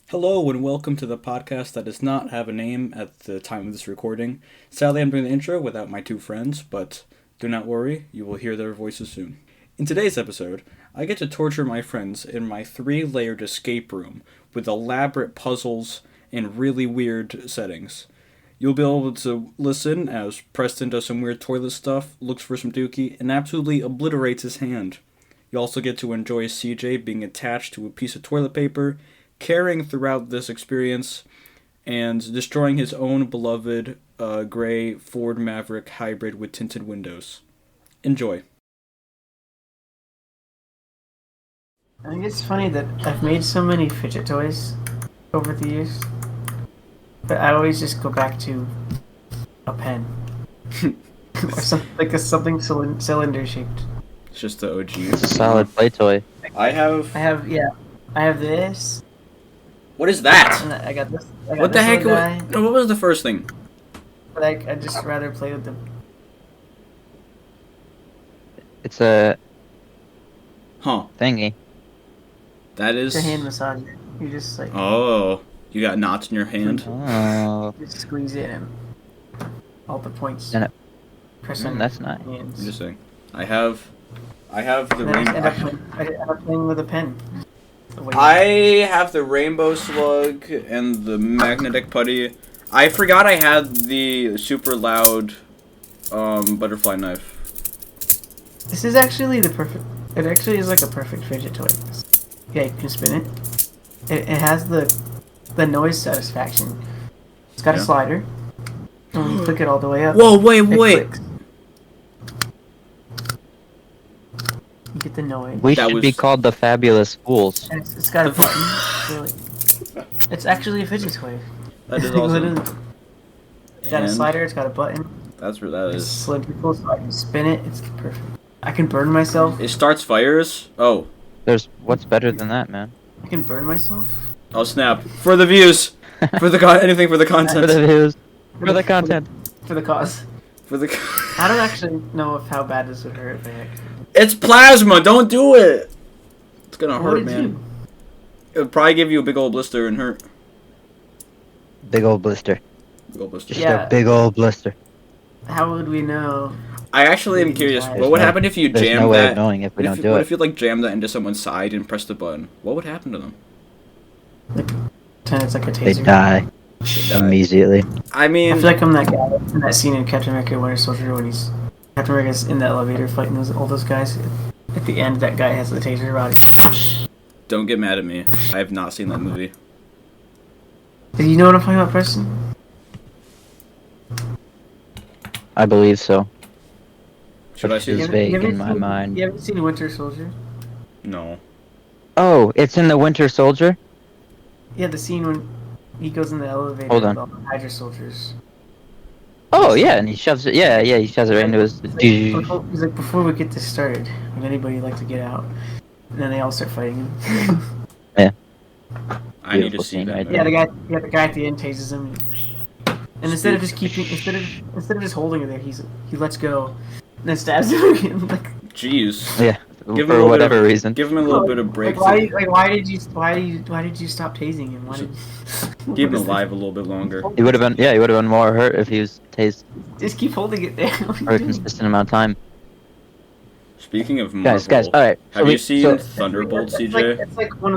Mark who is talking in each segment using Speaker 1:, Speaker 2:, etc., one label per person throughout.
Speaker 1: Hello and welcome to the podcast that does not have a name at the time of this recording. Sadly, I'm doing the intro without my two friends, but do not worry, you will hear their voices soon. In today's episode, I get to torture my friends in my 3-layered escape room with elaborate puzzles and really weird settings. You'll be able to listen as Preston does some weird toilet stuff, looks for some Dookie, and absolutely obliterates his hand. You also get to enjoy CJ being attached to a piece of toilet paper, carrying throughout this experience, and destroying his own beloved gray Ford Maverick hybrid with tinted windows. Enjoy.
Speaker 2: I think it's funny that I've made so many fidget toys over the years, but I always just go back to a pen. Or something cylinder shaped.
Speaker 1: It's just the OG.
Speaker 3: It's a solid play toy.
Speaker 1: I have
Speaker 2: this.
Speaker 1: What is that?
Speaker 2: And I got this.
Speaker 1: What the heck? What was the first thing?
Speaker 2: But I just rather play with them.
Speaker 3: It's a
Speaker 1: Huh.
Speaker 3: thingy.
Speaker 1: That is...
Speaker 2: It's a hand massager. You just like...
Speaker 1: Oh. You got knots in your hand?
Speaker 3: Oh,
Speaker 2: You just squeeze it and all the points.
Speaker 3: And
Speaker 2: Press on
Speaker 3: that's nice.
Speaker 2: your hands.
Speaker 1: Interesting. I have the
Speaker 2: And I
Speaker 1: rainbow...
Speaker 2: end up playing with a pen.
Speaker 1: I have the rainbow slug and the magnetic putty. I forgot I had the super loud butterfly knife.
Speaker 2: This is actually the perfect... It actually is like a perfect fidget toy. Yeah, you can spin it. It has the noise satisfaction. It's got a slider. And when you click it all the way up...
Speaker 1: Whoa, wait.
Speaker 2: Clicks. You get the noise.
Speaker 3: We should be called the Fabulous Fools.
Speaker 2: And it's got a button. It's actually a fidget toy.
Speaker 1: That is awesome.
Speaker 2: It's got a slider, it's got a button.
Speaker 1: That's where that
Speaker 2: It's
Speaker 1: is.
Speaker 2: cylindrical, so I can spin it. It's perfect. I can burn myself.
Speaker 1: It starts fires? Oh.
Speaker 3: What's better than that, man?
Speaker 2: I can burn myself.
Speaker 1: Oh snap. For the views! For the anything for the content.
Speaker 3: For the views. For the content.
Speaker 2: For the cause.
Speaker 1: For the
Speaker 2: I don't actually know how bad this would hurt if I actually...
Speaker 1: It's plasma, don't do it! It's gonna
Speaker 2: What
Speaker 1: hurt,
Speaker 2: would it
Speaker 1: man.
Speaker 2: do?
Speaker 1: It would probably give you a big old blister and hurt.
Speaker 3: Big old blister.
Speaker 1: Big old blister.
Speaker 3: Just
Speaker 2: Yeah.
Speaker 3: a big old blister.
Speaker 2: How would we know?
Speaker 1: I actually am curious,
Speaker 2: There's
Speaker 1: what would happen if you
Speaker 3: There's
Speaker 1: jammed
Speaker 3: no way
Speaker 1: that?
Speaker 3: of knowing if we don't do
Speaker 1: What
Speaker 3: it.
Speaker 1: if you like jammed that into someone's side and pressed the button? What would happen to them?
Speaker 2: Like, pretend it's like a
Speaker 3: They
Speaker 2: taser.
Speaker 3: die immediately.
Speaker 1: I
Speaker 2: I
Speaker 1: mean,
Speaker 2: feel like I'm that guy in that scene in Captain America Winter Soldier when Captain America's in the elevator fighting all those guys. At the end, that guy has the taser rod.
Speaker 1: don't get mad at me. I have not seen that movie.
Speaker 2: Do you know what I'm talking about, Preston?
Speaker 3: I believe so.
Speaker 1: Should I see
Speaker 3: It's
Speaker 1: this?
Speaker 3: vague
Speaker 2: You haven't
Speaker 3: in my
Speaker 2: seen-
Speaker 3: mind.
Speaker 2: You haven't seen Winter Soldier?
Speaker 1: No.
Speaker 3: Oh, it's in the Winter Soldier?
Speaker 2: Yeah, the scene when he goes in the elevator
Speaker 3: Hold
Speaker 2: with
Speaker 3: on.
Speaker 2: all the Hydra soldiers.
Speaker 3: Oh, yeah, and he shoves it. Yeah, he shoves it right into his...
Speaker 2: He's like, before we get this started, would anybody like to get out? And then they all start fighting him.
Speaker 1: I need to
Speaker 3: Beautiful
Speaker 1: see
Speaker 3: scene
Speaker 1: that.
Speaker 3: right
Speaker 2: Yeah,
Speaker 3: there.
Speaker 2: the guy at the end tases him. And instead of just holding it there, he lets go, and then stabs him again. Like,
Speaker 1: Jeez.
Speaker 3: Yeah,
Speaker 1: Give him a
Speaker 3: for
Speaker 1: little
Speaker 3: whatever
Speaker 1: bit of,
Speaker 3: reason.
Speaker 1: Give him a little bit of break.
Speaker 2: why did you stop tasing him? Why did
Speaker 1: Keep him alive a little bit longer.
Speaker 3: He would have been more hurt if he was tased
Speaker 2: Just keep holding it there. What are
Speaker 3: for
Speaker 2: you
Speaker 3: a
Speaker 2: doing?
Speaker 3: consistent amount of time.
Speaker 1: Speaking of Marvel,
Speaker 3: Guys, alright.
Speaker 1: have you seen Thunderbolt,
Speaker 2: It's
Speaker 1: CJ?
Speaker 2: like one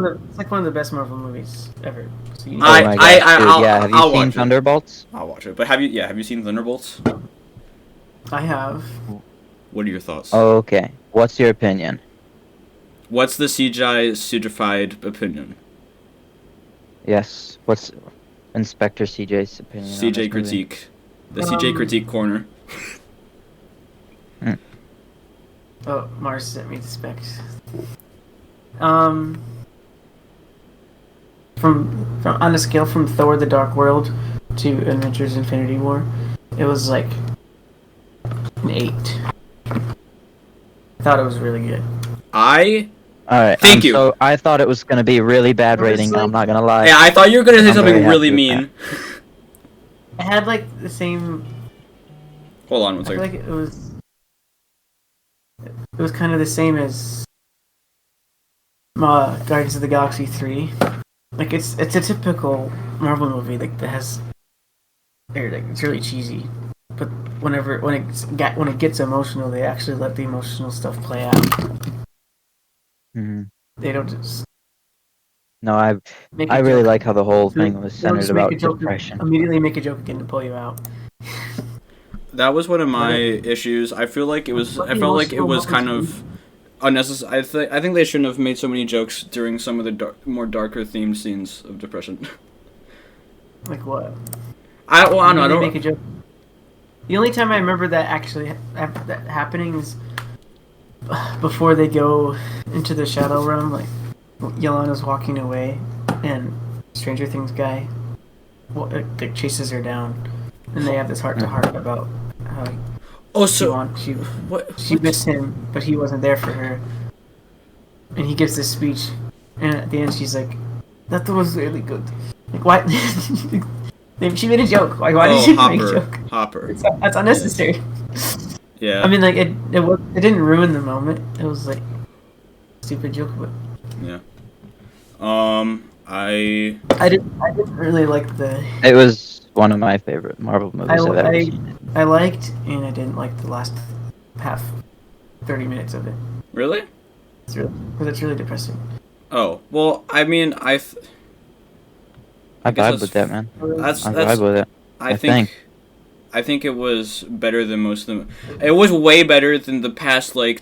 Speaker 2: of the best Marvel movies ever. So you
Speaker 3: Oh
Speaker 1: I-
Speaker 3: my gosh, dude, yeah. Have
Speaker 1: I'll
Speaker 3: you seen
Speaker 1: watch it.
Speaker 3: Thunderbolts?
Speaker 1: I'll watch it. But have you seen Thunderbolts?
Speaker 2: I have.
Speaker 1: What are your thoughts?
Speaker 3: Okay. What's your opinion?
Speaker 1: What's the CGI-cigified opinion?
Speaker 3: Yes. What's Inspector CJ's opinion? on this
Speaker 1: CJ
Speaker 3: movie?
Speaker 1: critique. The CJ critique corner.
Speaker 2: Oh, Mars sent me the specs. From on a scale from Thor: The Dark World to Avengers: Infinity War, it was like an 8. I thought it was really good.
Speaker 3: Alright.
Speaker 1: Thank you.
Speaker 3: So I thought it was gonna be really bad
Speaker 2: It was
Speaker 3: rating.
Speaker 2: like-
Speaker 3: I'm not gonna lie.
Speaker 1: Yeah, I thought you were gonna say
Speaker 3: I'm
Speaker 1: something
Speaker 3: very
Speaker 1: really
Speaker 3: happy with
Speaker 1: mean.
Speaker 2: It had like the same.
Speaker 1: Hold on one
Speaker 2: I feel
Speaker 1: second.
Speaker 2: like it was. It was kind of the same as Guardians of the Galaxy 3. like it's a typical Marvel movie like that has, like it's really cheesy, but when it gets emotional, they actually let the emotional stuff play out.
Speaker 3: Mhm.
Speaker 2: They don't just
Speaker 3: No, I
Speaker 2: make
Speaker 3: I
Speaker 2: a
Speaker 3: really
Speaker 2: joke.
Speaker 3: like how the whole
Speaker 2: They
Speaker 3: thing was
Speaker 2: don't
Speaker 3: centered
Speaker 2: just make a
Speaker 3: about
Speaker 2: joke
Speaker 3: depression.
Speaker 2: immediately make a joke again to pull you out.
Speaker 1: That was one of
Speaker 2: Let
Speaker 1: my
Speaker 2: it-
Speaker 1: issues. I feel like it was.
Speaker 2: let
Speaker 1: I
Speaker 2: the
Speaker 1: felt like it
Speaker 2: emotional
Speaker 1: was kind
Speaker 2: moments
Speaker 1: of unnecessary. I think they shouldn't have made so many jokes during some of the more darker themed scenes of depression.
Speaker 2: Like what?
Speaker 1: I don't know. I
Speaker 2: Immediately make a
Speaker 1: don't.
Speaker 2: joke. The only time I remember that actually that happening is before they go into the shadow realm. Like Yelena's walking away, and Stranger Things guy like chases her down, and they have this heart to heart about how
Speaker 1: Oh,
Speaker 2: she
Speaker 1: so
Speaker 2: want she
Speaker 1: what?
Speaker 2: she missed him, but he wasn't there for her. And he gives this speech, and at the end she's like, "That was really good." Like why? She made a joke. Like why did
Speaker 1: Oh,
Speaker 2: she make a
Speaker 1: Hopper.
Speaker 2: joke?
Speaker 1: Hopper.
Speaker 2: That's unnecessary.
Speaker 1: Yeah.
Speaker 2: I mean, like it didn't ruin the moment. It was like a stupid joke, but
Speaker 1: Yeah.
Speaker 2: I didn't really like the
Speaker 3: It was one of my favorite Marvel
Speaker 2: I,
Speaker 3: movies I've ever
Speaker 2: I
Speaker 3: seen.
Speaker 2: I liked and I didn't like the last half 30 minutes of it.
Speaker 1: Really?
Speaker 2: Because it's really depressing.
Speaker 1: Oh, well, I mean,
Speaker 3: I
Speaker 1: guess
Speaker 3: vibe with that, man.
Speaker 1: that's
Speaker 3: I vibe with it.
Speaker 1: I
Speaker 3: I think.
Speaker 1: think I think it was better than most of them. It was way better than the past like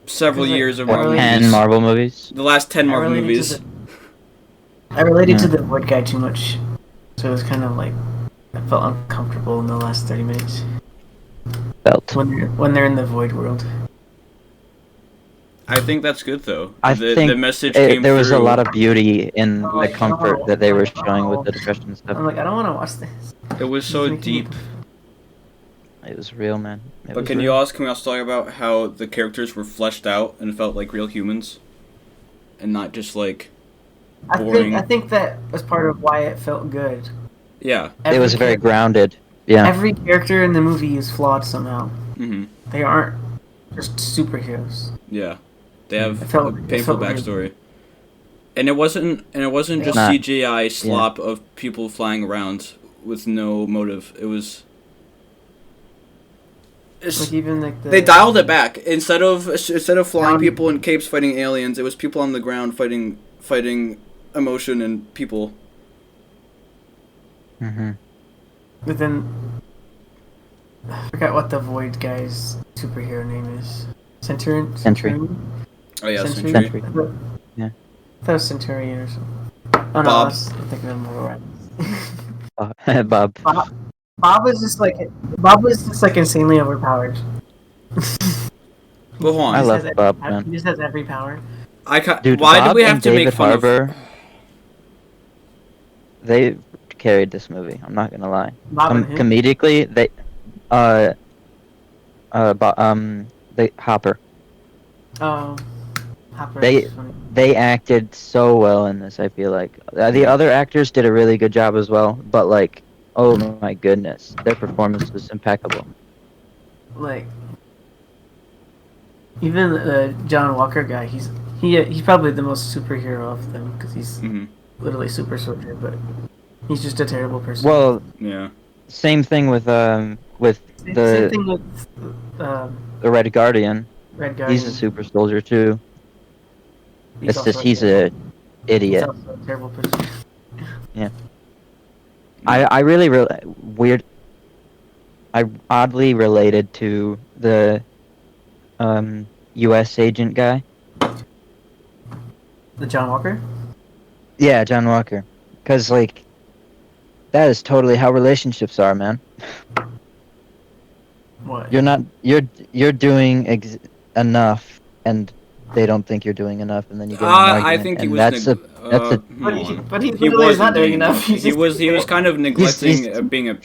Speaker 1: several
Speaker 2: Because, like,
Speaker 1: years of
Speaker 2: I
Speaker 1: Marvel
Speaker 2: related-
Speaker 3: 10
Speaker 1: movies.
Speaker 3: Marvel movies.
Speaker 1: The last 10 Marvel
Speaker 2: related
Speaker 1: movies.
Speaker 2: to I related to
Speaker 3: Yeah.
Speaker 2: the Void guy too much, so it was kind of like I felt uncomfortable in the last 30 minutes
Speaker 3: Felt.
Speaker 2: when they're in the Void world.
Speaker 1: I think that's good though.
Speaker 3: I
Speaker 1: the
Speaker 3: think
Speaker 1: message came
Speaker 3: there was
Speaker 1: through.
Speaker 3: a lot of beauty in the
Speaker 2: Like,
Speaker 3: comfort that they were showing with the depression
Speaker 2: I'm
Speaker 3: stuff.
Speaker 2: like, I don't want to watch this.
Speaker 1: It was
Speaker 2: This
Speaker 1: so
Speaker 2: is making me-
Speaker 1: deep.
Speaker 3: It was real, man. It
Speaker 1: But
Speaker 3: was
Speaker 1: can
Speaker 3: real.
Speaker 1: we also talk about how the characters were fleshed out and felt like real humans, and not just like boring.
Speaker 2: I think that was part of why it felt good.
Speaker 1: Yeah.
Speaker 3: It was very grounded. Yeah.
Speaker 2: Every character in the movie is flawed somehow.
Speaker 1: Mhm.
Speaker 2: They aren't just superheroes.
Speaker 1: Yeah. They have
Speaker 2: It felt-
Speaker 1: a
Speaker 2: it
Speaker 1: painful
Speaker 2: felt real.
Speaker 1: backstory. And it wasn't just
Speaker 3: Not-
Speaker 1: CGI slop of people flying around with no motive. It was
Speaker 2: Like even like the
Speaker 1: they dialed it back. Instead of flying
Speaker 2: Down-
Speaker 1: people in capes fighting aliens, it was people on the ground fighting emotion and people.
Speaker 3: Mm-hmm.
Speaker 2: But then I forgot what the Void guy's superhero name is.
Speaker 3: Sentry.
Speaker 2: Centurion?
Speaker 1: Oh yeah,
Speaker 2: Sentry?
Speaker 3: Sentry.
Speaker 2: I
Speaker 3: Yeah.
Speaker 2: thought it was Centurion or something. Oh no,
Speaker 1: Bob.
Speaker 2: I'm thinking of Mortal
Speaker 3: Bob.
Speaker 2: Bob was just like insanely overpowered.
Speaker 1: But hold on.
Speaker 3: I
Speaker 2: He
Speaker 3: love
Speaker 2: just has
Speaker 3: Bob,
Speaker 2: every-
Speaker 3: man.
Speaker 2: He just has every power.
Speaker 3: Dude,
Speaker 1: Why
Speaker 3: Bob
Speaker 1: do we have
Speaker 3: and
Speaker 1: to
Speaker 3: David
Speaker 1: make fun
Speaker 3: Harbour, they carried this movie. I'm not gonna lie.
Speaker 2: Bob and him.
Speaker 3: Comedically, they, Hopper.
Speaker 2: Oh, Hopper
Speaker 3: They-
Speaker 2: is funny.
Speaker 3: They acted so well in this. I feel like the other actors did a really good job as well. But like, oh my goodness, their performance was impeccable.
Speaker 2: Like even the John Walker guy, he's probably the most superhero of them because he's
Speaker 1: Mhm.
Speaker 2: literally super soldier, but he's just a terrible person.
Speaker 3: Well,
Speaker 1: Yeah.
Speaker 3: same thing with
Speaker 2: same
Speaker 3: the
Speaker 2: thing with
Speaker 3: the Red Guardian.
Speaker 2: Red Guy.
Speaker 3: He's a super soldier too. It's
Speaker 2: also
Speaker 3: just he's
Speaker 2: terrible-
Speaker 3: a idiot.
Speaker 2: He's also a terrible person.
Speaker 3: I really weird. I oddly related to the U.S. agent guy.
Speaker 2: The John Walker.
Speaker 3: Yeah, John Walker. Cause like, that is totally how relationships are, man.
Speaker 2: What?
Speaker 3: You're doing enough, and they don't think you're doing enough, and then you get in an
Speaker 1: I
Speaker 3: argument,
Speaker 1: think he
Speaker 3: and
Speaker 1: was.
Speaker 3: that's a
Speaker 2: But he
Speaker 1: He
Speaker 2: literally is not
Speaker 1: wasn't
Speaker 2: doing
Speaker 1: being-
Speaker 2: enough.
Speaker 1: He was kind of neglecting
Speaker 3: he's-
Speaker 1: being a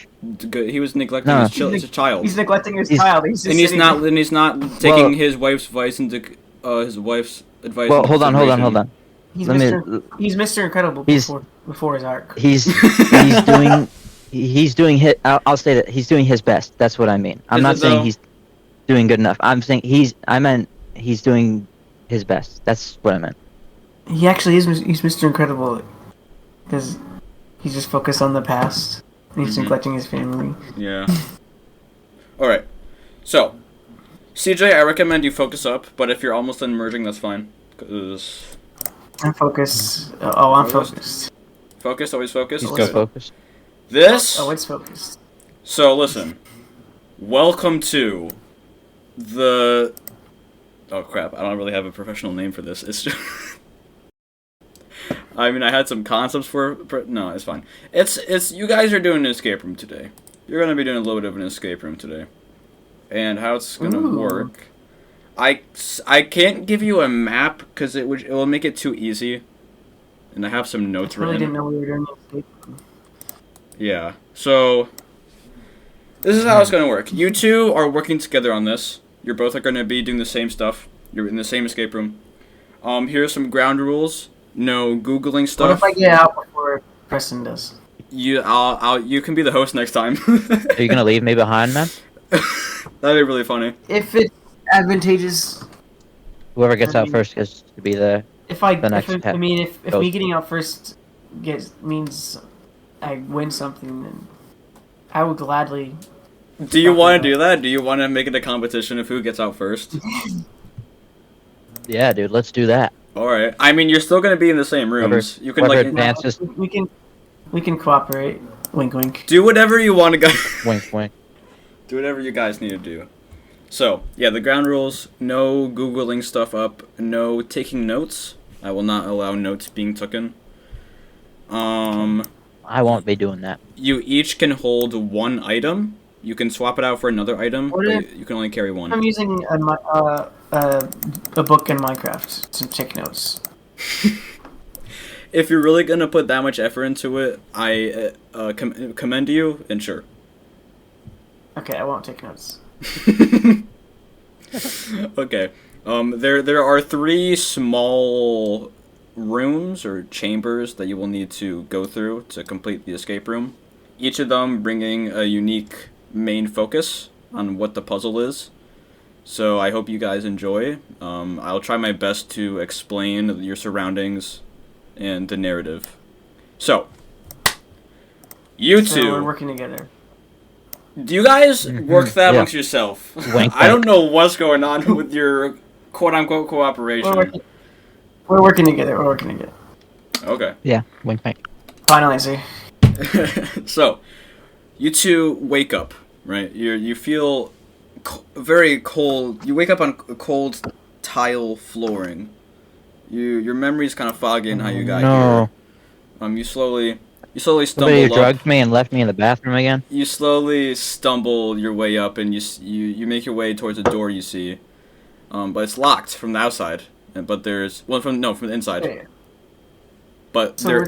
Speaker 1: good. He was neglecting
Speaker 3: No.
Speaker 1: his child,
Speaker 2: He's neglecting his
Speaker 3: He's-
Speaker 2: child. He's just
Speaker 1: and he's
Speaker 2: sitting
Speaker 1: not.
Speaker 2: there.
Speaker 1: And he's not taking his wife's advice into his wife's advice.
Speaker 3: well.
Speaker 1: into
Speaker 3: Hold on.
Speaker 1: consideration.
Speaker 2: He's
Speaker 3: Let me.
Speaker 2: He's Mr. Incredible
Speaker 3: He's-
Speaker 2: before his arc.
Speaker 3: He's doing his. I'll say that he's doing his best. That's what I mean. I'm
Speaker 1: Is
Speaker 3: not
Speaker 1: it
Speaker 3: saying
Speaker 1: though?
Speaker 3: he's doing good enough. I meant he's doing his best. That's what I meant.
Speaker 2: He actually is. He's Mr. Incredible because he's just focused on the past. And he's neglecting his family.
Speaker 1: Yeah. All right. So, CJ, I recommend you focus up, but if you're almost done merging, that's fine. 'Cause
Speaker 2: I'm focused. Oh, I'm focused.
Speaker 1: Focused, always focused.
Speaker 3: He's good. Focused.
Speaker 1: This.
Speaker 2: Oh, it's focused.
Speaker 1: So listen. Welcome to the. Oh crap! I don't really have a professional name for this. It's just. I mean, I had some concepts for no, it's fine. It's you guys are doing an escape room today. You're gonna be doing a little bit of an escape room today, and how it's gonna work. I can't give you a map because it will make it too easy, and I have some notes
Speaker 2: I really
Speaker 1: written.
Speaker 2: didn't know we were doing an escape room.
Speaker 1: Yeah. So this is how it's gonna work. You two are working together on this. You're both are gonna be doing the same stuff. You're in the same escape room. Here's some ground rules. No Googling stuff.
Speaker 2: What if I get out before Preston does?
Speaker 1: You can be the host next time.
Speaker 3: Are you gonna leave me behind, man?
Speaker 1: That'd be really funny.
Speaker 2: If it's advantageous,
Speaker 3: Whoever gets out first gets to be the
Speaker 2: if
Speaker 3: next
Speaker 2: if me getting out first means I win something, then I would gladly.
Speaker 1: Do you want to do that? Do you want to make it a competition of who gets out first?
Speaker 3: Yeah, dude. Let's do that.
Speaker 1: All right. I mean, you're still gonna be in the same rooms. You can like
Speaker 3: advances.
Speaker 2: We can cooperate. Wink, wink.
Speaker 1: do whatever you want to go.
Speaker 3: Wink, wink.
Speaker 1: Do whatever you guys need to do. So yeah, the ground rules: no Googling stuff up, no taking notes. I will not allow notes being taken.
Speaker 3: I won't be doing that.
Speaker 1: You each can hold one item. You can swap it out for another item,
Speaker 2: What
Speaker 1: but
Speaker 2: if-
Speaker 1: you can only carry one.
Speaker 2: I'm using a book in Minecraft to take notes.
Speaker 1: If you're really gonna put that much effort into it, I commend you, and sure.
Speaker 2: Okay, I won't take notes.
Speaker 1: Okay. There are 3 small rooms or chambers that you will need to go through to complete the escape room. Each of them bringing a unique main focus on what the puzzle is. So I hope you guys enjoy. I'll try my best to explain your surroundings and the narrative. So, you
Speaker 2: So
Speaker 1: two.
Speaker 2: we're working together.
Speaker 1: Do you guys work that amongst yourself?
Speaker 3: Wink,
Speaker 1: I don't know what's going on with your quote-unquote cooperation.
Speaker 2: We're working together. We're working together.
Speaker 1: Okay.
Speaker 3: Yeah, wink, wink.
Speaker 2: Final answer.
Speaker 1: So, you two wake up, right? You feel very cold. You wake up on cold tile flooring. Your memory's kind of foggy in how you got
Speaker 3: No.
Speaker 1: here. You slowly stumble
Speaker 3: Somebody
Speaker 1: up.
Speaker 3: drugged me and left me in the bathroom again.
Speaker 1: You slowly stumble your way up, and you make your way towards a door you see, but it's locked from the outside. But there's from the inside.
Speaker 2: Okay.
Speaker 1: But
Speaker 2: So
Speaker 1: there.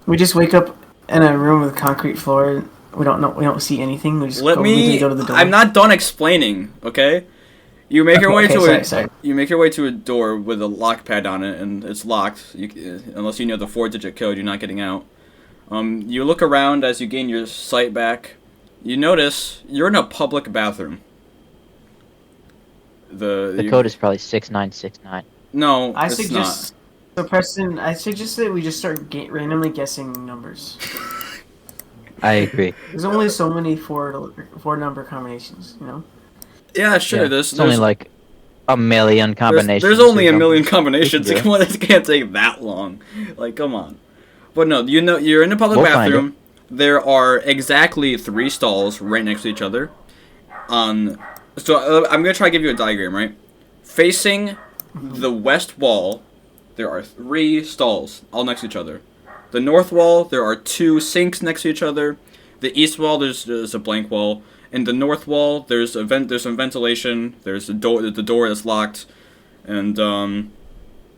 Speaker 2: we just wake up in a room with concrete floor. We don't see anything. We just
Speaker 1: Let
Speaker 2: go to the door.
Speaker 1: I'm not done explaining. Okay. You make your way
Speaker 2: sorry.
Speaker 1: You make your way to a door with a lock pad on it, and it's locked. Unless you know the 4-digit code, you're not getting out. You look around as you gain your sight back. You notice you're in a public bathroom.
Speaker 3: The code is probably 6969.
Speaker 1: No,
Speaker 2: I
Speaker 1: it's
Speaker 2: suggest. So Preston, I suggest that we just start randomly guessing numbers.
Speaker 3: I agree.
Speaker 2: There's only so many four number combinations, you know.
Speaker 1: not. Yeah, sure.
Speaker 3: Yeah,
Speaker 1: There's
Speaker 3: only like a million combinations.
Speaker 1: There's only a
Speaker 3: or
Speaker 1: million
Speaker 3: something.
Speaker 1: combinations. Come on, it can't take that long. Like, come on. But no, you're in a public
Speaker 3: We'll find
Speaker 1: bathroom. There are exactly 3 stalls right next to each other. So I'm gonna try to give you a diagram, right? Facing the west wall, there are 3 stalls, all next to each other. The north wall, there are 2 sinks next to each other. The east wall, there's a blank wall. In the north wall, there's some ventilation. There's the door that's locked, and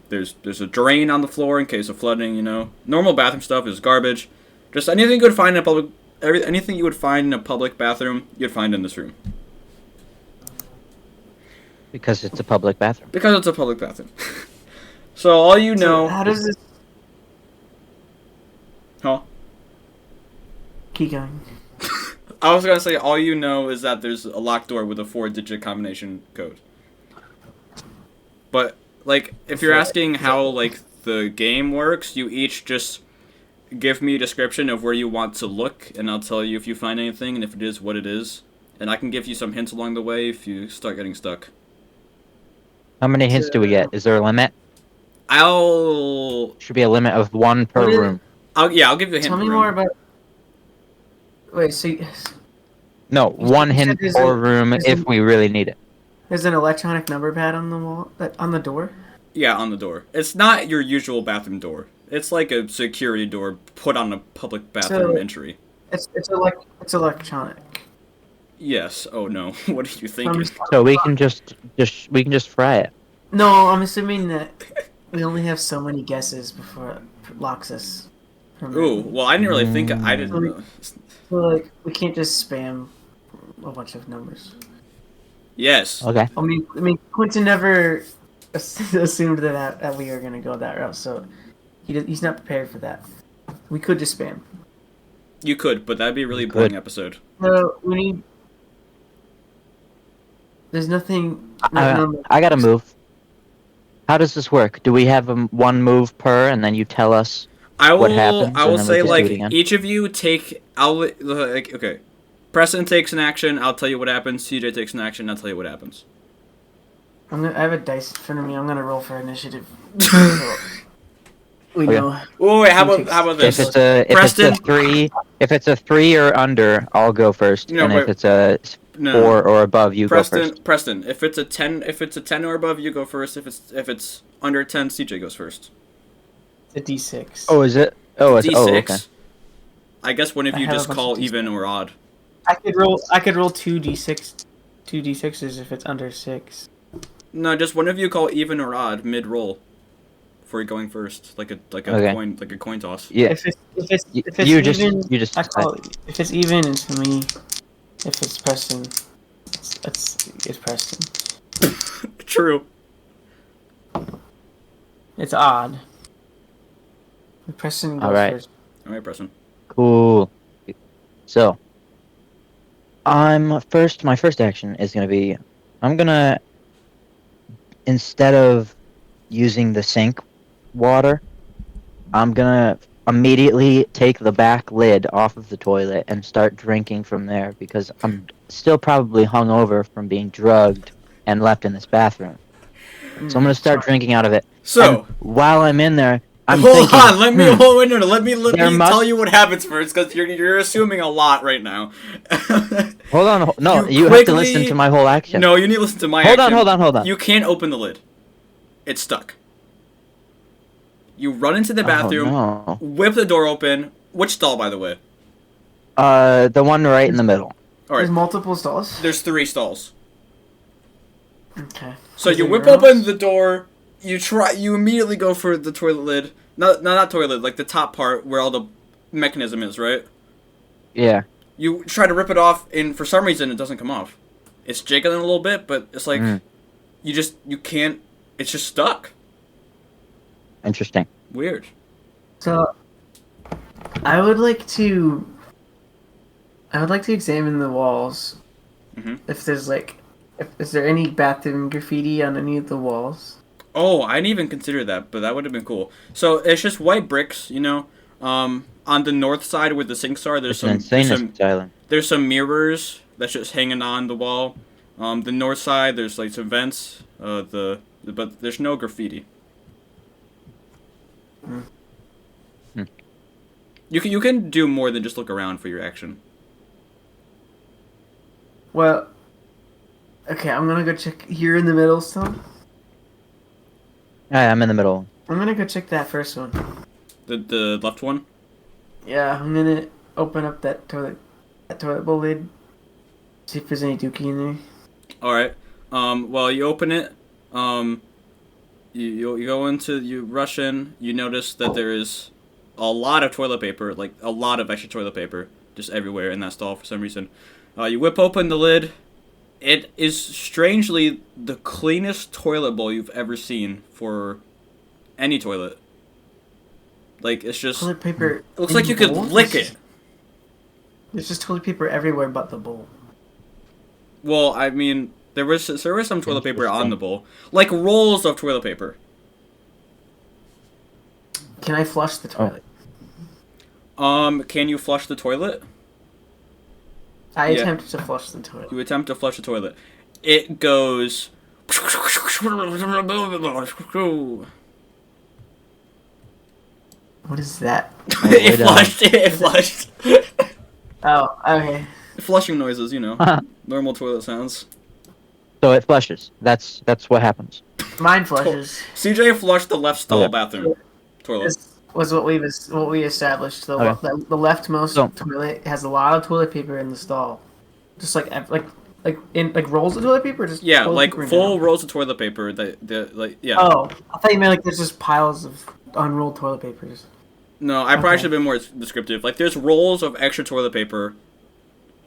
Speaker 1: there's a drain on the floor in case of flooding. You know, normal bathroom stuff is garbage. Just anything you would find in a public, anything you would find in a public bathroom, you'd find in this room.
Speaker 3: Because it's a public bathroom.
Speaker 1: Because it's a public bathroom. So all you know.
Speaker 2: So how does this?
Speaker 1: Huh?
Speaker 2: Keep going.
Speaker 1: I was gonna say all you know is that there's a locked door with a 4-digit combination code. But Like, if you're asking how, like, the game works, you each just give me a description of where you want to look, and I'll tell you if you find anything, and if it is, what it is. And I can give you some hints along the way if you start getting stuck.
Speaker 3: How many hints do we get? Is there a limit? Should be a limit of one per room.
Speaker 1: I'll give you a hint.
Speaker 2: Tell me more about. Wait, so.
Speaker 3: No, one hint per room if we really need it.
Speaker 2: There's an electronic number pad on the wall, on the door?
Speaker 1: Yeah, on the door. It's not your usual bathroom door. It's like a security door put on a public bathroom entry.
Speaker 2: It's electronic.
Speaker 1: Yes. Oh no. What are you thinking?
Speaker 3: So we can just fry it.
Speaker 2: No, I'm assuming that we only have so many guesses before it locks us.
Speaker 1: Ooh, well, I didn't really think. I didn't. Really...
Speaker 2: So, like, we can't just spam a bunch of numbers.
Speaker 1: Yes.
Speaker 3: Okay.
Speaker 2: I mean, Quinten never assumed that we were gonna go that route, so he's not prepared for that. We could just spam.
Speaker 1: You could, but that'd be a really boring episode.
Speaker 2: No, we need. There's nothing.
Speaker 3: I gotta move. How does this work? Do we have one move per, and then you tell us what happens?
Speaker 1: I will say, like, each of you take. Okay. Preston takes an action. I'll tell you what happens. CJ takes an action. I'll tell you what happens.
Speaker 2: I have a dice in front of me. I'm gonna roll for initiative. We
Speaker 3: Okay.
Speaker 2: know.
Speaker 1: Oh wait, how about this?
Speaker 3: If it's a 3 or under, I'll go first.
Speaker 1: No,
Speaker 3: and
Speaker 1: wait.
Speaker 3: if it's a 4 or above, you go first.
Speaker 1: Preston, if it's a 10 or above, you go first. If it's under 10, CJ goes first.
Speaker 2: It's a D6.
Speaker 3: Oh, is it? Oh, it's
Speaker 1: D6.
Speaker 3: Oh, okay.
Speaker 1: I guess one of you just call even or odd.
Speaker 2: I could roll two D6s if it's under 6.
Speaker 1: No, just one of you call even or odd mid roll. For going first, like a coin toss.
Speaker 3: Yeah.
Speaker 2: If it's
Speaker 3: you
Speaker 2: even,
Speaker 3: just
Speaker 2: I call it, if it's even, it's me. If it's Preston, it's Preston.
Speaker 1: True.
Speaker 2: It's odd. Preston goes first.
Speaker 1: All right, Preston.
Speaker 3: Cool. So, my first action is gonna be, I'm gonna, instead of using the sink water, I'm gonna immediately take the back lid off of the toilet and start drinking from there because I'm still probably hungover from being drugged and left in this bathroom. So I'm gonna start drinking out of it.
Speaker 1: So
Speaker 3: and while I'm in there, I'm
Speaker 1: hold
Speaker 3: thinking,
Speaker 1: on. Let me tell you what happens first because you're assuming a lot right now.
Speaker 3: Hold on. No, you have to listen to my whole action.
Speaker 1: No, you need to listen to my action.
Speaker 3: Hold on.
Speaker 1: You can't open the lid. It's stuck. You run into the bathroom, whip the door open. Which stall, by the way?
Speaker 3: The one right in the middle.
Speaker 1: All right.
Speaker 2: There's multiple stalls?
Speaker 1: There's 3 stalls.
Speaker 2: Okay.
Speaker 1: So you whip open the door, you immediately go for the toilet lid. Not toilet lid, like the top part where all the mechanism is, right?
Speaker 3: Yeah.
Speaker 1: You try to rip it off, and for some reason it doesn't come off. It's jiggling a little bit, but it's like, you can't, it's just stuck.
Speaker 3: Interesting.
Speaker 1: Weird.
Speaker 2: So, I would like to examine the walls.
Speaker 1: Mm-hmm.
Speaker 2: If there's is there any bathroom graffiti on any of the walls?
Speaker 1: Oh, I didn't even consider that, but that would have been cool. So it's just white bricks, on the north side where the sinks are. There's some mirrors that's just hanging on the wall. The north side there's like some vents. But there's no graffiti. You can do more than just look around for your action.
Speaker 2: Well, okay, I'm gonna go check. You're in the middle still?
Speaker 3: Yeah, I'm in the middle.
Speaker 2: I'm gonna go check that first one.
Speaker 1: The left one?
Speaker 2: Yeah, I'm gonna open up that toilet bowl lid. See if there's any Dookie in there.
Speaker 1: Alright. Well, you open it. You go into, you rush in, you notice that there is a lot of toilet paper, like a lot of extra toilet paper, just everywhere in that stall for some reason. You whip open the lid. It is strangely the cleanest toilet bowl you've ever seen for any toilet. Like, it's just...
Speaker 2: Toilet paper.
Speaker 1: It looks like you could lick it.
Speaker 2: There's just toilet paper everywhere but the bowl.
Speaker 1: Well, I mean, There was some toilet paper on the bowl, like rolls of toilet paper.
Speaker 2: Can I flush the toilet?
Speaker 1: Can you flush the toilet?
Speaker 2: I attempt to flush the toilet.
Speaker 1: You attempt to flush the toilet. It goes.
Speaker 2: What is that?
Speaker 1: It flushed. It flushed.
Speaker 2: Oh, okay.
Speaker 1: Flushing noises, normal toilet sounds.
Speaker 3: So it flushes. That's what happens.
Speaker 2: Mine flushes.
Speaker 1: CJ flushed the left stall bathroom toilet.
Speaker 2: This was what we established. The leftmost toilet has a lot of toilet paper in the stall, just like rolls of toilet paper. Just
Speaker 1: like full rolls of toilet paper.
Speaker 2: Oh, I thought you meant like there's just piles of unrolled toilet papers.
Speaker 1: No, I probably should have been more descriptive. Like there's rolls of extra toilet paper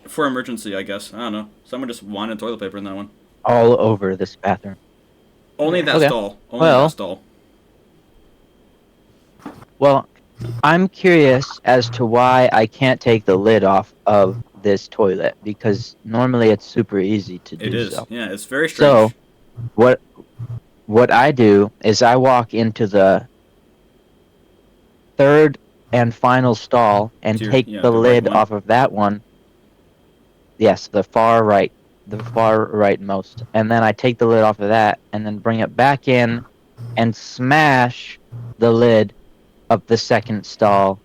Speaker 1: for emergency. I guess I don't know. Someone just wanted toilet paper in that one.
Speaker 3: All over this bathroom.
Speaker 1: Only that stall. Only that stall.
Speaker 3: Well, I'm curious as to why I can't take the lid off of this toilet, because normally it's super easy to do.
Speaker 1: It is.
Speaker 3: So.
Speaker 1: Yeah, it's very strange.
Speaker 3: So, what I do is I walk into the third and final stall and take the lid off of that one. Yes, the far rightmost. And then I take the lid off of that and then bring it back in and smash the lid of the second stall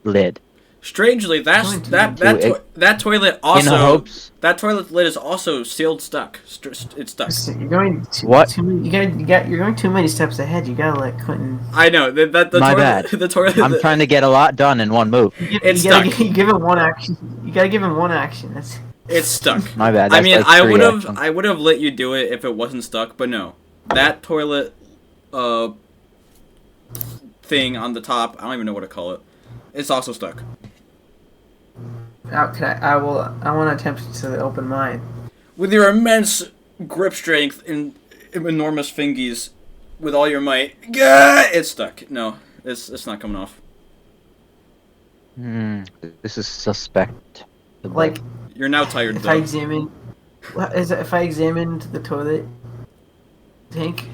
Speaker 3: lid.
Speaker 1: Strangely, that toilet also that toilet lid is also sealed stuck. It's stuck.
Speaker 2: You're going you're going too many steps ahead. You gotta let Quentin.
Speaker 1: I know that the
Speaker 3: My
Speaker 1: toilet.
Speaker 3: bad.
Speaker 1: The toilet.
Speaker 3: I'm trying to get a lot done in one move.
Speaker 1: It's stuck.
Speaker 2: You give it one action. You gotta give him one action.
Speaker 1: It's stuck.
Speaker 3: My bad.
Speaker 1: I mean, I would have let you do it if it wasn't stuck, but no. That toilet thing on the top, I don't even know what to call it. It's also stuck.
Speaker 2: I want to attempt to open mine.
Speaker 1: With your immense grip strength and enormous fingies, with all your might, it's stuck. No, it's not coming off.
Speaker 3: This is suspect.
Speaker 2: Like,
Speaker 1: you're now tired.
Speaker 2: If I examined the toilet tank,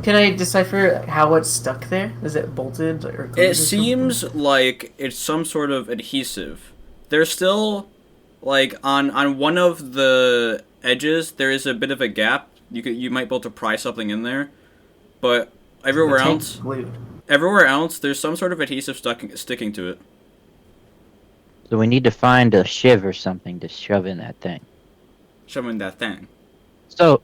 Speaker 2: Can I decipher how it's stuck there? Is it bolted or?
Speaker 1: It seems like it's some sort of adhesive. There's still, like, on one of the edges, there is a bit of a gap. You might be able to pry something in there, but everywhere else, there's some sort of adhesive sticking to it.
Speaker 3: So we need to find a shiv or something to shove in that thing.
Speaker 1: Shove in that thing.
Speaker 3: So,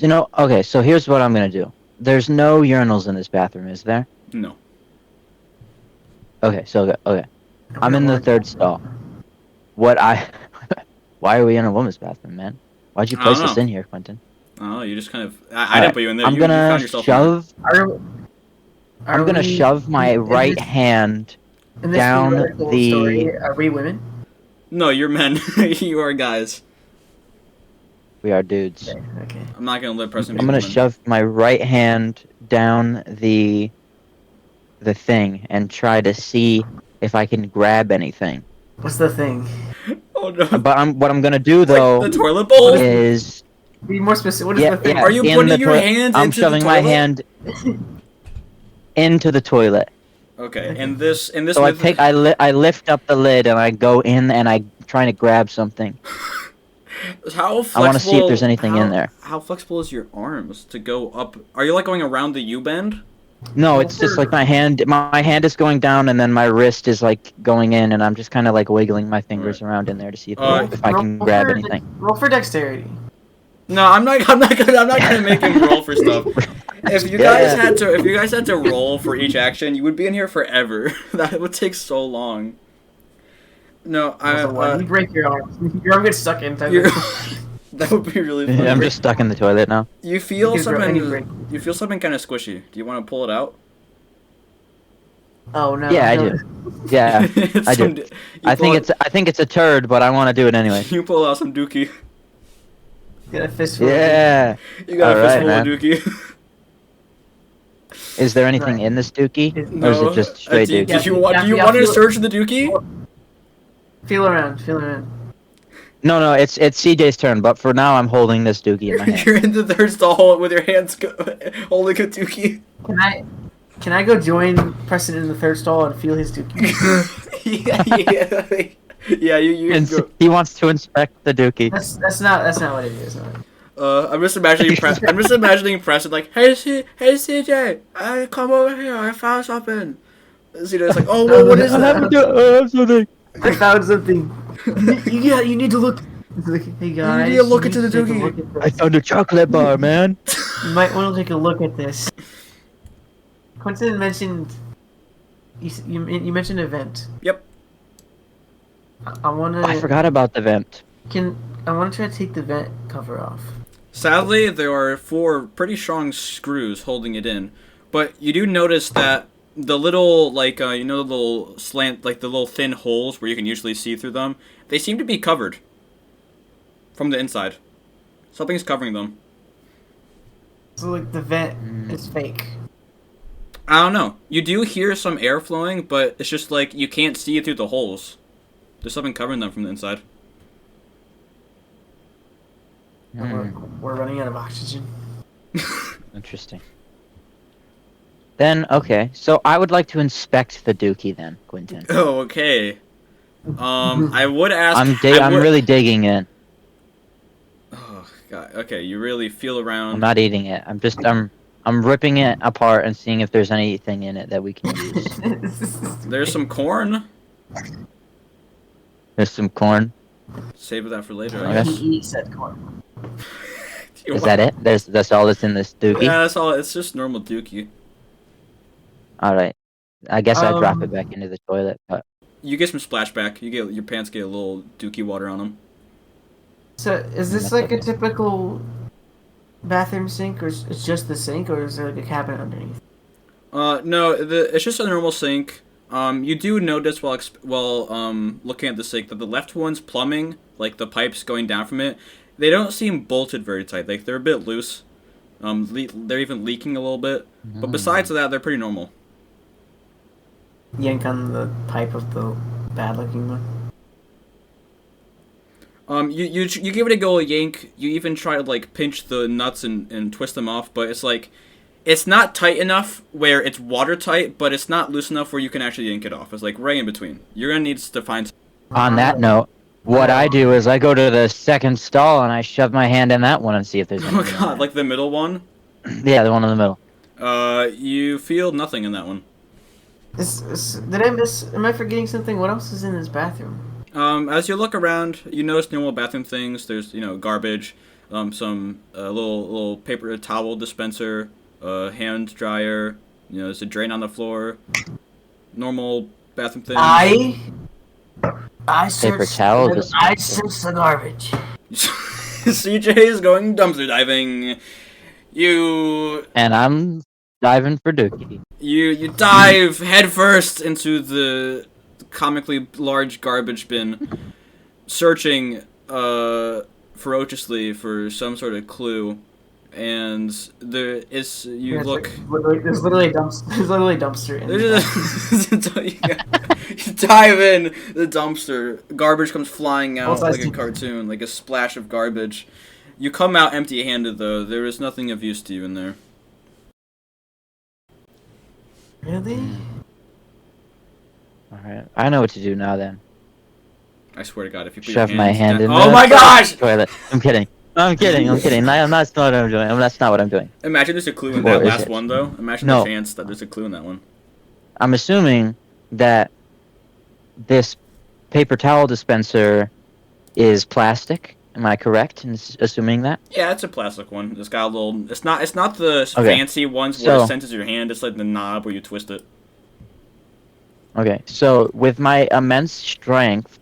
Speaker 3: okay, so here's what I'm going to do. There's no urinals in this bathroom, is there?
Speaker 1: No.
Speaker 3: Okay, I'm in the third stall. Why are we in a woman's bathroom, man? Why'd you place us in here, Quentin?
Speaker 1: Oh, you just kind of... I didn't put you in there.
Speaker 3: I'm gonna shove... I'm gonna shove my right hand down the...
Speaker 2: Are we women?
Speaker 1: No, you're men. You are guys.
Speaker 3: We are dudes.
Speaker 2: Okay.
Speaker 1: I'm not gonna let Preston.
Speaker 3: I'm gonna shove my right hand down the thing and try to see if I can grab anything.
Speaker 2: What's the thing?
Speaker 1: Oh no!
Speaker 3: But what I'm gonna do though,
Speaker 1: like the toilet bowl,
Speaker 3: is
Speaker 2: be more specific. What is the thing?
Speaker 1: Are you putting your hands?
Speaker 3: I'm shoving my hand into the toilet.
Speaker 1: Okay, and this.
Speaker 3: So I lift up the lid and I go in and I try to grab something.
Speaker 1: How flexible,
Speaker 3: I want to see if there's anything in there.
Speaker 1: How flexible is your arms to go up? Are you like going around the U-bend?
Speaker 3: No, it's just like my hand is going down and then my wrist is like going in and I'm just kind of like wiggling my fingers around in there to see if I can grab anything.
Speaker 2: Roll for dexterity.
Speaker 1: No, I'm not gonna make him roll for stuff. If you guys had to roll for each action, you would be in here forever. That would take so long. No,
Speaker 2: you break your arm. Your arm gets stuck in.
Speaker 1: That would be really funny.
Speaker 3: Yeah, I'm just stuck in the toilet now.
Speaker 1: You feel something kind of squishy. Do you want to pull it out?
Speaker 2: Oh no.
Speaker 3: Yeah, I do. Yeah, I do. I think it's a turd, but I want to do it anyway.
Speaker 1: You pull out some Dookie.
Speaker 2: Get a fistful.
Speaker 3: Yeah.
Speaker 1: You got a fistful of Dookie.
Speaker 3: Is there anything in this Dookie?
Speaker 1: No,
Speaker 3: or is it just straight Dookie?
Speaker 1: Do you want to search the Dookie?
Speaker 2: Feel around.
Speaker 3: No, it's CJ's turn, but for now I'm holding this Dookie in my hand.
Speaker 1: You're in the third stall with your hands holding a Dookie.
Speaker 2: Can I go join Preston in the third stall and feel his Dookie?
Speaker 1: Yeah. You
Speaker 3: And
Speaker 1: go.
Speaker 3: he wants to inspect the Dookie.
Speaker 2: That's not what it is.
Speaker 1: I'm just imagining. I'm just imagining Preston like, hey CJ, come over here. I found something. CJ's like, oh, what is that?
Speaker 2: I found something. You need to look. It's like, hey guys,
Speaker 1: You need to look into the
Speaker 2: take a
Speaker 1: Dookie.
Speaker 2: look at
Speaker 3: I
Speaker 2: this.
Speaker 3: found a chocolate bar, man.
Speaker 2: You might want to take a look at this. Quentin mentioned. You mentioned event.
Speaker 1: Yep.
Speaker 2: I want
Speaker 3: I
Speaker 2: to.
Speaker 3: forgot about the vent.
Speaker 2: I want to try to take the vent cover off.
Speaker 1: Sadly, there are 4 pretty strong screws holding it in, but you do notice that the little, like, the little slant, like the little thin holes where you can usually see through them, they seem to be covered from the inside. Something's covering them.
Speaker 2: So like the vent is fake.
Speaker 1: I don't know. You do hear some air flowing, but it's just like you can't see it through the holes. There's something covering them from the inside.
Speaker 2: We're running out of oxygen.
Speaker 3: Interesting. Then, okay. So I would like to inspect the Dookie then, Quinten.
Speaker 1: Oh, okay. I would ask.
Speaker 3: I'm really digging in.
Speaker 1: Oh God. Okay, you really feel around.
Speaker 3: I'm not eating it. I'm ripping it apart and seeing if there's anything in it that we can use.
Speaker 1: There's some corn.
Speaker 3: There's some corn.
Speaker 1: Save that for later.
Speaker 3: Oh,
Speaker 1: I
Speaker 3: yeah.
Speaker 1: guess.
Speaker 2: He said corn.
Speaker 3: Is that it? That's all that's in this Dookie?
Speaker 1: Yeah, that's all. It's just normal Dookie.
Speaker 3: Alright. I guess I drop it back into the toilet, but...
Speaker 1: You get some splashback. Your pants get a little Dookie water on them.
Speaker 2: So is this like a typical bathroom sink, or it's just the sink, or is there like a cabinet underneath?
Speaker 1: No, it's just a normal sink. You do notice while looking at the sink that the left one's plumbing, like the pipes going down from it, they don't seem bolted very tight. Like they're a bit loose. They're even leaking a little bit. But besides that, they're pretty normal.
Speaker 2: Yank on the pipe of the bad-looking one.
Speaker 1: You give it a go, yank. You even try to like pinch the nuts and twist them off, but it's like it's not tight enough where it's watertight, but it's not loose enough where you can actually yank it off. It's like right in between. You're gonna need to find.
Speaker 3: On that note, what I do is I go to the second stall and I shove my hand in that one and see if there's anything.
Speaker 1: Oh God, like the middle one.
Speaker 3: Yeah, the one in the middle.
Speaker 1: You feel nothing in that one.
Speaker 2: Did I miss? Am I forgetting something? What else is in this bathroom?
Speaker 1: As you look around, you notice normal bathroom things. There's garbage, some little paper towel dispenser, hand dryer. There's a drain on the floor. Normal bathroom things.
Speaker 2: I searched the garbage.
Speaker 1: CJ is going dumpster diving.
Speaker 3: And I'm diving for Dookie.
Speaker 1: You dive headfirst into the comically large garbage bin, searching ferociously for some sort of clue, and there's literally
Speaker 2: a dumpster in
Speaker 1: you dive in the dumpster. Garbage comes flying out like a cartoon, like a splash of garbage. You come out empty-handed, though. There is nothing of use to you in there.
Speaker 2: Really?
Speaker 3: Alright, I know what to do now then.
Speaker 1: I swear to God, if you put
Speaker 3: Shove
Speaker 1: your
Speaker 3: my
Speaker 1: hands
Speaker 3: hand
Speaker 1: down-
Speaker 3: in
Speaker 1: Oh
Speaker 3: the
Speaker 1: my gosh!
Speaker 3: toilet. I'm kidding. That's not what I'm doing. That's not what I'm doing.
Speaker 1: Imagine there's a clue in
Speaker 3: Or
Speaker 1: that
Speaker 3: is
Speaker 1: last
Speaker 3: it?
Speaker 1: one, though. Imagine
Speaker 3: No.
Speaker 1: the chance that there's a clue in that one.
Speaker 3: I'm assuming that this paper towel dispenser is plastic. Am I correct in assuming that?
Speaker 1: Yeah, it's a plastic one. It's got a little. It's not the
Speaker 3: Okay.
Speaker 1: fancy ones where it
Speaker 3: So-
Speaker 1: centers your hand. It's like the knob where you twist it.
Speaker 3: Okay, so with my immense strength,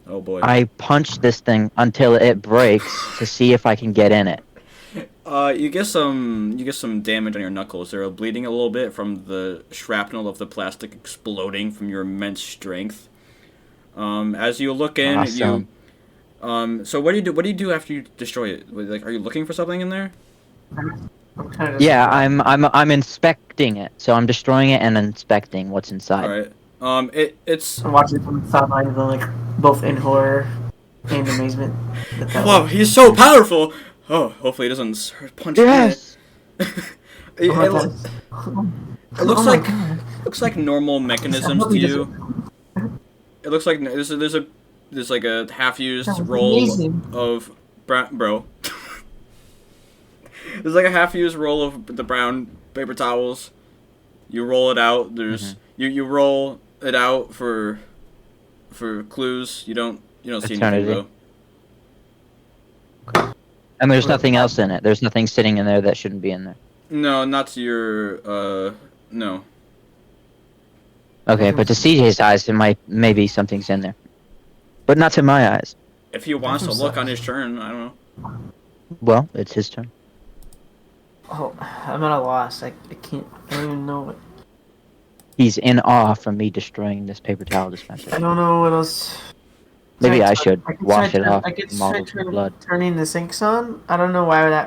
Speaker 1: Oh boy.
Speaker 3: I punch this thing until it breaks to see if I can get in it.
Speaker 1: You get some damage on your knuckles. They're bleeding a little bit from the shrapnel of the plastic exploding from your immense strength. As you look in,
Speaker 3: Awesome.
Speaker 1: So what do you do? What do you do after you destroy it? Like, are you looking for something in there?
Speaker 2: I'm kind of
Speaker 3: Yeah, I'm inspecting it. So I'm destroying it and inspecting what's inside.
Speaker 1: All right. It's
Speaker 2: I'm watching from the sidelines, and like both in horror in amazement.
Speaker 1: Whoa, he's so powerful! Oh, hopefully he doesn't punch
Speaker 3: Yes.
Speaker 1: me.
Speaker 2: Oh my
Speaker 1: It
Speaker 2: God.
Speaker 1: looks
Speaker 2: Oh my
Speaker 1: like
Speaker 2: God.
Speaker 1: looks like normal mechanisms to you. It looks like there's like a half-used
Speaker 2: That was
Speaker 1: roll
Speaker 2: amazing.
Speaker 1: of bro. There's like a half-used roll of the brown paper towels. You roll it out. There's you roll it out for clues. You don't see anything
Speaker 3: Eternity.
Speaker 1: though.
Speaker 3: And there's nothing else in it. There's nothing sitting in there that shouldn't be in there.
Speaker 1: No, not to your no.
Speaker 3: Okay, but to CJ's eyes, maybe something's in there, but not to my eyes.
Speaker 1: If he wants to look on his turn, I don't know.
Speaker 3: Well, it's his turn.
Speaker 2: Oh, I'm at a loss. I can't. I don't even know what.
Speaker 3: He's in awe from me destroying this paper towel dispenser.
Speaker 2: I don't know what else.
Speaker 3: Maybe I should
Speaker 2: could
Speaker 3: wash
Speaker 2: try
Speaker 3: it off
Speaker 2: I could
Speaker 3: from all
Speaker 2: try
Speaker 3: of the blood.
Speaker 2: turning the sinks on. I don't know why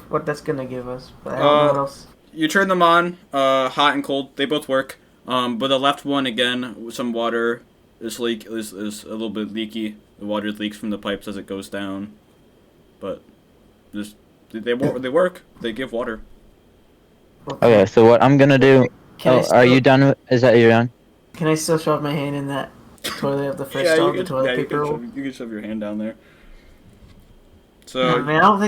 Speaker 2: what that's gonna give us, but I don't know what else.
Speaker 1: You turn them on, hot and cold. They both work. But the left one again, some water is a little bit leaky. The water leaks from the pipes as it goes down. But they work. They give water.
Speaker 3: Okay, so what I'm gonna do? Are you done? Is that you done?
Speaker 2: Can I still shove my hand in that toilet of the first stall, the toilet paper roll?
Speaker 1: You can shove your hand down there. So
Speaker 2: Yeah, man, I don't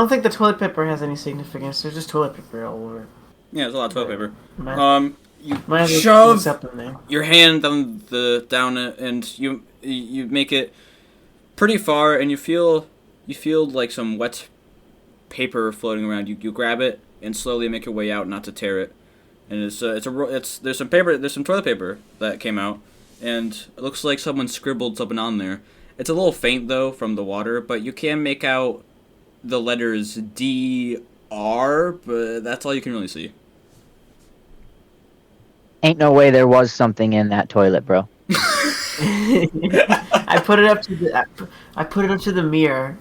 Speaker 2: think the toilet paper has any significance. There's just toilet paper all over.
Speaker 1: yeah, there's a lot of toilet paper. You
Speaker 2: Might as well
Speaker 1: shove
Speaker 2: mix up in there.
Speaker 1: your hand down it, and you make it pretty far, and you feel like some wet paper floating around. You grab it and slowly make your way out, not to tear it. And there's some toilet paper that came out, and it looks like someone scribbled something on there. It's a little faint though from the water, but you can make out the letters DR, but that's all you can really see.
Speaker 3: Ain't no way there was something in that toilet, bro.
Speaker 2: I put it up to the mirror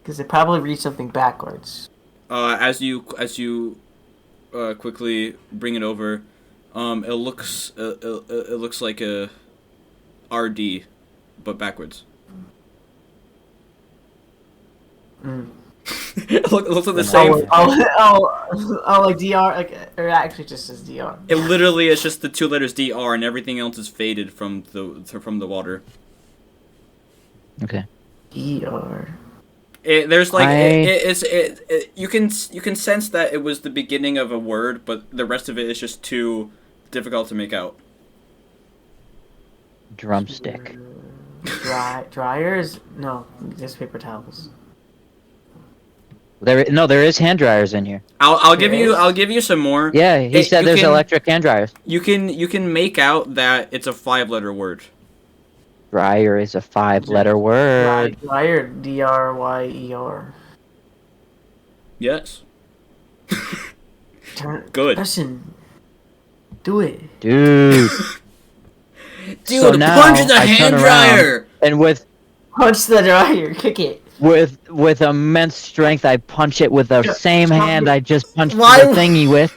Speaker 2: because it probably reads something backwards.
Speaker 1: As you quickly bring it over, it looks like a RD, but backwards. It looks like the same.
Speaker 2: Like DR, or it actually just says DR.
Speaker 1: It literally is just the two letters DR, and everything else is faded from the water.
Speaker 3: Okay.
Speaker 2: DR.
Speaker 1: There's like you can sense that it was the beginning of a word, but the rest of it is just too difficult to make out.
Speaker 3: Drumstick.
Speaker 2: Dryers? No, just paper towels.
Speaker 3: There is hand dryers in here.
Speaker 1: I'll give you some more.
Speaker 3: Yeah, he said there's electric hand dryers.
Speaker 1: You can make out that it's a 5-letter word.
Speaker 3: Dryer is a 5-letter word.
Speaker 2: Dryer, DRYER.
Speaker 1: Yes. Good.
Speaker 2: Preston, do it.
Speaker 3: Dude.
Speaker 1: Dude,
Speaker 3: So now
Speaker 1: punch the
Speaker 3: I
Speaker 1: hand
Speaker 3: turn
Speaker 1: dryer.
Speaker 3: around, and
Speaker 2: Punch the dryer, kick it.
Speaker 3: with immense strength, I punch it with the same hand I just punched the
Speaker 1: Why-
Speaker 3: thingy with,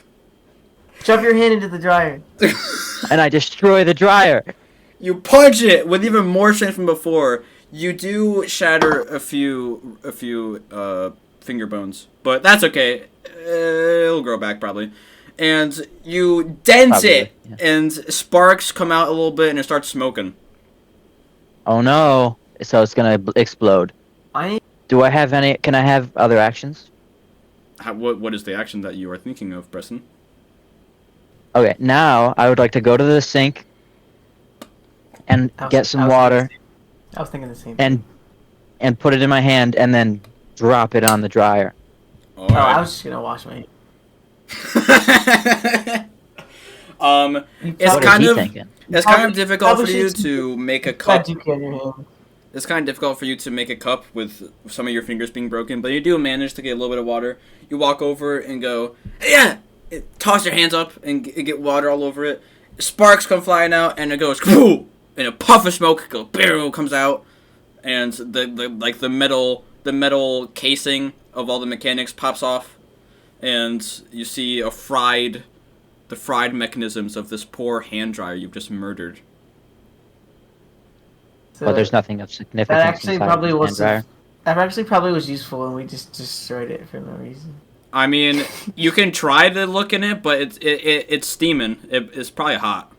Speaker 2: Shove your hand into the dryer.
Speaker 3: and I destroy the dryer.
Speaker 1: You punch it with even more strength from before. You do shatter a few finger bones, but that's okay. It'll grow back probably. And you dent it,
Speaker 3: yeah.
Speaker 1: and sparks come out a little bit, and it starts smoking.
Speaker 3: Oh no! So it's gonna explode. Do I have any? Can I have other actions?
Speaker 1: What is the action that you are thinking of, Preston?
Speaker 3: Okay, now I would like to go to the sink and get some water
Speaker 2: I was thinking the same.
Speaker 3: and put it in my hand and then drop it on the dryer.
Speaker 1: All right.
Speaker 2: I was just gonna wash my hands.
Speaker 1: It's
Speaker 3: What is
Speaker 1: kind
Speaker 3: he
Speaker 1: of
Speaker 3: thinking?
Speaker 1: it's kind of difficult for
Speaker 2: probably
Speaker 1: you
Speaker 2: should-
Speaker 1: to make a cup.
Speaker 2: Dookie on your hand.
Speaker 1: It's kind of difficult for you to make a cup with some of your fingers being broken, but you do manage to get a little bit of water. You walk over and go, yeah! Toss your hands up and get water all over it. Sparks come flying out, and it goes, Koo! And a puff of smoke comes out, and the metal casing of all the mechanics pops off, and you see the fried mechanisms of this poor hand dryer you've just murdered.
Speaker 2: So
Speaker 3: But there's nothing of
Speaker 2: that
Speaker 3: significance
Speaker 2: actually
Speaker 3: inside
Speaker 2: probably
Speaker 3: the
Speaker 2: was
Speaker 3: sand dryer.
Speaker 2: that actually probably was useful, and we just destroyed it for no reason.
Speaker 1: I mean, you can try to look in it, but it's steaming. It's probably hot.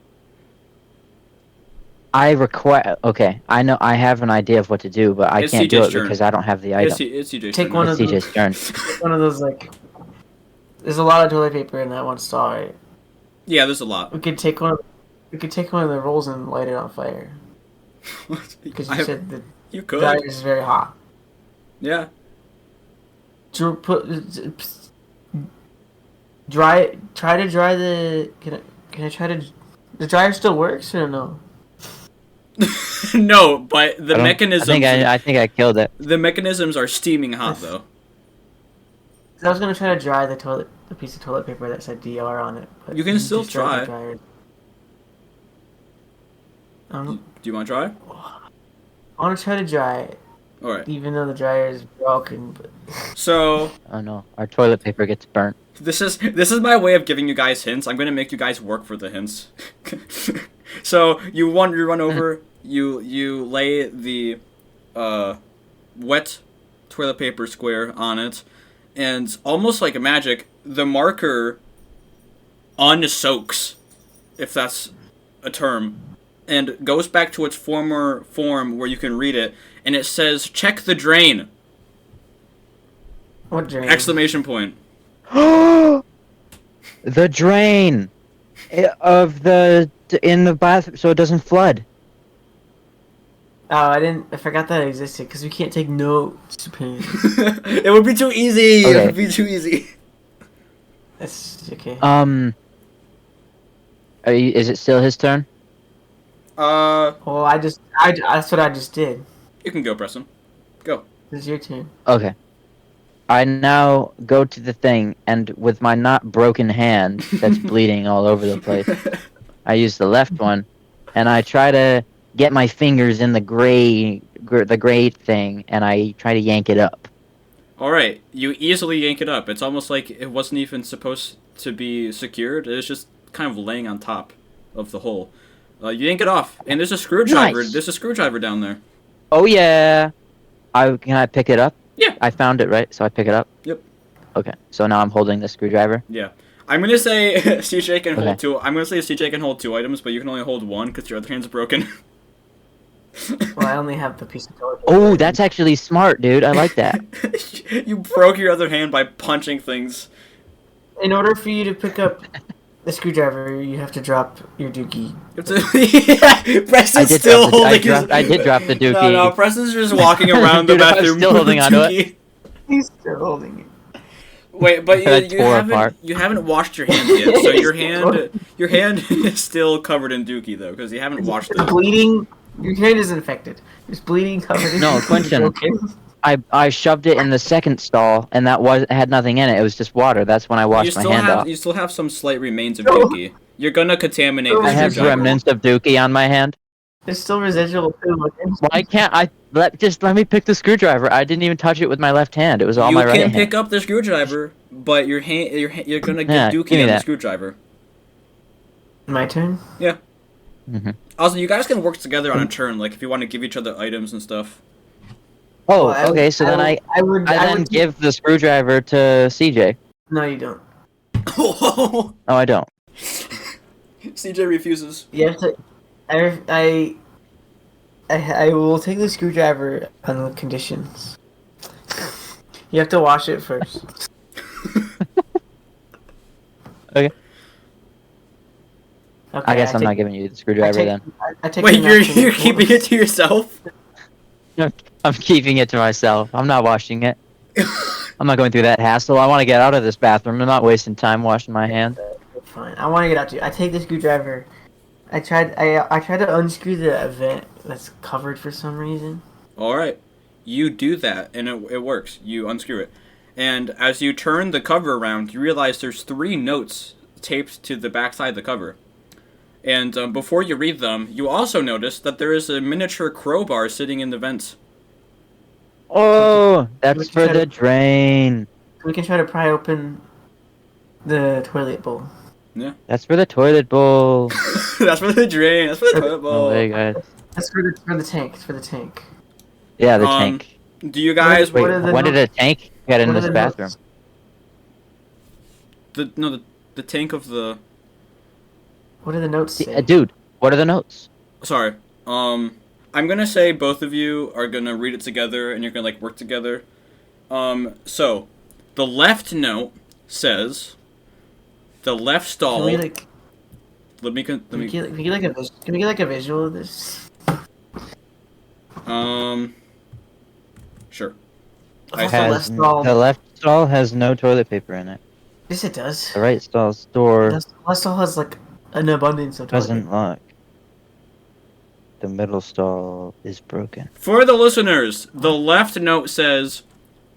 Speaker 3: I require. Okay, I know. I have an idea of what to do, but I
Speaker 1: It's
Speaker 3: can't do
Speaker 1: CJ's
Speaker 3: it
Speaker 1: turn.
Speaker 3: because I don't have the item.
Speaker 1: It's CJ's
Speaker 2: Take
Speaker 1: turn.
Speaker 2: one
Speaker 1: now.
Speaker 2: of
Speaker 3: It's
Speaker 2: those.
Speaker 3: CJ's turn.
Speaker 2: Take one of those like. There's a lot of toilet paper in that one stall, right?
Speaker 1: Yeah, there's a lot.
Speaker 2: We could take one. We could take one of the rolls and light it on fire. Because you said the
Speaker 1: you could.
Speaker 2: dryer is very hot.
Speaker 1: Yeah.
Speaker 2: Dry. Try to dry the. Can I try to? The dryer still works or no?
Speaker 1: No, but the mechanisms.
Speaker 3: I think I killed it.
Speaker 1: The mechanisms are steaming hot though.
Speaker 2: I was gonna try to dry the piece of toilet paper that said DR on it. But
Speaker 1: You can still
Speaker 2: just dried the
Speaker 1: try.
Speaker 2: dryer.
Speaker 1: Do you want to try?
Speaker 2: I want to try to dry it,
Speaker 1: All right.
Speaker 2: even though the dryer is broken. But
Speaker 1: So
Speaker 3: Oh no, our toilet paper gets burnt.
Speaker 1: this is my way of giving you guys hints. I'm gonna make you guys work for the hints. So you run over. You lay the wet toilet paper square on it, and almost like a magic, the marker unsoaks, if that's a term, and goes back to its former form where you can read it, and it says, "Check the drain!"
Speaker 2: what drain?
Speaker 1: Exclamation point.
Speaker 3: The drain in the bathroom so it doesn't flood.
Speaker 2: Oh, I forgot that existed because we can't take notes. Apparently.
Speaker 1: It would be too easy.
Speaker 3: Okay.
Speaker 1: It would be too easy.
Speaker 2: That's okay.
Speaker 3: Is it still his turn?
Speaker 2: Well, that's what I just did.
Speaker 1: You can go, Preston. Go.
Speaker 2: This is your turn.
Speaker 3: Okay. I now go to the thing, and with my not broken hand that's bleeding all over the place, I use the left one, and I try to get my fingers in the gray thing, and I try to yank it up.
Speaker 1: All right, you easily yank it up. It's almost like it wasn't even supposed to be secured. It was just kind of laying on top of the hole. You yank it off, and there's a screwdriver.
Speaker 3: Nice.
Speaker 1: There's a screwdriver down there.
Speaker 3: Oh yeah! Can I pick it up?
Speaker 1: Yeah.
Speaker 3: I found it, right? So I pick it up?
Speaker 1: Yep.
Speaker 3: Okay, so now I'm holding the screwdriver.
Speaker 1: Yeah. I'm gonna say CJ can hold
Speaker 3: Okay.
Speaker 1: two. I'm gonna say CJ can hold two items, but you can only hold one because your other hand's broken.
Speaker 2: Well, I only have the piece of toilet paper.
Speaker 3: Oh, that's actually smart, dude. I like that.
Speaker 1: You broke your other hand by punching things.
Speaker 2: In order for you to pick up the screwdriver, you have to drop your dookie.
Speaker 1: Yeah, Preston's still holding his...
Speaker 3: I did drop the dookie.
Speaker 1: No, Preston's just walking around the
Speaker 3: Dude, I'm
Speaker 1: bathroom.
Speaker 3: still
Speaker 1: with
Speaker 3: holding
Speaker 1: the
Speaker 3: onto it.
Speaker 1: dookie.
Speaker 2: He's still holding it.
Speaker 1: Wait, but
Speaker 3: That tore apart.
Speaker 1: you haven't washed your hand yet, so your hand is still covered in dookie though, because you haven't washed
Speaker 2: It's
Speaker 1: it.
Speaker 2: bleeding. Your hand is infected. It's bleeding, covered in
Speaker 3: No, Quinten.
Speaker 2: Okay.
Speaker 3: I shoved it in the second stall, and had nothing in it. It was just water. That's when I washed my hand off.
Speaker 1: You still have some slight remains of dookie. You're gonna contaminate
Speaker 2: I
Speaker 1: the
Speaker 3: I have
Speaker 1: screwdriver.
Speaker 3: remnants of dookie on my hand.
Speaker 2: There's still residual poo.
Speaker 3: Why can't I let me pick the screwdriver? I didn't even touch it with my left hand. It was all
Speaker 1: You
Speaker 3: my right
Speaker 1: can
Speaker 3: hand.
Speaker 1: pick up the screwdriver, but you're gonna
Speaker 3: Yeah,
Speaker 1: get
Speaker 3: give
Speaker 1: dookie
Speaker 3: me
Speaker 1: on the
Speaker 3: that.
Speaker 1: screwdriver.
Speaker 2: My turn.
Speaker 1: Yeah.
Speaker 3: hmm
Speaker 1: Also, you guys can work together on a turn, like if you want to give each other items and stuff.
Speaker 3: Oh,
Speaker 2: Well,
Speaker 3: okay. So then I
Speaker 2: would
Speaker 3: then give the screwdriver to CJ.
Speaker 2: No, you don't.
Speaker 1: Oh,
Speaker 3: No, I don't.
Speaker 1: CJ refuses.
Speaker 2: You have to. I will take the screwdriver on the conditions. You have to wash it first.
Speaker 3: Okay.
Speaker 2: Okay,
Speaker 3: I guess I'm not giving you the screwdriver then.
Speaker 2: I take
Speaker 1: Wait,
Speaker 2: the napkin.
Speaker 1: you're keeping it to yourself?
Speaker 3: I'm keeping it to myself. I'm not washing it. I'm not going through that hassle. I want to get out of this bathroom. I'm not wasting time washing my hands.
Speaker 2: Fine. I want to get out to. I take the screwdriver. I tried to unscrew the vent that's covered for some reason.
Speaker 1: All right, you do that, and it works. You unscrew it, and as you turn the cover around, you realize there's 3 notes taped to the backside of the cover. And before you read them, you also notice that there is a miniature crowbar sitting in the vent.
Speaker 3: Oh, that's for the drain.
Speaker 2: We can try to pry open the toilet bowl.
Speaker 3: That's for the toilet bowl.
Speaker 1: That's for the drain. That's for the toilet bowl.
Speaker 3: Oh, hey guys.
Speaker 2: That's for the tank. It's for the tank.
Speaker 3: Yeah, the tank.
Speaker 1: Do you guys...
Speaker 3: Wait,
Speaker 2: What are the
Speaker 3: when did a tank get in
Speaker 2: what are
Speaker 3: this
Speaker 2: the
Speaker 3: bathroom?
Speaker 2: notes?
Speaker 1: The tank of the...
Speaker 2: What do the notes say?
Speaker 3: Dude, what are the notes?
Speaker 1: Sorry. I'm gonna say both of you are gonna read it together, and you're gonna, like, work together. So, the left note says... The left stall...
Speaker 2: Can we like?
Speaker 1: Let me...
Speaker 2: Can we get like a visual of this?
Speaker 1: Sure.
Speaker 2: What's
Speaker 1: I
Speaker 2: the
Speaker 3: Has,
Speaker 2: left stall?
Speaker 3: the left stall has no toilet paper in it.
Speaker 2: Yes, it does.
Speaker 3: The right stall's door
Speaker 2: The left stall has like an abundance of toilet
Speaker 3: doesn't
Speaker 2: paper.
Speaker 3: lock. The middle stall is broken.
Speaker 1: For the listeners, the left note says...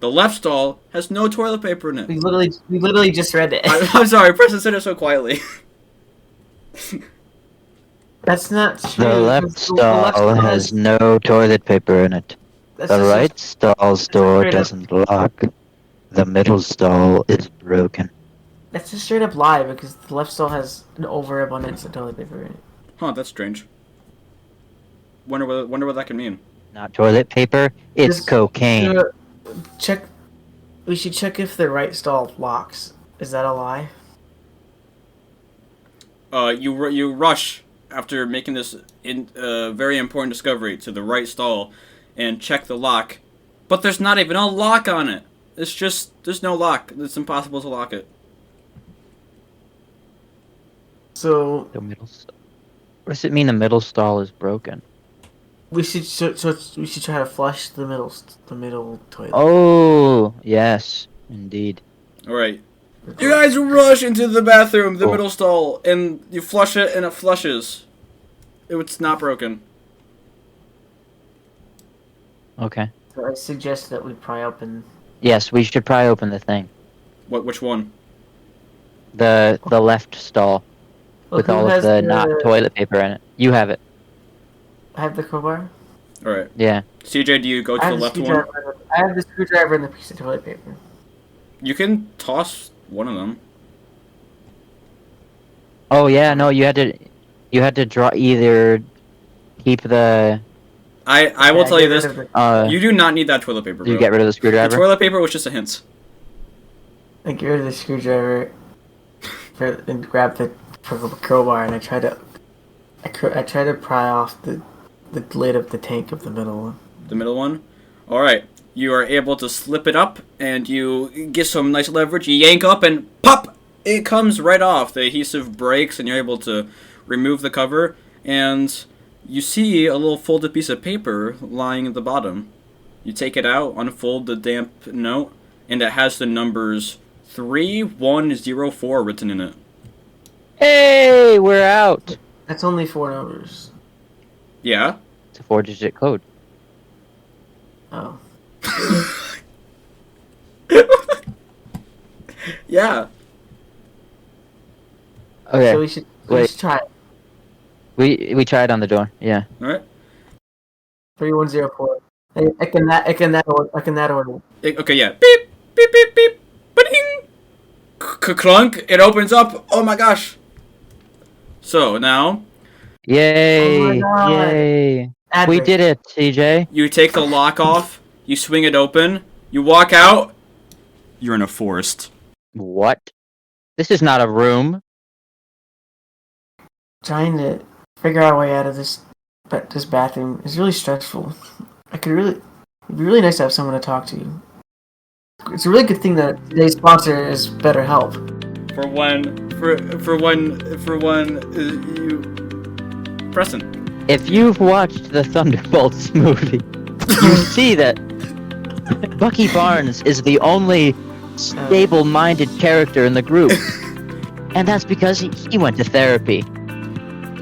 Speaker 1: The left stall has no toilet paper in it.
Speaker 2: We literally just read it.
Speaker 1: I'm sorry, Preston said it so quietly.
Speaker 2: That's not true.
Speaker 3: The left stall has no toilet paper in it.
Speaker 2: That's
Speaker 3: The
Speaker 2: just
Speaker 3: right stall's door
Speaker 2: straight up-
Speaker 3: doesn't lock. The middle stall is broken.
Speaker 2: That's a straight up lie because the left stall has an overabundance of toilet paper in it.
Speaker 1: Huh, that's strange. Wonder what that can mean.
Speaker 3: Not toilet paper, it's
Speaker 2: Just-
Speaker 3: cocaine.
Speaker 2: Check. We should check if the right stall locks. Is that a lie?
Speaker 1: You rush after making this very important discovery to the right stall and check the lock, but there's not even a lock on it. It's just there's no lock. It's impossible to lock it.
Speaker 2: So
Speaker 3: The middle stall. What does it mean the middle stall is broken?
Speaker 2: we should we should try to flush the middle toilet.
Speaker 3: Oh, yes, indeed.
Speaker 1: All right, you guys rush into the bathroom, the
Speaker 3: Cool.
Speaker 1: middle stall, and you flush it, and it flushes. It's not broken.
Speaker 3: Okay.
Speaker 2: So I suggest that we pry open.
Speaker 3: Yes, we should probably open the thing.
Speaker 1: Which one?
Speaker 3: The left stall
Speaker 2: Well,
Speaker 3: with
Speaker 2: who
Speaker 3: all of
Speaker 2: has
Speaker 3: the not toilet paper in it. You have it.
Speaker 2: I have the crowbar.
Speaker 1: All right,
Speaker 3: Yeah.
Speaker 1: CJ, do you go to
Speaker 2: I
Speaker 1: the
Speaker 2: have
Speaker 1: left
Speaker 2: the
Speaker 1: one?
Speaker 2: screwdriver. I have the screwdriver and the piece of toilet paper.
Speaker 1: You can toss one of them.
Speaker 3: Oh yeah, no, you had to draw either keep the
Speaker 1: I will
Speaker 2: Yeah,
Speaker 1: tell you
Speaker 2: get
Speaker 1: this.
Speaker 2: rid of the-
Speaker 1: You do not need that toilet paper,
Speaker 3: do you
Speaker 1: bro.
Speaker 3: get rid of the
Speaker 1: The
Speaker 3: screwdriver?
Speaker 1: toilet paper was just a hint.
Speaker 2: I get rid of the screwdriver and grab the crowbar, and I try to pry off the lid of the tank of the middle one.
Speaker 1: The middle one. All right. You are able to slip it up, and you get some nice leverage. You yank up, and pop! It comes right off. The adhesive breaks, and you're able to remove the cover, and you see a little folded piece of paper lying at the bottom. You take it out, unfold the damp note, and it has the numbers 3104 written in it.
Speaker 3: Hey, we're out.
Speaker 2: That's only 4 numbers.
Speaker 1: Yeah?
Speaker 3: It's a 4-digit code.
Speaker 2: Oh.
Speaker 1: Yeah.
Speaker 3: Okay.
Speaker 2: So we should
Speaker 3: wait.
Speaker 2: try it.
Speaker 3: We tried on the door. Yeah.
Speaker 1: All right.
Speaker 2: 3104. I can that order.
Speaker 1: Okay, yeah. Beep, beep, beep, beep. Ba-ding. Clunk. It opens up. Oh my gosh. So now
Speaker 3: Yay!
Speaker 2: Oh my God.
Speaker 3: Yay!
Speaker 2: Ad
Speaker 3: We
Speaker 2: break.
Speaker 3: did it, CJ.
Speaker 1: you take the lock off, you swing it open, you walk out. You're in a forest.
Speaker 3: What? This is not a room.
Speaker 2: Trying to figure out a way out of this bathroom is really stressful. It'd be really nice to have someone to talk to. It's a really good thing that today's sponsor is BetterHelp.
Speaker 1: You Preston.
Speaker 3: If you've watched the Thunderbolts movie, you see that Bucky Barnes is the only stable-minded character in the group. And that's because he went to therapy.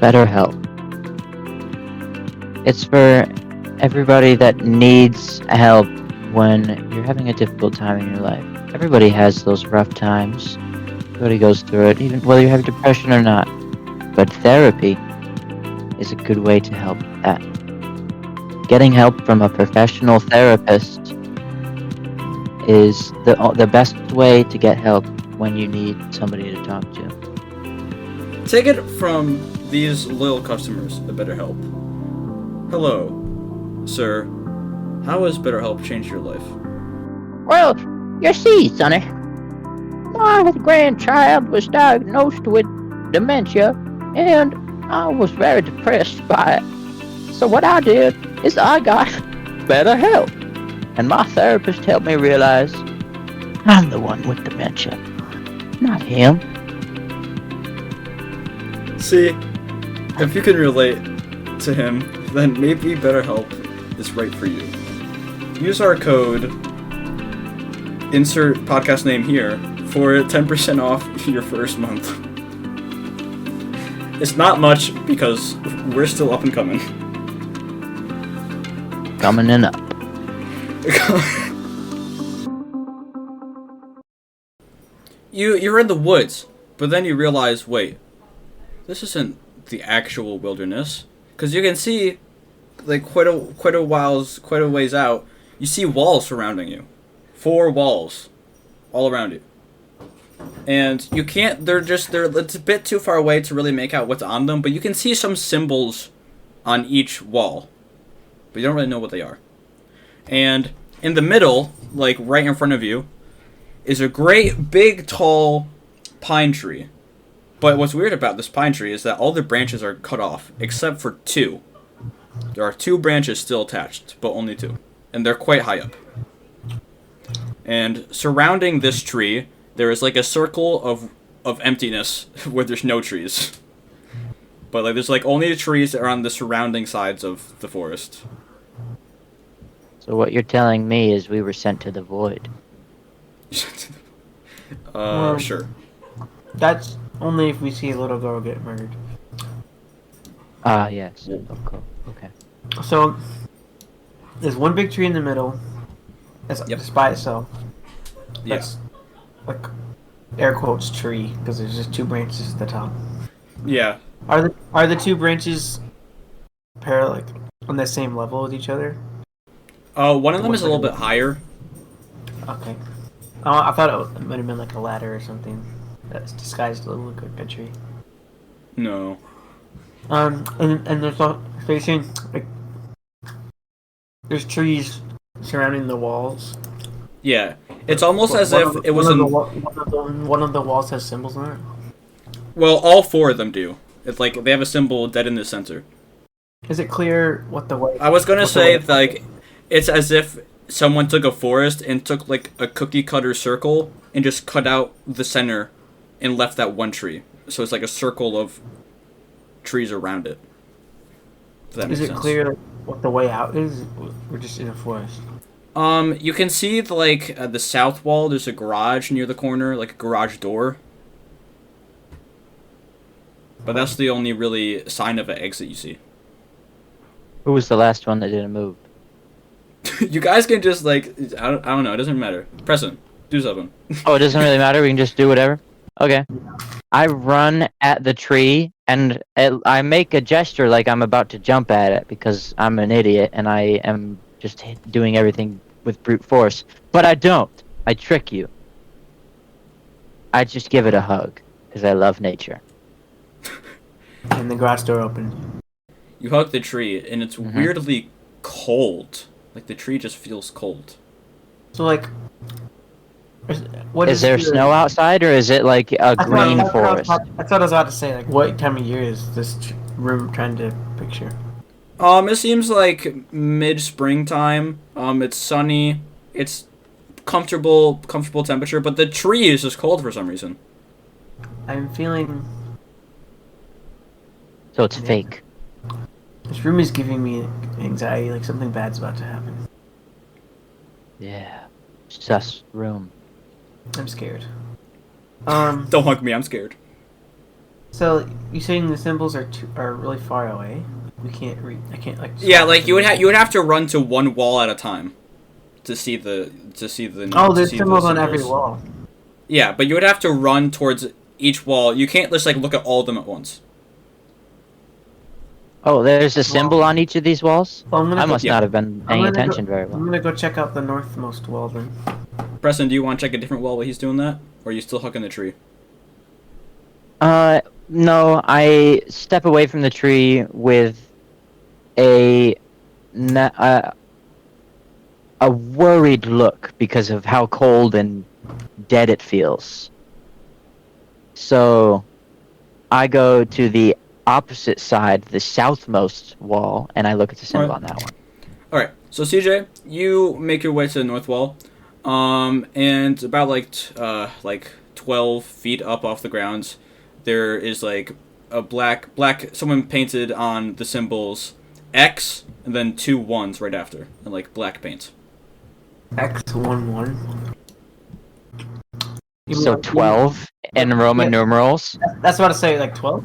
Speaker 3: BetterHelp. It's for everybody that needs help when you're having a difficult time in your life. Everybody has those rough times. Everybody goes through it, even whether you have depression or not. But therapy is a good way to help that. Getting help from a professional therapist is the best way to get help when you need somebody to talk to.
Speaker 1: Take it from these loyal customers at BetterHelp. Hello, sir. How has BetterHelp changed your life?
Speaker 4: Well, you see, Sonny, my grandchild was diagnosed with dementia, and I was very depressed by it. So what I did is I got better help, and my therapist helped me realize I'm the one with dementia, not him.
Speaker 1: See, if you can relate to him, then maybe BetterHelp is right for you. Use our code, insert podcast name here, for 10% off your first month. It's not much because we're still up and coming.
Speaker 4: Coming in up.
Speaker 1: You're in the woods, but then you realize, wait, this isn't the actual wilderness, because you can see, like quite a ways out, you see walls surrounding you, 4 walls, all around you, and you can't. It's a bit too far away to really make out what's on them, but you can see some symbols on each wall, but you don't really know what they are. And in the middle, like right in front of you, is a great big tall pine tree. But what's weird about this pine tree is that all the branches are cut off, except for 2. There are 2 branches still attached, but only 2. And they're quite high up. And surrounding this tree, there is like a circle of emptiness where there's no trees. But like there's like only the trees that are on the surrounding sides of the forest.
Speaker 4: So what you're telling me is we were sent to the void.
Speaker 1: Sure.
Speaker 2: That's only if we see a little girl get murdered.
Speaker 4: Ah, yes. Okay.
Speaker 2: So, there's one big tree in the middle. That's just by itself. That's like air quotes tree because there's just 2 branches at the top.
Speaker 1: Yeah.
Speaker 2: Are the 2 branches parallel, like, on the same level with each other?
Speaker 1: One of them is a little bit higher.
Speaker 2: Okay. Oh, I thought it might have been like a ladder or something that's disguised to look like a tree.
Speaker 1: No.
Speaker 2: And there's all facing like there's trees surrounding the walls.
Speaker 1: Yeah, it's almost as if it was
Speaker 2: one of the walls has symbols on it.
Speaker 1: Well, all 4 of them do. It's like they have a symbol dead in the center.
Speaker 2: Is it clear what the way?
Speaker 1: I was gonna say like it's as if someone took a forest and took like a cookie cutter circle and just cut out the center and left that one tree. So it's like a circle of trees around it.
Speaker 2: Is it clear what the way out is? We're just in a forest.
Speaker 1: You can see the south wall. There's a garage near the corner, like a garage door. But that's the only really sign of an exit you see.
Speaker 4: Who was the last one that didn't move?
Speaker 1: You guys can just I don't know. It doesn't matter. Preston, do something.
Speaker 4: Oh, it doesn't really matter. We can just do whatever. Okay. I run at the tree and I make a gesture like I'm about to jump at it because I'm an idiot and I am just doing everything with brute force. But I don't. I trick you. I just give it a hug because I love nature.
Speaker 2: And the garage door opened.
Speaker 1: You hug the tree and it's weirdly cold. Like the tree just feels cold.
Speaker 2: So like,
Speaker 4: is there snow outside or is it like a green forest?
Speaker 2: That's what I was about to say. Like, what time of year is this room trying to picture?
Speaker 1: It seems like mid-springtime. It's sunny. It's comfortable temperature, but the tree is just cold for some reason.
Speaker 2: I'm feeling.
Speaker 4: So it's fake.
Speaker 2: This room is giving me anxiety, like something bad's about to happen.
Speaker 4: Yeah. Sus room.
Speaker 2: I'm scared.
Speaker 1: Don't hug me, I'm scared.
Speaker 2: So you saying the symbols are really far away? We can't read. I can't like.
Speaker 1: Yeah, like you would have to run to one wall at a time to see the.
Speaker 2: Oh, there's symbols on every wall.
Speaker 1: Yeah, but you would have to run towards each wall. You can't just look at all of them at once.
Speaker 4: Oh, there's a symbol on each of these walls?
Speaker 2: Well,
Speaker 4: I must not have been paying attention very well.
Speaker 2: I'm gonna go check out the northmost wall then.
Speaker 1: Preston, do you want to check a different wall while he's doing that? Or are you still hugging the tree?
Speaker 4: No, I step away from the tree with
Speaker 3: a na- a worried look because of how cold and dead it feels. So I go to the opposite side, the southmost wall, and I look at the symbol on that one.
Speaker 1: All right. So CJ, you make your way to the north wall, and about like 12 feet up off the ground, there is like a black. Someone painted on the symbols X and then 2 1s right after, in like black paint.
Speaker 2: X11.
Speaker 3: So 12 in Roman numerals.
Speaker 2: That's about to say like 12.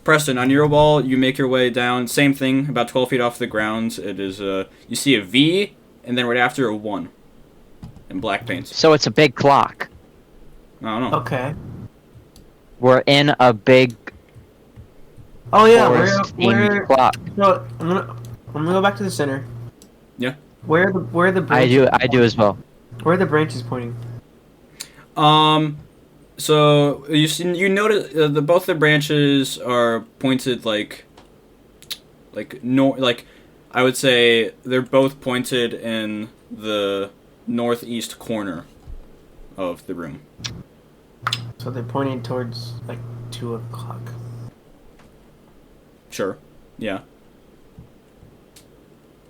Speaker 1: Preston, on your wall, you make your way down. Same thing, about 12 feet off the ground. It is you see a V, and then right after a 1, in black paint.
Speaker 3: So it's a big clock.
Speaker 1: I don't know.
Speaker 2: Okay.
Speaker 3: We're in a big
Speaker 2: Oh yeah,
Speaker 3: forest-themed clock.
Speaker 2: So I'm gonna go back to the center.
Speaker 1: Yeah.
Speaker 2: Where are the branches?
Speaker 3: I do as well.
Speaker 2: Where are the branches pointing?
Speaker 1: So you notice both the branches are pointed like I would say they're both pointed in the northeast corner of the room.
Speaker 2: So they're pointing towards like 2 o'clock.
Speaker 1: Sure. Yeah.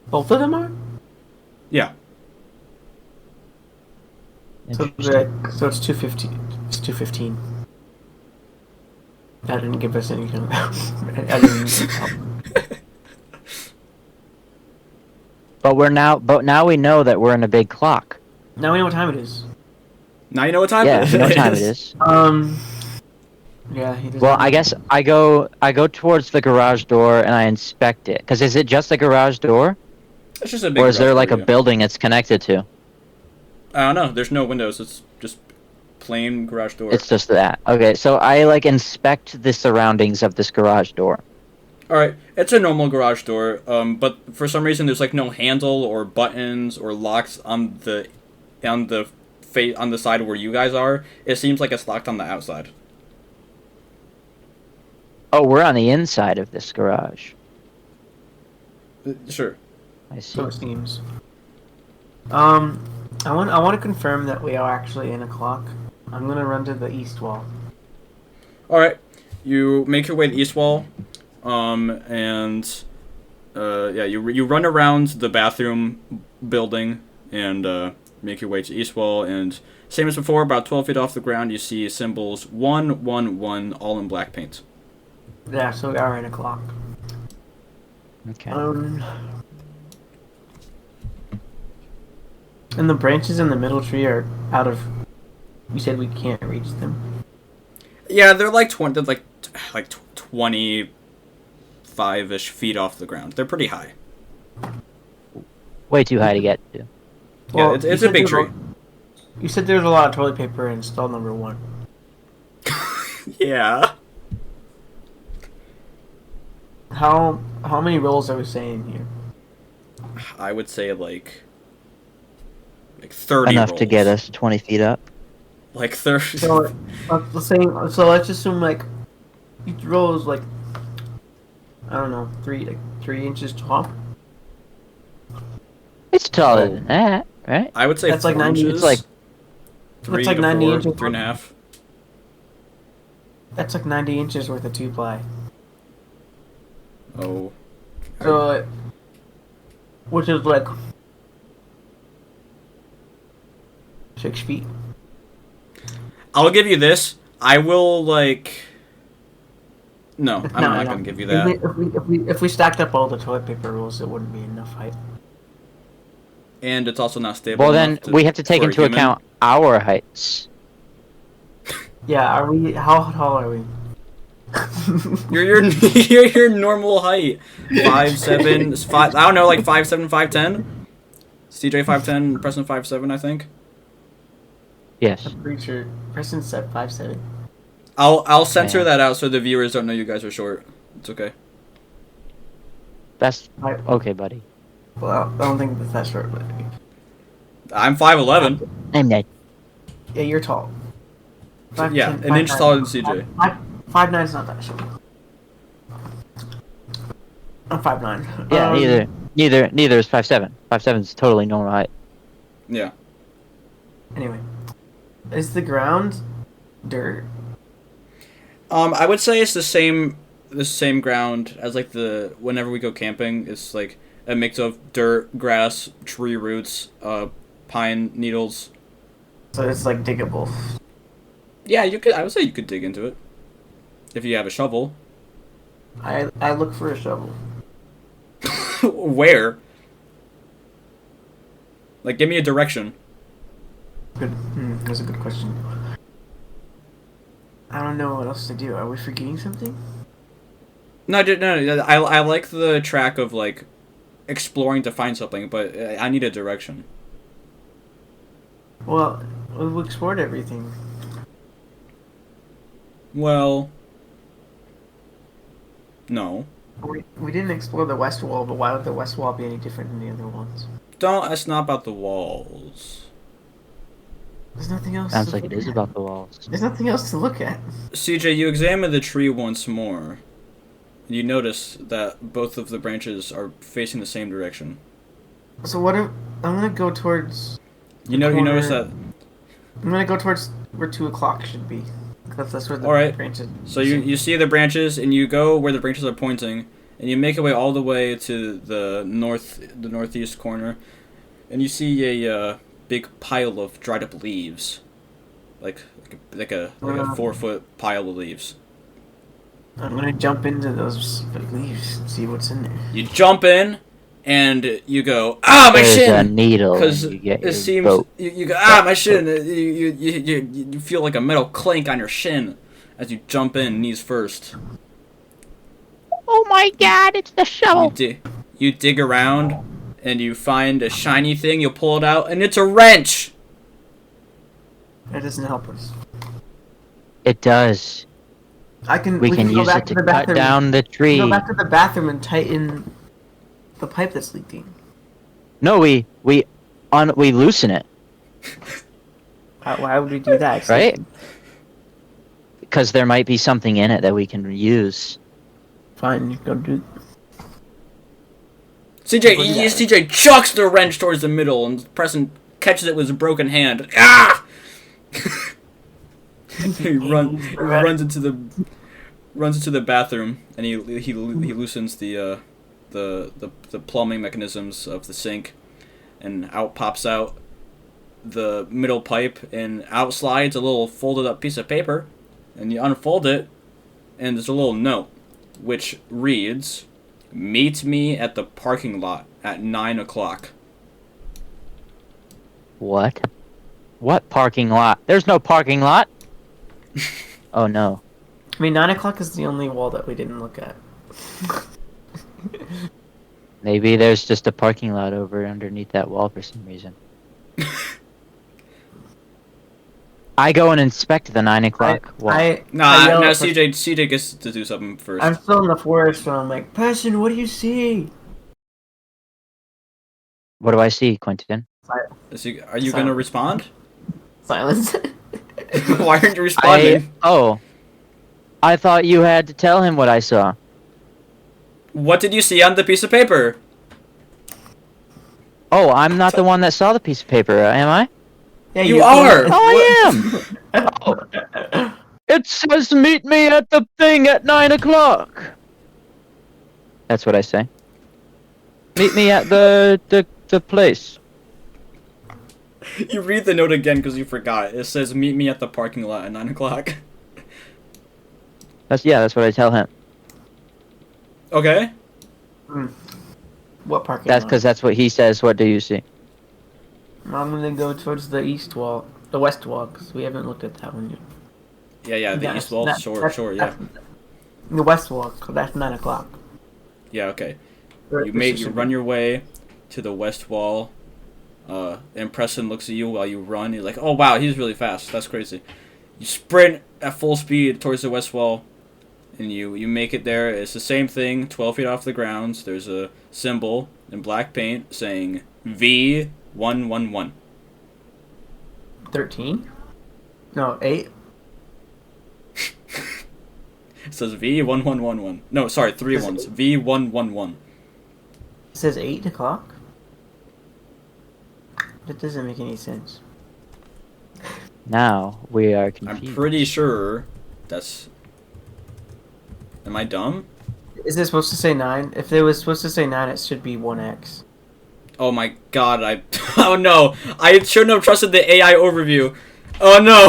Speaker 2: Both of them are.
Speaker 1: Yeah.
Speaker 2: So it's 2:15. It's 2:15. That didn't give us any kind of. I didn't.
Speaker 3: But now we know that we're in a big clock.
Speaker 2: Now we know what time it is.
Speaker 1: Now you know what time
Speaker 3: Yeah,
Speaker 1: it is.
Speaker 3: we know what time it is.
Speaker 2: Yeah, he doesn't.
Speaker 3: Well, I guess I go towards the garage door and I inspect it. Cause is it just a garage door,
Speaker 1: It's just a big
Speaker 3: or is there
Speaker 1: garage
Speaker 3: like
Speaker 1: door,
Speaker 3: a
Speaker 1: yeah.
Speaker 3: building it's connected to?
Speaker 1: I don't know. There's no windows. It's just plain garage door.
Speaker 3: It's just that. Okay, so I like inspect the surroundings of this garage door.
Speaker 1: All right, it's a normal garage door, but for some reason there's like no handle or buttons or locks on the side where you guys are. It seems like it's locked on the outside.
Speaker 3: Oh, we're on the inside of this garage.
Speaker 1: Sure.
Speaker 3: I see.
Speaker 2: So it seems. I want to confirm that we are actually in a clock. I'm gonna run to the east wall.
Speaker 1: All right, you make your way to the east wall, and you run around the bathroom building and make your way to the east wall. And same as before, about 12 feet off the ground, you see symbols 1 1 1 all in black paint.
Speaker 2: Yeah, so we are in a clock.
Speaker 3: Okay.
Speaker 2: And the branches in the middle tree are out of. You said we can't reach them.
Speaker 1: Yeah, they're like 25-ish feet off the ground. They're pretty high.
Speaker 3: Way too high to get to.
Speaker 1: Yeah, it's a big tree.
Speaker 2: You said there's a lot of toilet paper in stall number 1.
Speaker 1: Yeah.
Speaker 2: How many rolls are we saying here?
Speaker 1: I would say like 30
Speaker 3: Enough
Speaker 1: rolls.
Speaker 3: to get us 20 feet up.
Speaker 1: Like 30.
Speaker 2: So let's assume like each roll is like, I don't know, 3 inches tall.
Speaker 3: It's taller than that, right?
Speaker 1: I would say
Speaker 2: That's like
Speaker 1: 4
Speaker 2: 90
Speaker 1: inches.
Speaker 3: It's like
Speaker 1: 3
Speaker 2: It's like
Speaker 1: to
Speaker 2: 90
Speaker 1: 4,
Speaker 2: inches.
Speaker 1: 3.5.
Speaker 2: That's like 90 inches worth of 2-ply.
Speaker 1: Oh.
Speaker 2: So, which is like 6 feet.
Speaker 1: I'll give you this. I will like. No, I'm not gonna give you that.
Speaker 2: If we stacked up all the toilet paper rolls, it wouldn't be enough height.
Speaker 1: And it's also not stable.
Speaker 3: well, then
Speaker 1: enough
Speaker 3: we have to take
Speaker 1: for a
Speaker 3: into
Speaker 1: human.
Speaker 3: account our heights.
Speaker 2: Yeah, are we? How tall are we?
Speaker 1: You're your normal height. 5'7", 5. I don't know, like 5'7", 5'10". CJ 5'10", Preston 5'7", I think.
Speaker 3: Yes.
Speaker 2: I'm pretty sure Preston said 5'7".
Speaker 1: I'll censor
Speaker 3: Yeah.
Speaker 1: that out so the viewers don't know you guys are short. It's okay.
Speaker 3: That's
Speaker 2: I-
Speaker 3: okay, buddy.
Speaker 2: Well, I don't think that's that short, but
Speaker 1: I'm 5'11".
Speaker 3: I'm dead.
Speaker 2: yeah, you're tall.
Speaker 1: Yeah,
Speaker 2: 5'10",
Speaker 1: an inch
Speaker 2: 5'9".
Speaker 1: taller than CJ.
Speaker 2: 5'9" is not that short. I'm 5'9".
Speaker 3: Yeah, neither is 5'7". 5'7" is totally normal height.
Speaker 1: Yeah.
Speaker 2: Anyway, is the ground dirt?
Speaker 1: I would say it's the same ground as like whenever we go camping. It's like a mix of dirt, grass, tree roots, pine needles.
Speaker 2: So it's like diggable.
Speaker 1: Yeah, you could. I would say you could dig into it if you have a shovel.
Speaker 2: I look for a shovel.
Speaker 1: Where? Like, give me a direction.
Speaker 2: Good. That's a good question. I don't know what else to do. Are we forgetting something?
Speaker 1: No, no. I like the track of like exploring to find something, but I need a direction.
Speaker 2: Well, we've explored everything.
Speaker 1: Well, no.
Speaker 2: We didn't explore the west wall, but why would the west wall be any different than the other ones?
Speaker 1: Don't. It's not about the walls.
Speaker 2: There's nothing else.
Speaker 3: Sounds
Speaker 2: to
Speaker 3: like
Speaker 2: look
Speaker 3: it is
Speaker 2: at.
Speaker 3: about the walls.
Speaker 2: There's nothing else to look at.
Speaker 1: CJ, you examine the tree once more. You notice that both of the branches are facing the same direction.
Speaker 2: So what if I'm gonna go towards?
Speaker 1: You notice that.
Speaker 2: I'm gonna go towards where 2 o'clock should be. That's where the
Speaker 1: Alright.
Speaker 2: branches.
Speaker 1: So you see the branches, and you go where the branches are pointing, and you make your way all the way to the northeast corner, and you see a big pile of dried up leaves, like a 4-foot pile of leaves.
Speaker 2: I'm gonna jump into those leaves and see what's in there.
Speaker 1: You jump in, and you go, ah, my
Speaker 3: There's a
Speaker 1: shin!
Speaker 3: needle.
Speaker 1: Because
Speaker 3: and you get
Speaker 1: it
Speaker 3: your
Speaker 1: seems
Speaker 3: boat.
Speaker 1: you go, ah, my shin! You feel like a metal clank on your shin as you jump in, knees first.
Speaker 4: Oh my god, it's the shovel.
Speaker 1: You dig around, and you find a shiny thing. You pull it out, and it's a wrench.
Speaker 2: That doesn't help us.
Speaker 3: It does.
Speaker 2: We
Speaker 3: can
Speaker 2: go
Speaker 3: use
Speaker 2: back
Speaker 3: it
Speaker 2: to
Speaker 3: to
Speaker 2: the
Speaker 3: cut
Speaker 2: bathroom.
Speaker 3: down the tree.
Speaker 2: Go back to the bathroom and tighten the pipe that's leaking.
Speaker 3: No, we loosen it,
Speaker 2: Why would we do that? It's
Speaker 3: right?
Speaker 2: leaking.
Speaker 3: Because there might be something in it that we can use.
Speaker 2: Fine, you go do.
Speaker 1: CJ chucks the wrench towards the middle, and Preston catches it with his broken hand. Ah! He runs into the bathroom, and he loosens the plumbing mechanisms of the sink, and out pops out the middle pipe, and out slides a little folded up piece of paper, and you unfold it, and there's a little note, which reads, "Meet me at the parking lot at 9 o'clock."
Speaker 3: What? What parking lot? There's no parking lot. Oh no.
Speaker 2: I mean, 9 o'clock is the only wall that we didn't look at.
Speaker 3: Maybe there's just a parking lot over underneath that wall for some reason. I go and inspect the 9 o'clock wall.
Speaker 2: I
Speaker 1: Nah,
Speaker 2: yell
Speaker 1: no,
Speaker 2: at Preston.
Speaker 1: CJ gets to do something first.
Speaker 2: I'm still in the forest, so I'm like, Preston, what do you see?
Speaker 3: What do I see, Quinten?
Speaker 1: Are you gonna respond?
Speaker 2: Silence.
Speaker 1: Why aren't you responding?
Speaker 3: I thought you had to tell him what I saw.
Speaker 1: What did you see on the piece of paper?
Speaker 3: Oh, I'm not the one that saw the piece of paper, am I?
Speaker 2: Yeah,
Speaker 1: You are!
Speaker 3: Oh, I am! Oh. It says meet me at the thing at 9 o'clock. That's what I say. Meet me at the place.
Speaker 1: You read the note again because you forgot. It says meet me at the parking lot at 9 o'clock.
Speaker 3: That's what I tell him.
Speaker 1: Okay.
Speaker 2: What parking
Speaker 3: That's
Speaker 2: lot?
Speaker 3: because that's what he says. What do you see?
Speaker 2: I'm gonna go towards the east wall, the west wall, because we haven't looked at that one yet.
Speaker 1: Yeah, the east wall. Sure, yeah.
Speaker 2: The west wall, because that's 9 o'clock.
Speaker 1: Yeah, okay. You run your way to the west wall. And Preston looks at you while you run. He's like, "Oh wow, he's really fast. That's crazy." You sprint at full speed towards the west wall, and you make it there. It's the same thing, 12 feet off the ground. There's a symbol in black paint saying V111.
Speaker 2: 13? No, 8?
Speaker 1: It says V1111. No, sorry, 3 ones. V111.
Speaker 2: It says 8 o'clock? That doesn't make any sense.
Speaker 3: Now we are confused.
Speaker 1: I'm pretty sure that's... Am I dumb?
Speaker 2: Is it supposed to say 9? If it was supposed to say 9, it should be 1x.
Speaker 1: Oh my god, oh no! I shouldn't have trusted the AI overview. Oh no!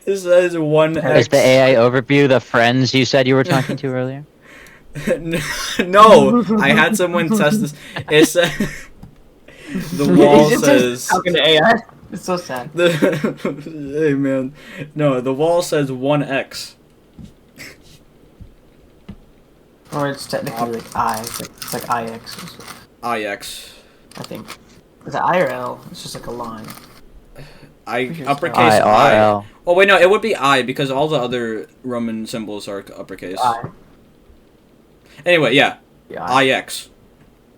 Speaker 1: This says 1x.
Speaker 3: Is the AI overview the friends you said you were talking to earlier?
Speaker 1: No! I had someone test this. It said... The wall says...
Speaker 2: Talking to AI? It's so sad.
Speaker 1: Hey man. No, the wall says 1x.
Speaker 2: Or it's technically like I. It's like IX or something,
Speaker 1: IX.
Speaker 2: I think. Is it I or L? It's just like a line.
Speaker 1: Uppercase I.
Speaker 3: IRL.
Speaker 1: Oh wait, no, it would be I because all the other Roman symbols are uppercase.
Speaker 2: I.
Speaker 1: Anyway, yeah.
Speaker 2: Yeah,
Speaker 1: IX.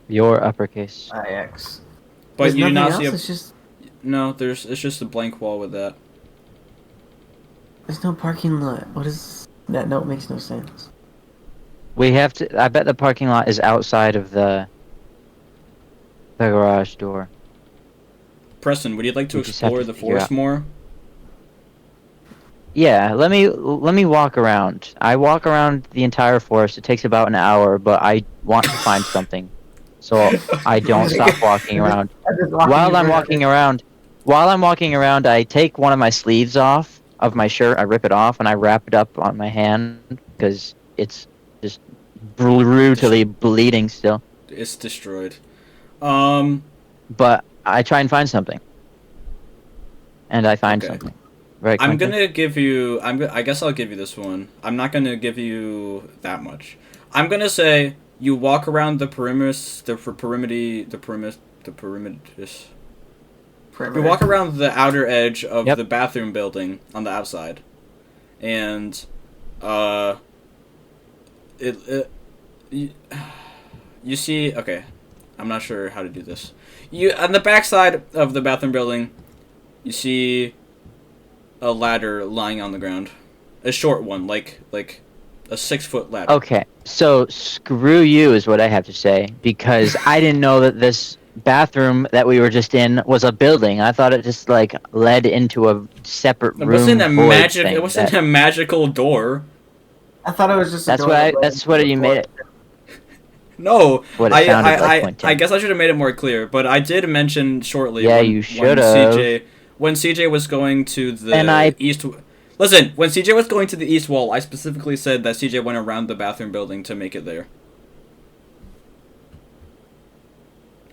Speaker 3: Your uppercase.
Speaker 2: IX.
Speaker 1: But
Speaker 2: There's
Speaker 1: you do
Speaker 2: nothing
Speaker 1: not
Speaker 2: else,
Speaker 1: see a...
Speaker 2: It's just...
Speaker 1: No, it's just a blank wall with that.
Speaker 2: There's no parking lot. What is... That note makes no sense.
Speaker 3: We have to. I bet the parking lot is outside of the garage door.
Speaker 1: Preston, would you like to
Speaker 3: We just have
Speaker 1: explore
Speaker 3: to
Speaker 1: the
Speaker 3: figure
Speaker 1: forest
Speaker 3: out.
Speaker 1: more?
Speaker 3: Yeah, let me walk around. I walk around the entire forest. It takes about an hour, but I want to find something, so I don't stop walking around. While I'm walking around, I take one of my sleeves off of my shirt. I rip it off and I wrap it up on my hand because it's just brutally bleeding still.
Speaker 1: It's destroyed.
Speaker 3: But I try and find something, and I find
Speaker 1: Okay.
Speaker 3: something. Right.
Speaker 1: I'm
Speaker 3: Quentin?
Speaker 1: gonna give you. I guess I'll give you this one. I'm not gonna give you that much. I'm gonna say you walk around the perimeter. You walk around the outer edge of
Speaker 3: Yep.
Speaker 1: the bathroom building on the outside, and you see. Okay, I'm not sure how to do this. You on the backside of the bathroom building, you see a ladder lying on the ground, a short one, like a 6-foot ladder.
Speaker 3: Okay, so screw you is what I have to say, because I didn't know that this bathroom that we were just in was a building. I thought it just like led into a separate
Speaker 1: It
Speaker 3: room.
Speaker 1: wasn't a
Speaker 3: void
Speaker 1: magic.
Speaker 3: thing
Speaker 1: It wasn't
Speaker 3: that-
Speaker 1: a magical door.
Speaker 2: I thought it was just.
Speaker 3: That's what you made it.
Speaker 1: No,
Speaker 3: What it sounded like, Quentin.
Speaker 1: I guess I should have made it more clear, but I did mention shortly.
Speaker 3: Yeah, you should've.
Speaker 1: When CJ was going to the
Speaker 3: And I-
Speaker 1: east. Listen, when CJ was going to the east wall, I specifically said that CJ went around the bathroom building to make it there.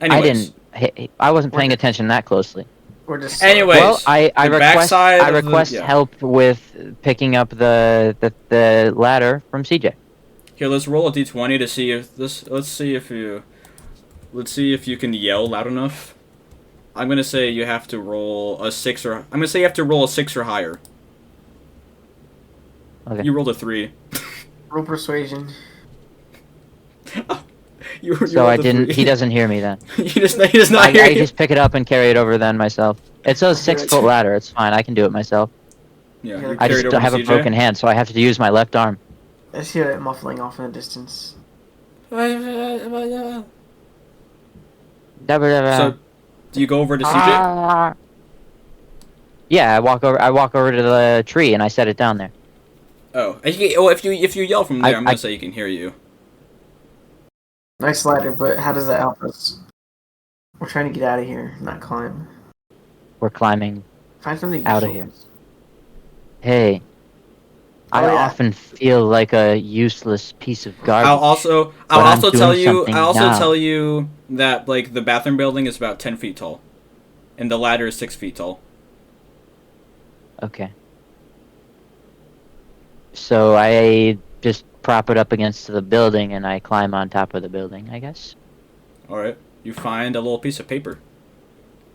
Speaker 1: Anyways,
Speaker 3: I wasn't paying attention that closely.
Speaker 2: We're just.
Speaker 1: Anyways,
Speaker 3: Well, I
Speaker 1: the
Speaker 3: request
Speaker 1: backside of the-
Speaker 3: request
Speaker 1: yeah.
Speaker 3: help with picking up the ladder from CJ.
Speaker 1: Here, let's roll a d20 to see if this. Let's see if you can yell loud enough. I'm gonna say you have to roll a 6 or. I'm gonna say you have to roll a 6 or higher.
Speaker 3: Okay.
Speaker 1: You rolled a 3.
Speaker 2: Roll persuasion.
Speaker 1: you
Speaker 3: So
Speaker 1: rolled
Speaker 3: I
Speaker 1: a
Speaker 3: didn't.
Speaker 1: 3.
Speaker 3: He doesn't hear me then.
Speaker 1: he does not hear
Speaker 3: I
Speaker 1: you.
Speaker 3: just pick it up and carry it over then myself. It's a 6-foot ladder. It's fine. I can do it myself.
Speaker 1: Yeah,
Speaker 2: I
Speaker 1: you
Speaker 3: I
Speaker 1: carried
Speaker 3: just
Speaker 1: over
Speaker 3: have a
Speaker 1: CJ.
Speaker 3: broken hand, so I have to use my left arm.
Speaker 2: I just hear it muffling off in the distance.
Speaker 1: So, do you go over to CJ?
Speaker 3: Ah. Yeah, I walk over to the tree and I set it down there.
Speaker 1: Oh, if you yell from there, I'm gonna
Speaker 3: I-
Speaker 1: say you can hear you.
Speaker 2: Nice ladder, but how does that help us? We're trying to get out of here, not climb.
Speaker 3: We're climbing.
Speaker 2: Find something
Speaker 3: Out of
Speaker 2: useful.
Speaker 3: here. Hey, I
Speaker 2: Oh, yeah.
Speaker 3: often feel like a useless piece of garbage.
Speaker 1: I'll also
Speaker 3: But I'm doing something now.
Speaker 1: tell you that like the bathroom building is about 10 feet tall, and the ladder is 6 feet tall.
Speaker 3: Okay. So I just prop it up against the building and I climb on top of the building, I guess.
Speaker 1: All right, you find a little piece of paper,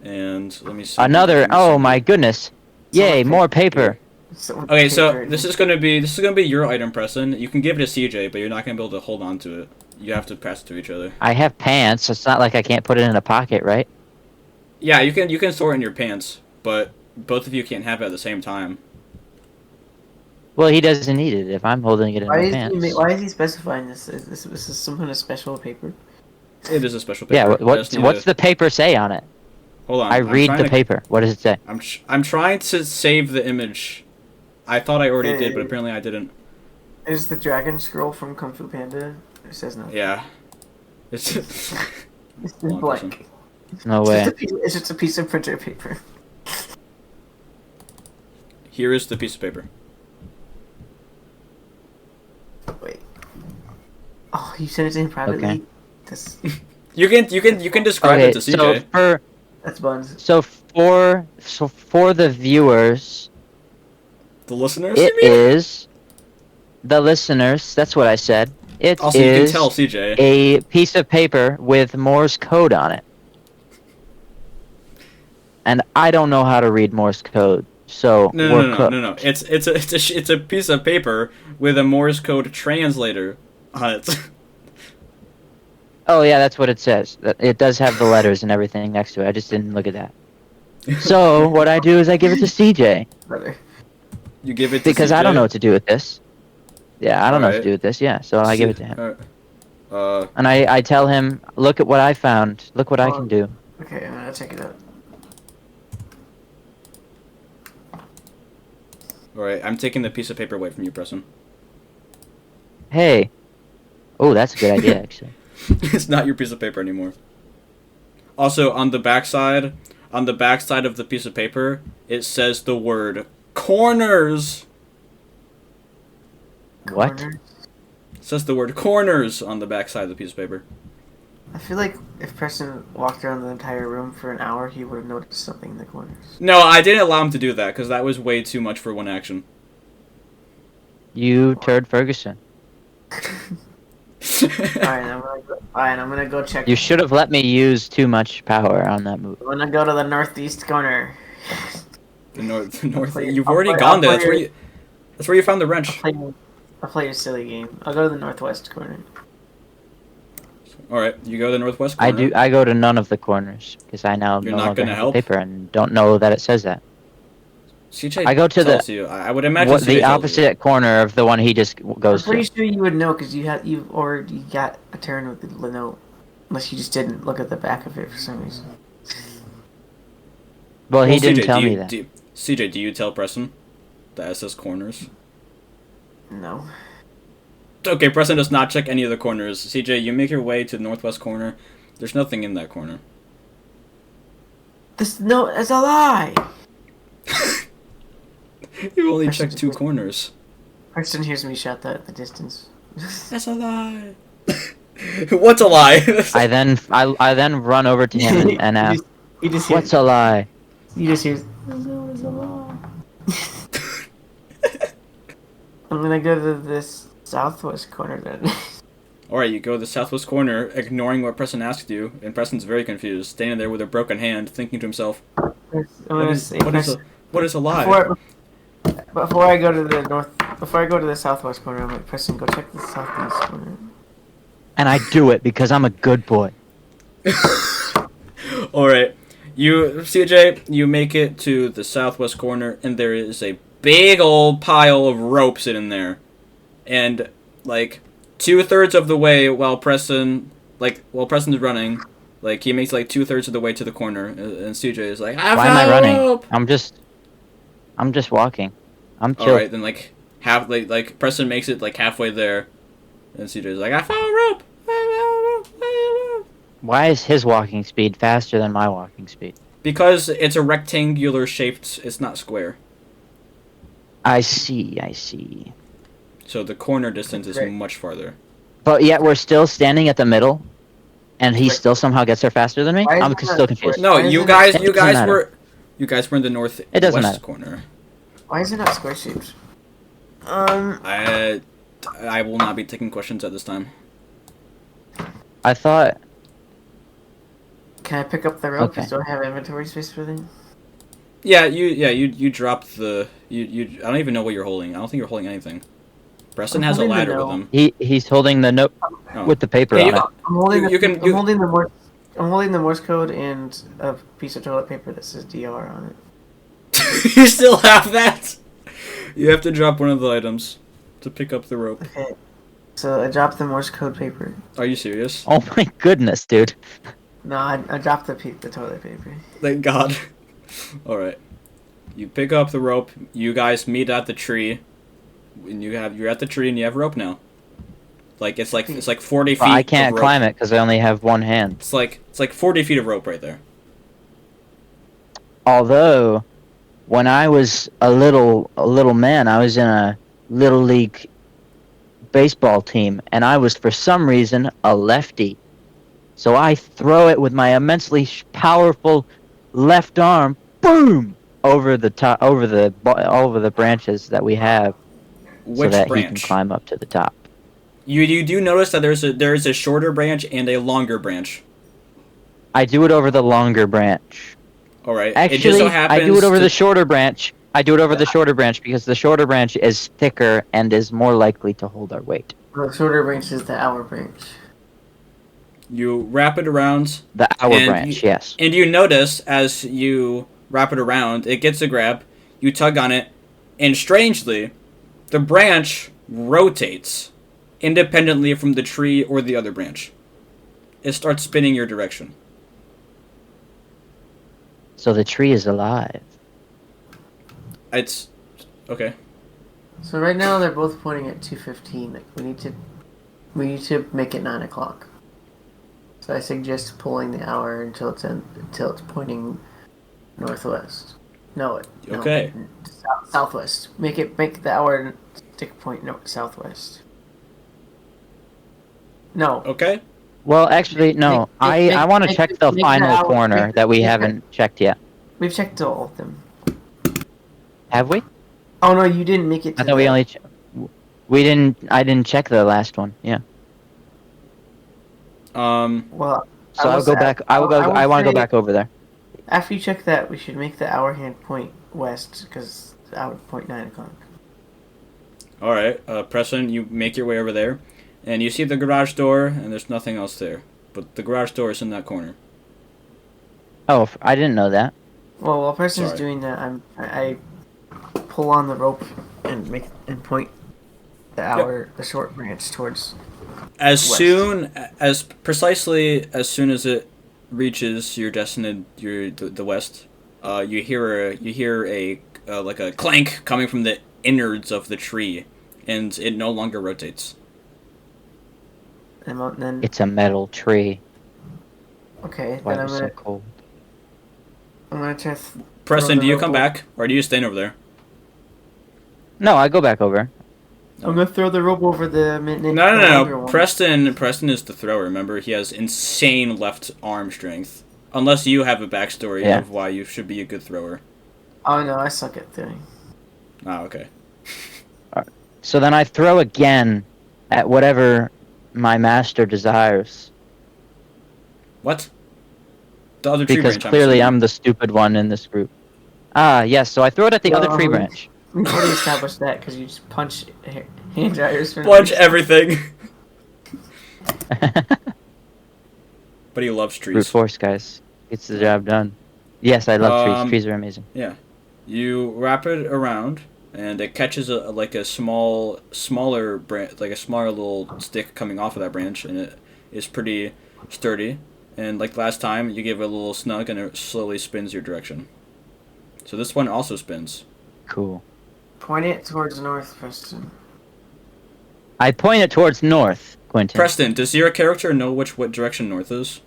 Speaker 1: and let me see.
Speaker 3: Another.
Speaker 1: let me
Speaker 3: Oh
Speaker 1: see.
Speaker 3: my goodness! Yay, more paper.
Speaker 1: Okay, so this is gonna be your item, Preston. You can give it to CJ, but you're not gonna be able to hold on to it. You have to pass it to each other.
Speaker 3: I have pants. It's not like I can't put it in a pocket, right?
Speaker 1: Yeah, you can store it in your pants, but both of you can't have it at the same time.
Speaker 3: Well, he doesn't need it if I'm holding it in
Speaker 2: Why
Speaker 3: my
Speaker 2: is
Speaker 3: pants.
Speaker 2: why is he specifying this? This is some kind of special paper?
Speaker 1: It is a special
Speaker 3: Yeah,
Speaker 1: paper. I just need
Speaker 3: what's
Speaker 1: to-
Speaker 3: the paper say on it?
Speaker 1: Hold on.
Speaker 3: I
Speaker 1: I'm
Speaker 3: read
Speaker 1: trying
Speaker 3: the
Speaker 1: to-
Speaker 3: paper. What does it say?
Speaker 1: I'm trying to save the image. I thought I already did, but
Speaker 2: Hey.
Speaker 1: apparently I didn't.
Speaker 2: Is the dragon scroll from Kung Fu Panda? It says nothing.
Speaker 1: Yeah. It's
Speaker 2: It's
Speaker 1: Long
Speaker 2: blank.
Speaker 3: No
Speaker 2: It's
Speaker 3: way.
Speaker 2: just, it's just a piece of printer paper.
Speaker 1: here is the piece of paper.
Speaker 2: Wait. Oh, you sent it to him privately?
Speaker 3: Okay.
Speaker 2: That's,
Speaker 1: You can describe
Speaker 3: Okay,
Speaker 1: it to CJ.
Speaker 2: that's buns.
Speaker 3: so for the viewers,
Speaker 1: The listeners,
Speaker 3: it
Speaker 1: you mean?
Speaker 3: is the listeners. That's what I said. It
Speaker 1: Also, you can
Speaker 3: is
Speaker 1: tell CJ.
Speaker 3: a piece of paper with Morse code on it. And I don't know how to read Morse code, so
Speaker 1: No,
Speaker 3: we're
Speaker 1: no.
Speaker 3: cooked.
Speaker 1: It's a piece of paper with a Morse code translator on it.
Speaker 3: Oh yeah, that's what it says. It does have the letters and everything next to it. I just didn't look at that. So what I do is I give it to CJ
Speaker 2: Brother.
Speaker 1: You give it to
Speaker 3: because
Speaker 1: CJ?
Speaker 3: I don't know what to do with this. Yeah, I don't know what
Speaker 1: Alright.
Speaker 3: to do with this. Yeah, so I give it to him. And I tell him, look at what I found. Look what I can do.
Speaker 2: Okay, I'm gonna check it out.
Speaker 1: Alright, I'm taking the piece of paper away from you, Preston.
Speaker 3: Hey. Oh, that's a good idea, actually.
Speaker 1: It's not your piece of paper anymore. Also, on the backside of the piece of paper, it says the word corners.
Speaker 3: What?
Speaker 2: Corner.
Speaker 1: It says the word corners on the backside of the piece of paper.
Speaker 2: I feel like if Preston walked around the entire room for an hour, he would have noticed something in the corners.
Speaker 1: No, I didn't allow him to do that because that was way too much for one action.
Speaker 3: You turd Ferguson.
Speaker 2: Alright, I'm gonna go check.
Speaker 3: You should have let me use too much power on that move.
Speaker 2: I'm gonna go to the northeast corner.
Speaker 1: The north.
Speaker 2: play-
Speaker 1: You've
Speaker 2: I'll
Speaker 1: already
Speaker 2: play-
Speaker 1: gone
Speaker 2: I'll
Speaker 1: there.
Speaker 2: play
Speaker 1: That's where you found the wrench.
Speaker 2: I'll play a silly game. I'll go to the northwest corner.
Speaker 1: All right, you go to the northwest corner.
Speaker 3: I go to none of the corners because I now
Speaker 1: You're
Speaker 3: no
Speaker 1: not
Speaker 3: longer
Speaker 1: gonna
Speaker 3: have
Speaker 1: help?
Speaker 3: the paper and don't know that it says that.
Speaker 1: CJ
Speaker 3: I go to
Speaker 1: tells you. I would imagine
Speaker 3: What
Speaker 1: CJ
Speaker 3: the
Speaker 1: tells you.
Speaker 3: opposite corner of the one he just
Speaker 2: I'm
Speaker 3: goes
Speaker 2: pretty
Speaker 3: to.
Speaker 2: sure you would know because you've already got a turn with the note, unless you just didn't look at the back of it for some reason.
Speaker 3: Well, he
Speaker 1: Well,
Speaker 3: didn't
Speaker 1: CJ,
Speaker 3: tell
Speaker 1: do you-
Speaker 3: me that.
Speaker 1: CJ, do you tell Preston that it says corners?
Speaker 2: No.
Speaker 1: Okay, Preston does not check any of the corners. CJ, you make your way to the northwest corner. There's nothing in that corner.
Speaker 2: It's a lie.
Speaker 1: You only
Speaker 2: Preston
Speaker 1: checked two
Speaker 2: just-
Speaker 1: corners.
Speaker 2: Preston hears me shout that at the distance.
Speaker 1: That's a lie. What's a lie?
Speaker 3: I then run over to him and ask,
Speaker 2: You just
Speaker 3: "What's a lie?"
Speaker 2: You just hear. It's a lie. I'm gonna go to this southwest corner then.
Speaker 1: Alright, you go to the southwest corner, ignoring what Preston asked you, and Preston's very confused, standing there with a broken hand, thinking to himself,
Speaker 2: I'm gonna say
Speaker 1: what is a lie?
Speaker 2: Before I go to the southwest corner, I'm like, Preston, go check the southeast corner.
Speaker 3: And I do it because I'm a good boy.
Speaker 1: Alright, CJ, you make it to the southwest corner, and there is a big old pile of rope sitting there. And, like, 2/3 of the way while Preston's running, like, he makes, like, 2/3 of the way to the corner, and CJ is like,
Speaker 3: Why am I running? I'm just walking. I'm chill.
Speaker 1: Alright, then, like, Preston makes it, like, halfway there, and CJ is like, I found a rope!
Speaker 3: Why is his walking speed faster than my walking speed?
Speaker 1: Because it's a rectangular shaped, it's not square.
Speaker 3: I see.
Speaker 1: So the corner distance is
Speaker 2: Great.
Speaker 1: much farther.
Speaker 3: But yet we're still standing at the middle, and he
Speaker 2: Wait.
Speaker 3: still somehow gets there faster than me.
Speaker 2: Why is
Speaker 3: I'm
Speaker 2: it
Speaker 3: still
Speaker 2: not
Speaker 3: confused.
Speaker 2: square?
Speaker 1: No,
Speaker 2: Why is
Speaker 1: you
Speaker 2: it
Speaker 1: guys,
Speaker 2: not-
Speaker 1: you
Speaker 3: It doesn't
Speaker 1: guys
Speaker 3: matter.
Speaker 1: were in the northwest
Speaker 3: It doesn't matter.
Speaker 1: corner.
Speaker 2: Why is it not square shaped?
Speaker 1: I will not be taking questions at this time.
Speaker 3: I thought.
Speaker 2: Can I pick up the rope?
Speaker 3: Okay.
Speaker 2: Do I have inventory space for them?
Speaker 1: You dropped the I don't even know what you're holding. I don't think you're holding anything. Preston
Speaker 2: I'm
Speaker 1: has a
Speaker 2: holding the
Speaker 1: ladder with
Speaker 2: note.
Speaker 1: him.
Speaker 3: He's holding the note
Speaker 1: Oh.
Speaker 3: with the paper
Speaker 1: Hey,
Speaker 3: on
Speaker 1: you-
Speaker 3: it.
Speaker 2: I'm holding
Speaker 1: You can- you-
Speaker 2: I'm holding the Morse code and a piece of toilet paper that says DR on it.
Speaker 1: You still have that? You have to drop one of the items to pick up the rope.
Speaker 2: Okay. So I dropped the Morse code paper.
Speaker 1: Are you serious?
Speaker 3: Oh my goodness, dude.
Speaker 2: No, I dropped the toilet paper.
Speaker 1: Thank God. Alright. You pick up the rope, you guys meet at the tree, and you're at the tree and you have rope now. Like it's like 40 feet.
Speaker 3: Well, I
Speaker 1: of
Speaker 3: can't
Speaker 1: rope.
Speaker 3: climb it because I only have one hand.
Speaker 1: It's like 40 feet of rope right there.
Speaker 3: Although, when I was a little man, I was in a little league baseball team, and I was for some reason a lefty. So I throw it with my immensely powerful left arm, boom, over the top, over the branches that we have,
Speaker 1: Which
Speaker 3: so that
Speaker 1: branch?
Speaker 3: he can climb up to the top.
Speaker 1: You do notice that there is a shorter branch and a longer branch.
Speaker 3: I do it over the longer branch.
Speaker 1: All right.
Speaker 3: Actually,
Speaker 1: it just so happens
Speaker 3: I do it over
Speaker 1: to-
Speaker 3: the shorter branch. I do it over the shorter branch because the shorter branch is thicker and is more likely to hold our weight.
Speaker 2: The shorter branch is the hour branch.
Speaker 1: You wrap it around,
Speaker 3: The hour
Speaker 1: And
Speaker 3: branch, yes.
Speaker 1: and you notice as you wrap it around, it gets a grab. You tug on it, and strangely, the branch rotates independently from the tree or the other branch. It starts spinning your direction.
Speaker 3: So the tree is alive.
Speaker 1: It's okay.
Speaker 2: So right now they're both pointing at 2:15. Like we need to make it 9 o'clock. So I suggest pulling the hour until it's pointing northwest. No.
Speaker 1: Okay.
Speaker 2: Southwest. Make the hour stick point southwest. No.
Speaker 1: Okay.
Speaker 3: Well, actually, no. I want to check the final corner that we haven't checked yet.
Speaker 2: We've checked all of them.
Speaker 3: Have we?
Speaker 2: Oh no, you didn't make it.
Speaker 3: I thought we only. We didn't. I didn't check the last one. Yeah.
Speaker 2: Well,
Speaker 3: So I'll go back. I will go. I want to go back over there.
Speaker 2: After you check that, we should make the hour hand point west because the hour point 9 o'clock.
Speaker 1: All right. Preston, you make your way over there, and you see the garage door, and there's nothing else there. But the garage door is in that corner.
Speaker 3: Oh, I didn't know that.
Speaker 2: Well, while Preston's
Speaker 1: Sorry.
Speaker 2: doing that, I pull on the rope and point the hour, the short branch towards.
Speaker 1: Precisely as soon as it reaches your the west, you hear a like a clank coming from the innards of the tree, and it no longer rotates.
Speaker 2: And then
Speaker 3: It's a metal tree.
Speaker 2: okay,
Speaker 3: Why
Speaker 2: then
Speaker 3: is it so cold?
Speaker 2: I'm gonna try.
Speaker 1: Preston,
Speaker 2: the
Speaker 1: do you
Speaker 2: rope
Speaker 1: come
Speaker 2: over.
Speaker 1: back, or do you stay over there?
Speaker 3: No, I go back over.
Speaker 2: I'm gonna throw the rope over the
Speaker 1: No. Preston is the thrower. Remember, he has insane left arm strength. Unless you have a backstory
Speaker 3: Yeah.
Speaker 1: of why you should be a good thrower.
Speaker 2: Oh no, I suck at throwing.
Speaker 1: Ah, okay.
Speaker 3: So then I throw again at whatever my master desires.
Speaker 1: What? The other tree
Speaker 3: Because
Speaker 1: branch.
Speaker 3: clearly
Speaker 1: I'm
Speaker 3: I'm the stupid one in this group. Ah, yes. So I throw it at the other tree
Speaker 2: Well,
Speaker 3: branch.
Speaker 2: We've already established that because you just punch hand dryers for no
Speaker 1: Punch
Speaker 2: reason.
Speaker 1: everything. But he loves
Speaker 3: Brute
Speaker 1: trees.
Speaker 3: force, guys. Gets the job done. Yes, I love trees.
Speaker 1: Um,
Speaker 3: Trees are amazing.
Speaker 1: Yeah. You wrap it around, and it catches a smaller branch, like a smaller little stick coming off of that branch, and it is pretty sturdy. And like last time, you give it a little snug, and it slowly spins your direction. So this one also spins.
Speaker 3: Cool.
Speaker 2: Point it towards north, Preston.
Speaker 3: I point it towards north, Quentin.
Speaker 1: Preston, does your character know what direction north is?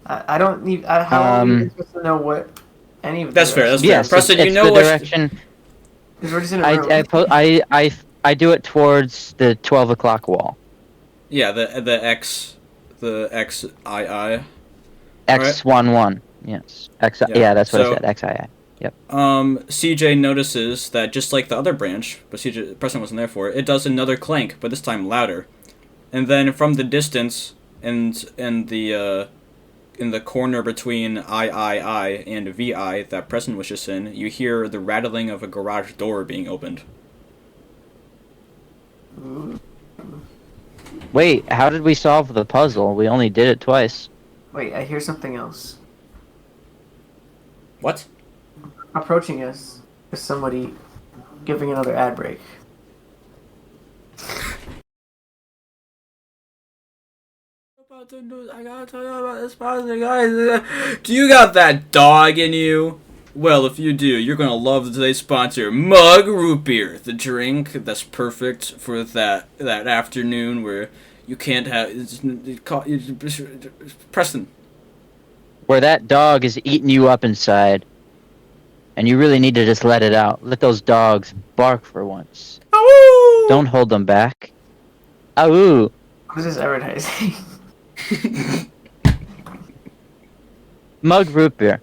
Speaker 2: I don't need. How are we supposed to know what any of
Speaker 1: That's fair. That's fair.
Speaker 3: Yes,
Speaker 1: Preston,
Speaker 3: it's
Speaker 1: you know
Speaker 3: the
Speaker 1: what?
Speaker 3: direction.
Speaker 2: Because we're just in a room.
Speaker 3: I do it towards the 12 o'clock wall.
Speaker 1: Yeah, the XII.
Speaker 3: X11. Yes. X.
Speaker 1: Yeah,
Speaker 3: Yeah, that's what
Speaker 1: so-
Speaker 3: I said. XII.
Speaker 1: CJ notices that just like the other branch, but Preston wasn't there for it, it does another clank, but this time louder. And then from the distance, and in the corner between III and VI that Preston was just in, you hear the rattling of a garage door being opened.
Speaker 3: Wait, how did we solve the puzzle? We only did it twice.
Speaker 2: Wait, I hear something else
Speaker 1: What?
Speaker 2: approaching us. There's somebody giving another ad break.
Speaker 1: I gotta tell you about this sponsor, guys. Do you got that dog in you? Well, if you do, you're gonna love today's sponsor, Mug Root Beer, the drink that's perfect for that afternoon where you can't have. Preston.
Speaker 3: Where that dog is eating you up inside, and you really need to just let it out. Let those dogs bark for once.
Speaker 1: Ow!
Speaker 3: Don't hold them back. Ow!
Speaker 2: What is this advertising?
Speaker 3: Mug root beer.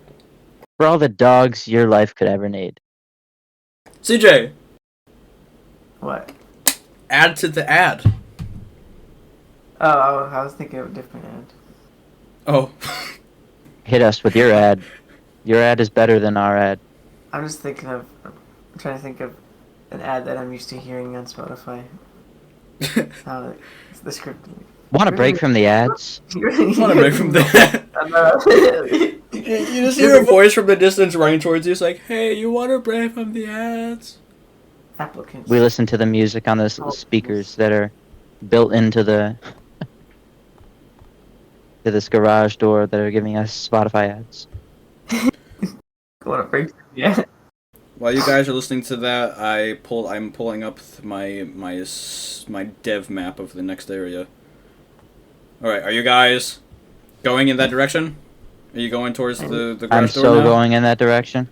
Speaker 3: For all the dogs your life could ever need.
Speaker 1: CJ,
Speaker 2: What?
Speaker 1: add to the ad.
Speaker 2: Oh, I was thinking of a different ad.
Speaker 1: Oh.
Speaker 3: Hit us with your ad. Your ad is better than our ad.
Speaker 2: I'm trying to think of an ad that I'm used to hearing on Spotify. It's the script.
Speaker 3: Want to break from the ads?
Speaker 1: Want to break from that? You just hear a voice from the distance running towards you. It's like, hey, you want to break from the ads?
Speaker 2: Applicants.
Speaker 3: We listen to the music on the speakers that are built into the to this garage door that are giving us Spotify ads.
Speaker 2: Want to break? Yeah.
Speaker 1: While you guys are listening to that, I'm pulling up my dev map of the next area. All right, are you guys going in that direction? Are you going towards the garage
Speaker 3: I'm
Speaker 1: door
Speaker 3: so
Speaker 1: now?
Speaker 3: going in that direction.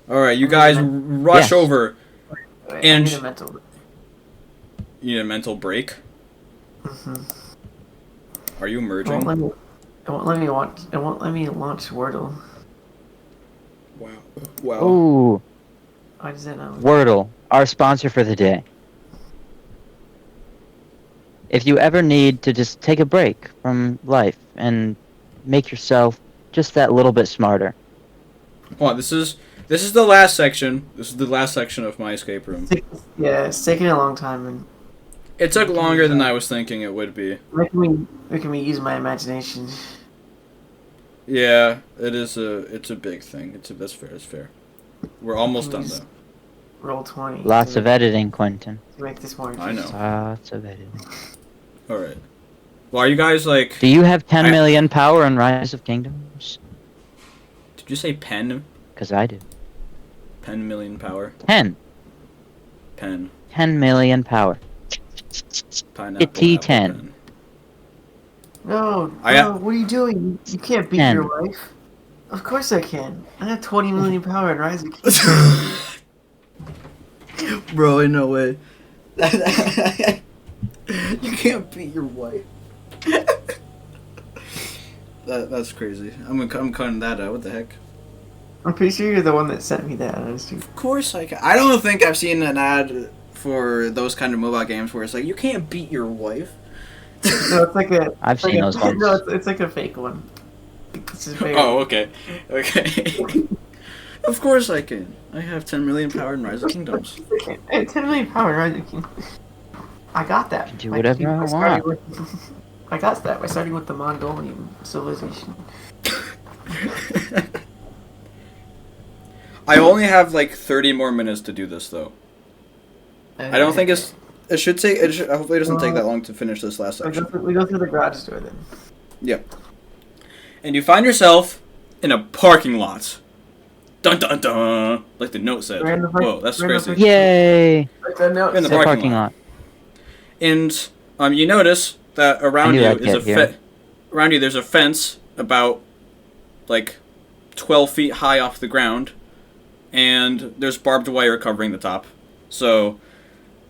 Speaker 1: All right, you guys rush
Speaker 3: Yes.
Speaker 1: over.
Speaker 2: Wait,
Speaker 1: And-
Speaker 2: I need a mental.
Speaker 1: You need a mental break.
Speaker 2: Mm-hmm.
Speaker 1: Are you
Speaker 2: It
Speaker 1: merging?
Speaker 2: won't let me launch Wordle.
Speaker 1: Wow.
Speaker 3: Ooh,
Speaker 2: Why does that not?
Speaker 3: Wordle, our sponsor for the day. If you ever need to just take a break from life and make yourself just that little bit smarter.
Speaker 1: Hold on, this is the last section. This is the last section of my escape room.
Speaker 2: Yeah, it's taking a long time and
Speaker 1: It took longer than I was thinking it would be.
Speaker 2: making me use my imagination.
Speaker 1: Yeah, it's a big thing. That's fair. That's fair. We're almost done though.
Speaker 2: Roll 20.
Speaker 3: Lots of editing, Quentin.
Speaker 2: To make this more
Speaker 1: I
Speaker 2: interesting.
Speaker 1: know.
Speaker 3: Lots of editing.
Speaker 1: All right. Well, are you guys like?
Speaker 3: Do you have 10 million power in Rise of Kingdoms?
Speaker 1: Did you say pen?
Speaker 3: Because I do.
Speaker 1: 10 million power.
Speaker 3: 10.
Speaker 1: Pen.
Speaker 3: 10 million power.
Speaker 1: Pineapple.
Speaker 3: T10.
Speaker 1: apple, pen.
Speaker 2: No,
Speaker 1: I-
Speaker 2: no, what are you doing? You can't beat
Speaker 3: 10.
Speaker 2: your wife. Of course I can. I have 20 million power in Rise of Kingdoms.
Speaker 1: Bro, ain't no way. You can't beat your wife. That's crazy. I'm cutting that out. What the heck?
Speaker 2: I'm pretty sure you're the one that sent me that, honestly.
Speaker 1: Of course I can. I don't think I've seen an ad for those kind of mobile games where it's like you can't beat your wife.
Speaker 2: No, it's like a.
Speaker 3: I've
Speaker 2: it's like
Speaker 3: seen
Speaker 2: a-
Speaker 3: those ones.
Speaker 2: No, it's like a fake one. This is very,
Speaker 1: Oh, okay. Okay. Of course I can. I have 10 million power in Rise of Kingdoms.
Speaker 2: I have 10 million power in Rise of Kingdoms. I got that.
Speaker 3: can do
Speaker 2: by
Speaker 3: whatever
Speaker 2: keep-
Speaker 3: I
Speaker 2: by starting
Speaker 3: want.
Speaker 2: with- I got that by starting with the Mongolian civilization.
Speaker 1: I only have like 30 more minutes to do this though. I don't think it should take. Hopefully, it doesn't take that long to finish this last section.
Speaker 2: We go through the garage door then.
Speaker 1: Yep. And you find yourself in a parking lot. Dun dun dun, like the note said.
Speaker 2: We're in the
Speaker 1: Whoa, that's
Speaker 2: we're in the
Speaker 1: crazy.
Speaker 3: Yay!
Speaker 2: Like the note
Speaker 1: In the
Speaker 2: said.
Speaker 3: The
Speaker 1: parking
Speaker 3: parking
Speaker 1: lot.
Speaker 3: lot.
Speaker 1: And you notice that around
Speaker 3: knew
Speaker 1: you
Speaker 3: I'd
Speaker 1: is a
Speaker 3: get here.
Speaker 1: around you there's a fence about like 12 feet high off the ground, and there's barbed wire covering the top. So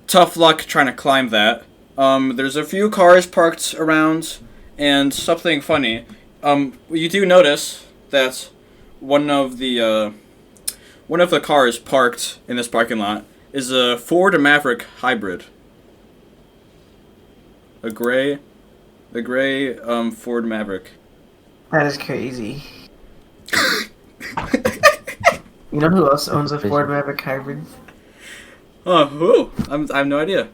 Speaker 1: tough luck trying to climb that. There's a few cars parked around, and something funny. You do notice that one of the cars parked in this parking lot is a Ford Maverick hybrid. The gray Ford Maverick.
Speaker 2: That is crazy. You know who else owns a Ford Maverick hybrid?
Speaker 1: Oh, who? I have no idea.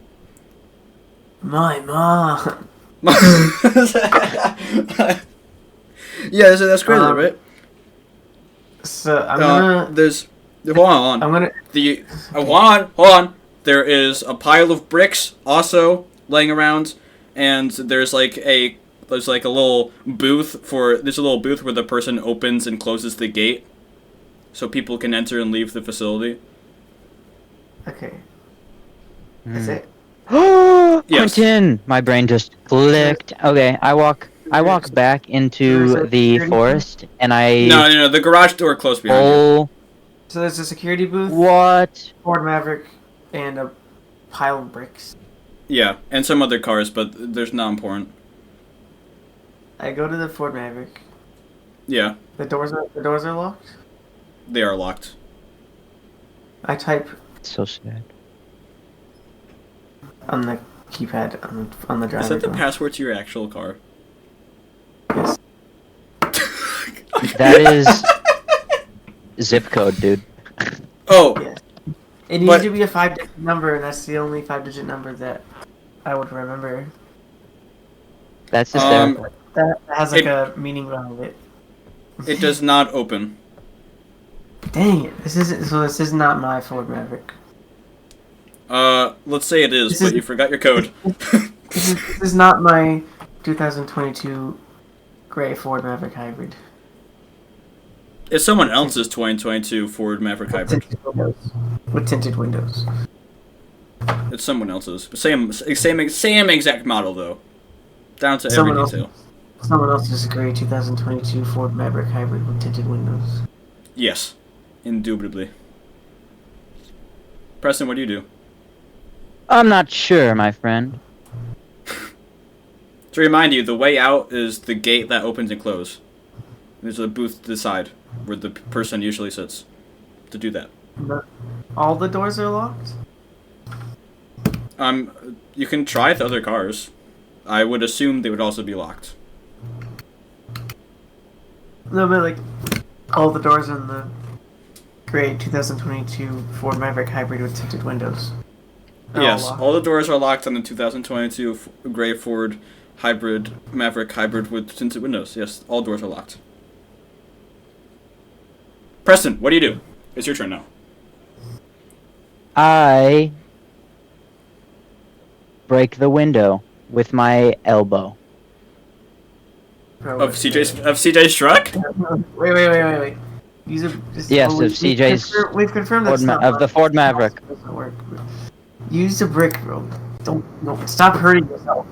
Speaker 2: My mom.
Speaker 1: Yeah, so that's crazy, right?
Speaker 2: So I'm gonna.
Speaker 1: There's Hold on.
Speaker 2: I'm gonna.
Speaker 1: Hold on. There is a pile of bricks also laying around, and there's like a little booth where the person opens and closes the gate, so people can enter and leave the facility.
Speaker 2: Okay. Is it?
Speaker 3: Oh,
Speaker 1: Yes.
Speaker 3: Quinten! My brain just clicked. Okay, I walk back into the forest, and I...
Speaker 1: No. The garage door closed behind you.
Speaker 3: Oh,
Speaker 2: So there's a security booth,
Speaker 3: what?
Speaker 2: Ford Maverick, and a pile of bricks.
Speaker 1: Yeah, and some other cars, but there's not important.
Speaker 2: I go to the Ford Maverick.
Speaker 1: Yeah,
Speaker 2: The doors are locked.
Speaker 1: they are locked.
Speaker 2: I type
Speaker 3: So sad.
Speaker 2: on the keypad on the driver.
Speaker 1: Is that the
Speaker 2: door.
Speaker 1: password to your actual car?
Speaker 2: Yes.
Speaker 3: That is zip code, dude.
Speaker 1: Oh,
Speaker 2: Yes. It needs
Speaker 1: But-
Speaker 2: to be a 5-digit number, and that's the only 5-digit number that I would remember.
Speaker 3: That's hysterical.
Speaker 2: That has like a meaning behind it.
Speaker 1: it does not open.
Speaker 2: Dang it! This is not my Ford Maverick.
Speaker 1: Let's say it is,
Speaker 2: This
Speaker 1: but
Speaker 2: is-
Speaker 1: you forgot your code.
Speaker 2: This is not my 2022 gray Ford Maverick hybrid.
Speaker 1: It's someone else's 2022 Ford Maverick hybrid.
Speaker 2: With tinted windows.
Speaker 1: It's someone else's. Same exact model though. Down to
Speaker 2: Someone
Speaker 1: every
Speaker 2: else-
Speaker 1: detail.
Speaker 2: Someone else's gray 2022 Ford Maverick hybrid with tinted windows.
Speaker 1: Yes, indubitably. Preston, what do you do?
Speaker 3: I'm not sure, my friend.
Speaker 1: To remind you, the way out is the gate that opens and closes. There's a booth to the side where the person usually sits to do that.
Speaker 2: All the doors are locked?
Speaker 1: You can try the other cars. I would assume they would also be locked.
Speaker 2: No, but like, all the doors on the gray 2022 Ford Maverick hybrid with tinted windows. are
Speaker 1: Yes,
Speaker 2: locked.
Speaker 1: all the doors are locked on the 2022 gray Ford Maverick hybrid with tinted windows. Yes, all doors are locked. Preston, what do you do? It's your turn now.
Speaker 3: I break the window with my elbow.
Speaker 2: Bro,
Speaker 1: Of CJ's truck?
Speaker 2: Wait. Use a,
Speaker 3: Yes,
Speaker 2: we-
Speaker 3: of CJ's
Speaker 2: We've confirmed that's
Speaker 3: Ford
Speaker 2: not
Speaker 3: of the Ford Maverick.
Speaker 2: Doesn't work. Use the brick, bro. Don't stop hurting yourself.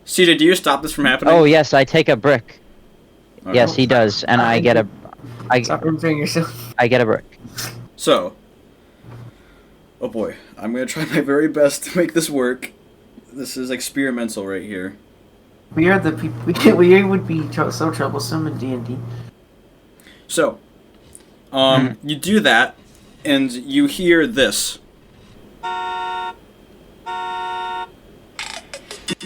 Speaker 1: CJ, do you stop this from happening?
Speaker 3: Oh yes, I take a brick.
Speaker 1: Okay.
Speaker 3: Yes, he does, and I get a
Speaker 2: Stop injuring yourself.
Speaker 3: I get a brick.
Speaker 1: So, oh boy, I'm gonna try my very best to make this work. This is experimental right here.
Speaker 2: We are the people. We would be so troublesome in D&D.
Speaker 1: So, you do that, and you hear this.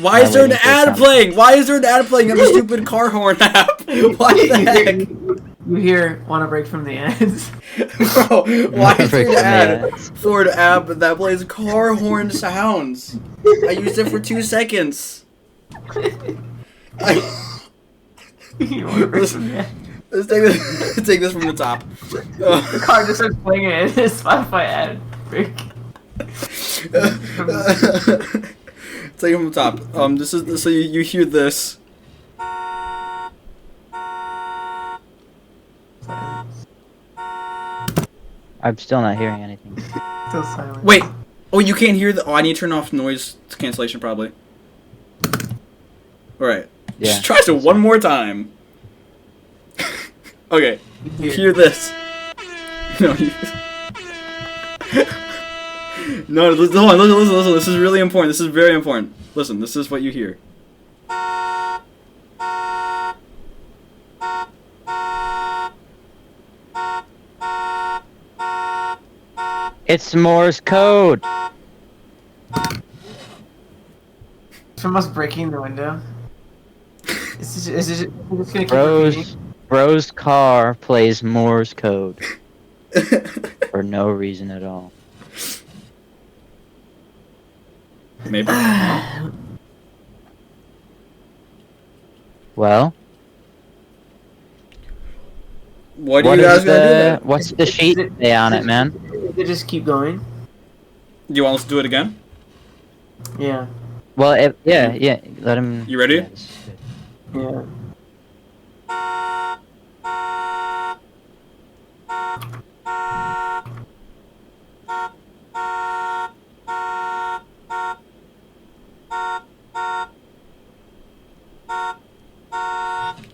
Speaker 1: Why is there an
Speaker 3: waiting for
Speaker 1: ad
Speaker 3: it to
Speaker 1: playing? Why is there an ad playing on the stupid car horn app? Why the heck?
Speaker 2: You hear "Want to break from the ads"?
Speaker 1: Bro, why is there an ad
Speaker 3: Ads.
Speaker 1: for an app that plays car horn sounds? I used it for 2 seconds.
Speaker 2: You wanna break from the ads?
Speaker 1: Let's take this from the top.
Speaker 2: The car just starts playing it. It's Spotify ad break.
Speaker 1: Take it from the top. This is so you hear this.
Speaker 3: I'm still not hearing anything.
Speaker 2: Still silent.
Speaker 1: Wait. Oh, you can't hear the. Oh, I need to turn off noise cancellation probably. All right.
Speaker 3: Yeah.
Speaker 1: Just try it one more time. Okay. You hear this. No. No, hold on, listen. This is really important. This is very important. Listen, this is what you hear.
Speaker 3: It's Morse code.
Speaker 2: From us breaking the window. Is it just gonna keep repeating?
Speaker 3: Bro's car plays Morse code for no reason at all.
Speaker 1: Maybe.
Speaker 3: Well,
Speaker 1: What are you guys gonna do then?
Speaker 3: What's the sheet say on it, man?
Speaker 2: They just keep going.
Speaker 1: Do you want us to do it again?
Speaker 2: Yeah.
Speaker 3: Well, yeah. Let him.
Speaker 1: You ready?
Speaker 2: Yeah.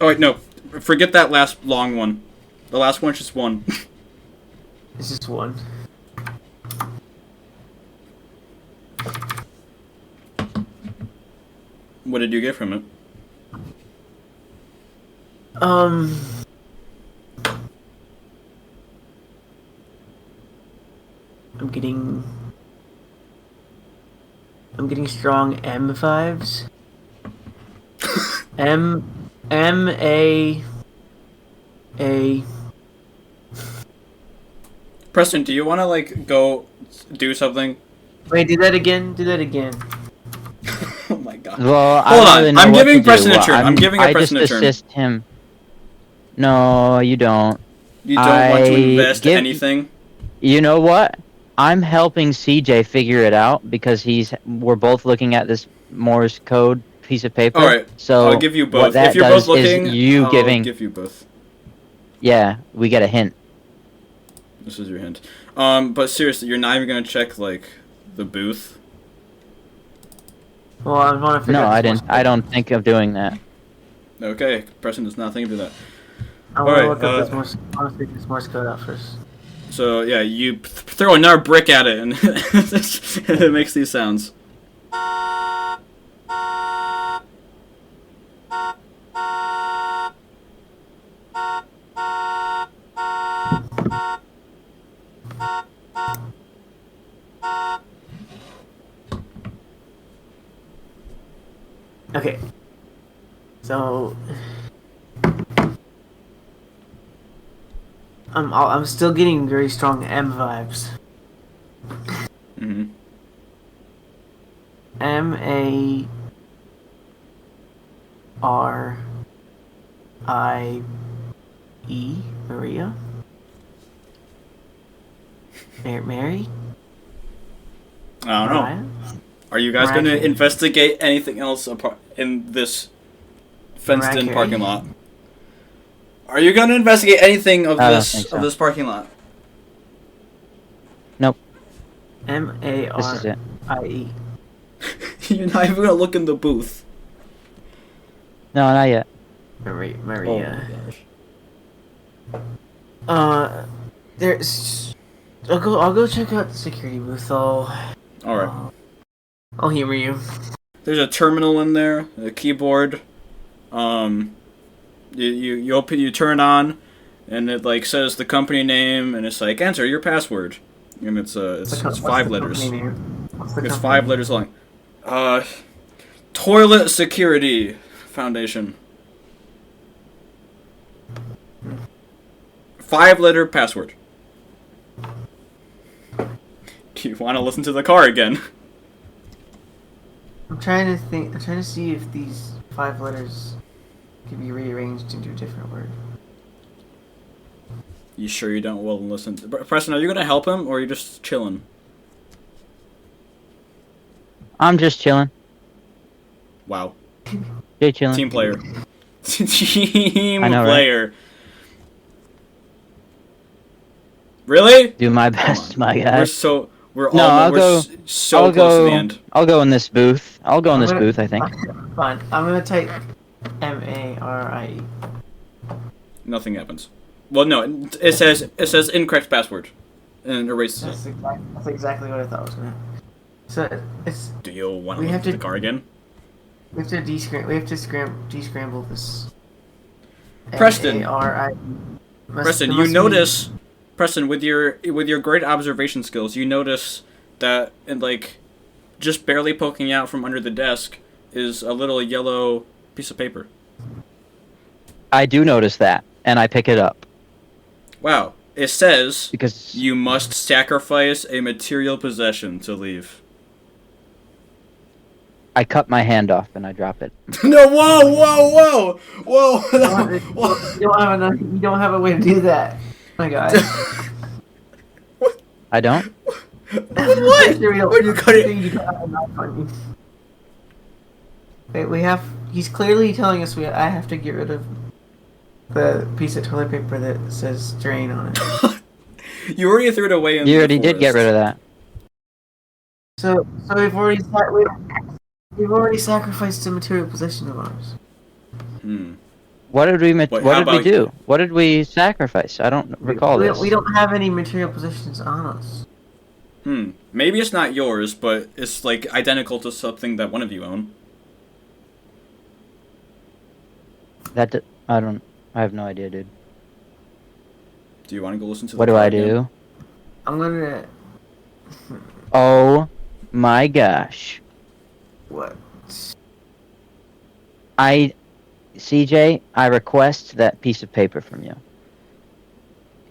Speaker 1: Oh wait, no. Forget that last long one. The last one's just one.
Speaker 2: This is one.
Speaker 1: What did you get from it?
Speaker 2: I'm getting strong M5s. A.
Speaker 1: Preston, do you want to like go do something?
Speaker 2: Wait, do that again. Do that again.
Speaker 1: Oh my god.
Speaker 3: Well,
Speaker 1: Hold
Speaker 3: I don't
Speaker 1: on.
Speaker 3: really know
Speaker 1: I'm
Speaker 3: what
Speaker 1: giving
Speaker 3: to
Speaker 1: Preston
Speaker 3: do.
Speaker 1: a turn. I'm giving Preston a turn.
Speaker 3: I just assist him. No, you don't.
Speaker 1: You don't want to
Speaker 3: I
Speaker 1: invest
Speaker 3: give-
Speaker 1: anything?
Speaker 3: You know what? I'm helping CJ figure it out because we're both looking at this Morse code piece of paper.
Speaker 1: All right.
Speaker 3: So
Speaker 1: I'll give you
Speaker 3: what
Speaker 1: both.
Speaker 3: that
Speaker 1: If you're
Speaker 3: does
Speaker 1: both looking,
Speaker 3: is you
Speaker 1: I'll give you both.
Speaker 3: Yeah, we get a hint.
Speaker 1: This is your hint. But seriously, you're not even gonna check like the booth.
Speaker 2: Well, I want to figure
Speaker 3: No,
Speaker 2: out
Speaker 3: I
Speaker 2: this
Speaker 3: didn't. I don't think of doing that.
Speaker 1: Okay, Preston does not think of that.
Speaker 2: I want to
Speaker 1: Alright,
Speaker 2: look up this Morse. I want to figure this Morse code out first.
Speaker 1: So yeah, you throw another brick at it, and it makes these sounds.
Speaker 2: Okay. So I'm still getting very strong M vibes.
Speaker 1: Mm-hmm.
Speaker 2: Marie. Maria. Mary.
Speaker 1: I don't know.
Speaker 2: Mariah?
Speaker 1: Are you guys going to
Speaker 2: Mariah.
Speaker 1: investigate anything else apart in this fenced-in
Speaker 2: Mariah.
Speaker 1: parking lot? Are you going to investigate anything of
Speaker 3: I don't
Speaker 1: this
Speaker 3: think so.
Speaker 1: of this parking lot?
Speaker 3: Nope.
Speaker 2: Marie.
Speaker 3: This is it.
Speaker 1: You're not even going to look in the booth.
Speaker 3: No, not yet.
Speaker 2: Maria.
Speaker 1: Oh my gosh.
Speaker 2: There's. I'll go check out the security booth.
Speaker 1: All right.
Speaker 2: I'll humor you.
Speaker 1: There's a terminal in there, a keyboard. You open, you turn on, and it like says the company name, and it's like enter your password, and it's 5 letters. It's 5 letters long. Toilet Security Foundation. 5-letter password. Do you want to listen to the car again?
Speaker 2: I'm trying to think. I'm trying to see if these 5 letters can be rearranged into a different word.
Speaker 1: You sure you don't well listen? Preston, are you gonna help him, or are you just chilling?
Speaker 3: I'm just chilling.
Speaker 1: Wow.
Speaker 3: Jay chilling.
Speaker 1: Team player. Team
Speaker 3: I know, right?
Speaker 1: player. Really?
Speaker 3: Do my best, my guy.
Speaker 1: We're
Speaker 3: No, I'll go-
Speaker 1: so
Speaker 3: I'll
Speaker 1: close to
Speaker 3: go.
Speaker 1: the end.
Speaker 3: I'll go in this booth. I'll go in this
Speaker 2: I'm gonna-
Speaker 3: booth. I think.
Speaker 2: Fine. I'm gonna type Marie.
Speaker 1: Nothing happens. Well, no, it says incorrect password, and it erases it.
Speaker 2: That's exactly what I thought was gonna happen. So it's
Speaker 1: Do you want
Speaker 2: we
Speaker 1: to
Speaker 2: have
Speaker 1: look at
Speaker 2: to-
Speaker 1: the car again?
Speaker 2: we have to descramble this.
Speaker 1: Preston.
Speaker 2: Marie.
Speaker 1: Preston, you notice, Preston, with your great observation skills, you notice that and like just barely poking out from under the desk is a little yellow piece of paper.
Speaker 3: I do notice that, and I pick it up
Speaker 1: Wow. It says
Speaker 3: because
Speaker 1: you must sacrifice a material possession to leave.
Speaker 3: I cut my hand off and I drop it.
Speaker 1: No, whoa!
Speaker 2: You don't have a way to do that. Oh my god.
Speaker 3: I don't?
Speaker 1: What? When you cut it?
Speaker 2: Wait, he's clearly telling us I have to get rid of the piece of toilet paper that says drain on it.
Speaker 1: You already threw it away in
Speaker 3: You
Speaker 1: the
Speaker 3: already did get rid of that.
Speaker 2: So we've already sacrificed a material possession of ours.
Speaker 3: What did we
Speaker 1: about
Speaker 3: do? What did we sacrifice? I don't recall this.
Speaker 2: We don't have any material possessions on us.
Speaker 1: Maybe it's not yours, but it's like identical to something that one of you own.
Speaker 3: I have no idea, dude.
Speaker 1: Do you want to go listen to
Speaker 3: What
Speaker 1: the
Speaker 3: do I
Speaker 1: again?
Speaker 3: do?
Speaker 2: I'm gonna.
Speaker 3: Oh my gosh.
Speaker 2: What?
Speaker 3: CJ, I request that piece of paper from you.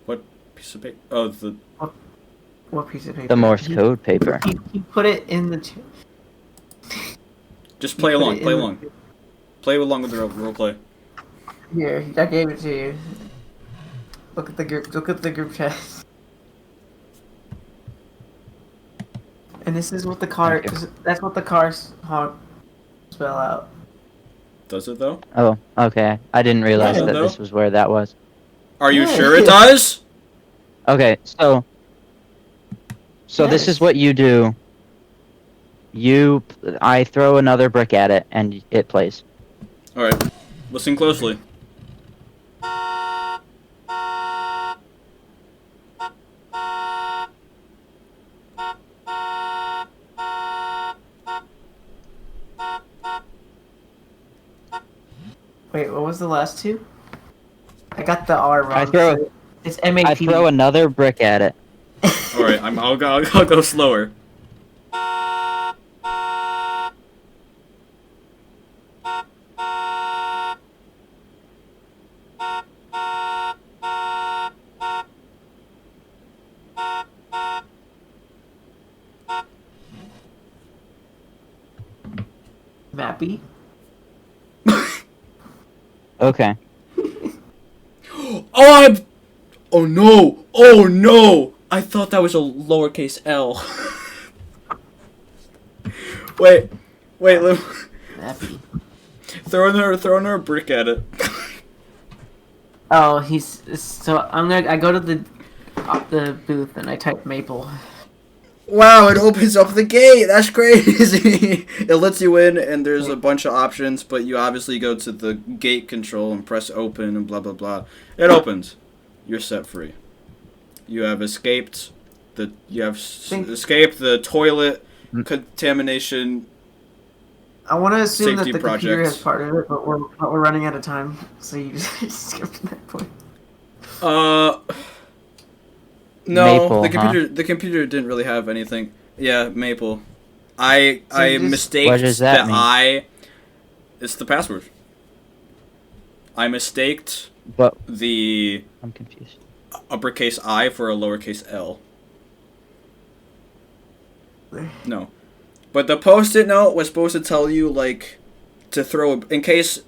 Speaker 1: What piece of paper? Oh, the...
Speaker 2: What piece of paper?
Speaker 3: The Morse code paper.
Speaker 2: He put it in the...
Speaker 1: Just play along, play along. Play along with the role play.
Speaker 2: Here, I gave it to you. Look at the group chat. And this is what the car... That's what the cars honk spell out.
Speaker 1: Does it, though?
Speaker 3: Oh, okay. I didn't realize
Speaker 1: Yeah,
Speaker 3: that
Speaker 1: though.
Speaker 3: this was where that was.
Speaker 1: Are you
Speaker 2: Yeah.
Speaker 1: sure it does?
Speaker 3: Okay, so this is
Speaker 2: Yes.
Speaker 3: what you do. I throw another brick at it, and it plays.
Speaker 1: Alright, listen closely.
Speaker 2: Wait, what was the last two? I got the R wrong. It's MAP.
Speaker 3: I throw another brick at it.
Speaker 1: Alright, I'll go slower.
Speaker 2: Mappy.
Speaker 3: Okay.
Speaker 1: Oh no! Oh no! I thought that was a lowercase L. wait,
Speaker 2: Mappy.
Speaker 1: throwing her a brick at it.
Speaker 2: Oh, I go to the booth and I type maple.
Speaker 1: Wow, it opens up the gate. That's crazy. It lets you in, and there's a bunch of options, but you obviously go to the gate control and press open and blah blah blah. It opens. You're set free. You have escaped escaped the toilet contamination.
Speaker 2: I want to assume that
Speaker 1: Safety
Speaker 2: the computer
Speaker 1: projects.
Speaker 2: has part of it, but we're running out of time, so you just skipped that point.
Speaker 1: No,
Speaker 3: Maple,
Speaker 1: the computer didn't really have anything. Yeah, Maple. I mistaked
Speaker 3: What does that mean?
Speaker 1: It's the password. I mistaked
Speaker 3: But
Speaker 1: the
Speaker 3: I'm confused.
Speaker 1: uppercase I for a lowercase L. No. But the post-it note was supposed to tell you, like, to throw... In case...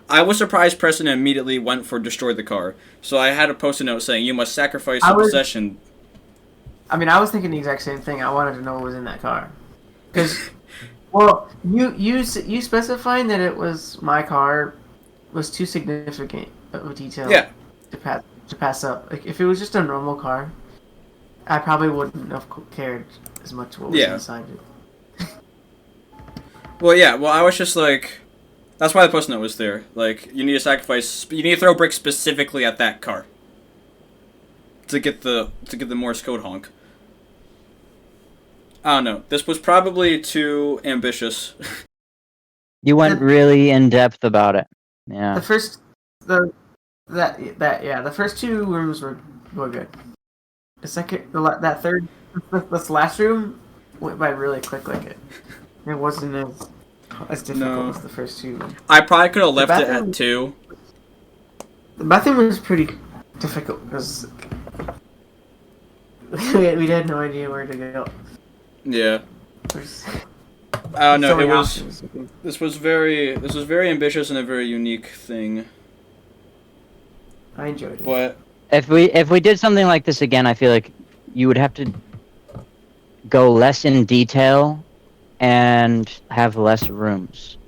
Speaker 1: I was surprised Preston immediately went for destroy the car. So I had a post-it note saying, you must sacrifice the possession.
Speaker 2: I mean, I was thinking the exact same thing. I wanted to know what was in that car. Because, well, you specifying that it was my car was too significant of a detail to pass up. Like, if it was just a normal car, I probably wouldn't have cared as much what was inside it.
Speaker 1: Well, yeah. Well, I was just like... That's why the post-it note was there. Like, you need to sacrifice... You need to throw bricks specifically at that car. To get the Morse code honk. I don't know. This was probably too ambitious.
Speaker 3: You went really in depth about it. Yeah.
Speaker 2: The first, the first two rooms were good. The second, that third, this last room went by really quick. Like it wasn't as difficult as the first two.
Speaker 1: I probably could have left it at 2.
Speaker 2: The bathroom was pretty difficult because we had no idea where to go.
Speaker 1: Yeah. I don't know.
Speaker 2: So
Speaker 1: It
Speaker 2: many
Speaker 1: was.
Speaker 2: options.
Speaker 1: This was very ambitious and a very unique thing.
Speaker 2: I enjoyed it.
Speaker 1: But
Speaker 3: If we did something like this again, I feel like you would have to go less in detail and have less rooms.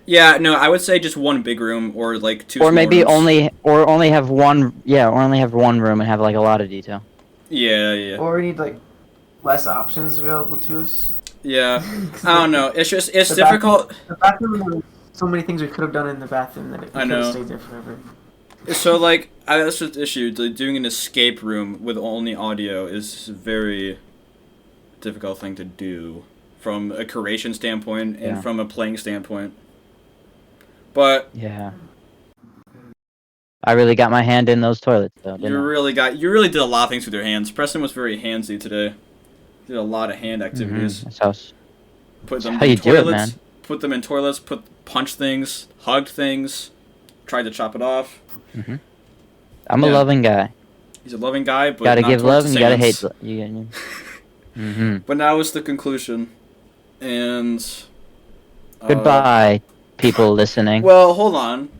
Speaker 1: yeah, no, I would say just one big room or like two.
Speaker 3: Or
Speaker 1: small
Speaker 3: maybe
Speaker 1: rooms.
Speaker 3: only have one, yeah, or only have one room and have like a lot of detail.
Speaker 1: Yeah, yeah,
Speaker 2: Or we need like less options available to us.
Speaker 1: yeah. I don't know. It's
Speaker 2: The
Speaker 1: difficult.
Speaker 2: The bathroom, there were so many things we could have done in the bathroom that we
Speaker 1: I
Speaker 2: could
Speaker 1: know.
Speaker 2: have stayed there forever.
Speaker 1: So like, that's just the issue. Like, doing an escape room with only audio is a very difficult thing to do from a curation standpoint and
Speaker 3: Yeah.
Speaker 1: from a playing standpoint. But
Speaker 3: Yeah. I really got my hand in those toilets though, didn't
Speaker 1: you
Speaker 3: I?
Speaker 1: really did a lot of things with your hands. Preston was very handsy today. Did a lot of hand activities.
Speaker 3: That's how
Speaker 1: Put them
Speaker 3: how
Speaker 1: in
Speaker 3: you do it,
Speaker 1: toilets.
Speaker 3: man.
Speaker 1: Put them in toilets. Punch things. Hugged things. Tried to chop it off.
Speaker 3: I'm a
Speaker 1: Yeah.
Speaker 3: loving guy.
Speaker 1: He's a loving guy, but
Speaker 3: Gotta
Speaker 1: not
Speaker 3: give
Speaker 1: towards
Speaker 3: love
Speaker 1: the
Speaker 3: and you gotta hate.
Speaker 1: Saiyans.
Speaker 3: Mm-hmm.
Speaker 1: But now is the conclusion, and
Speaker 3: Goodbye, people listening.
Speaker 1: Well, hold on.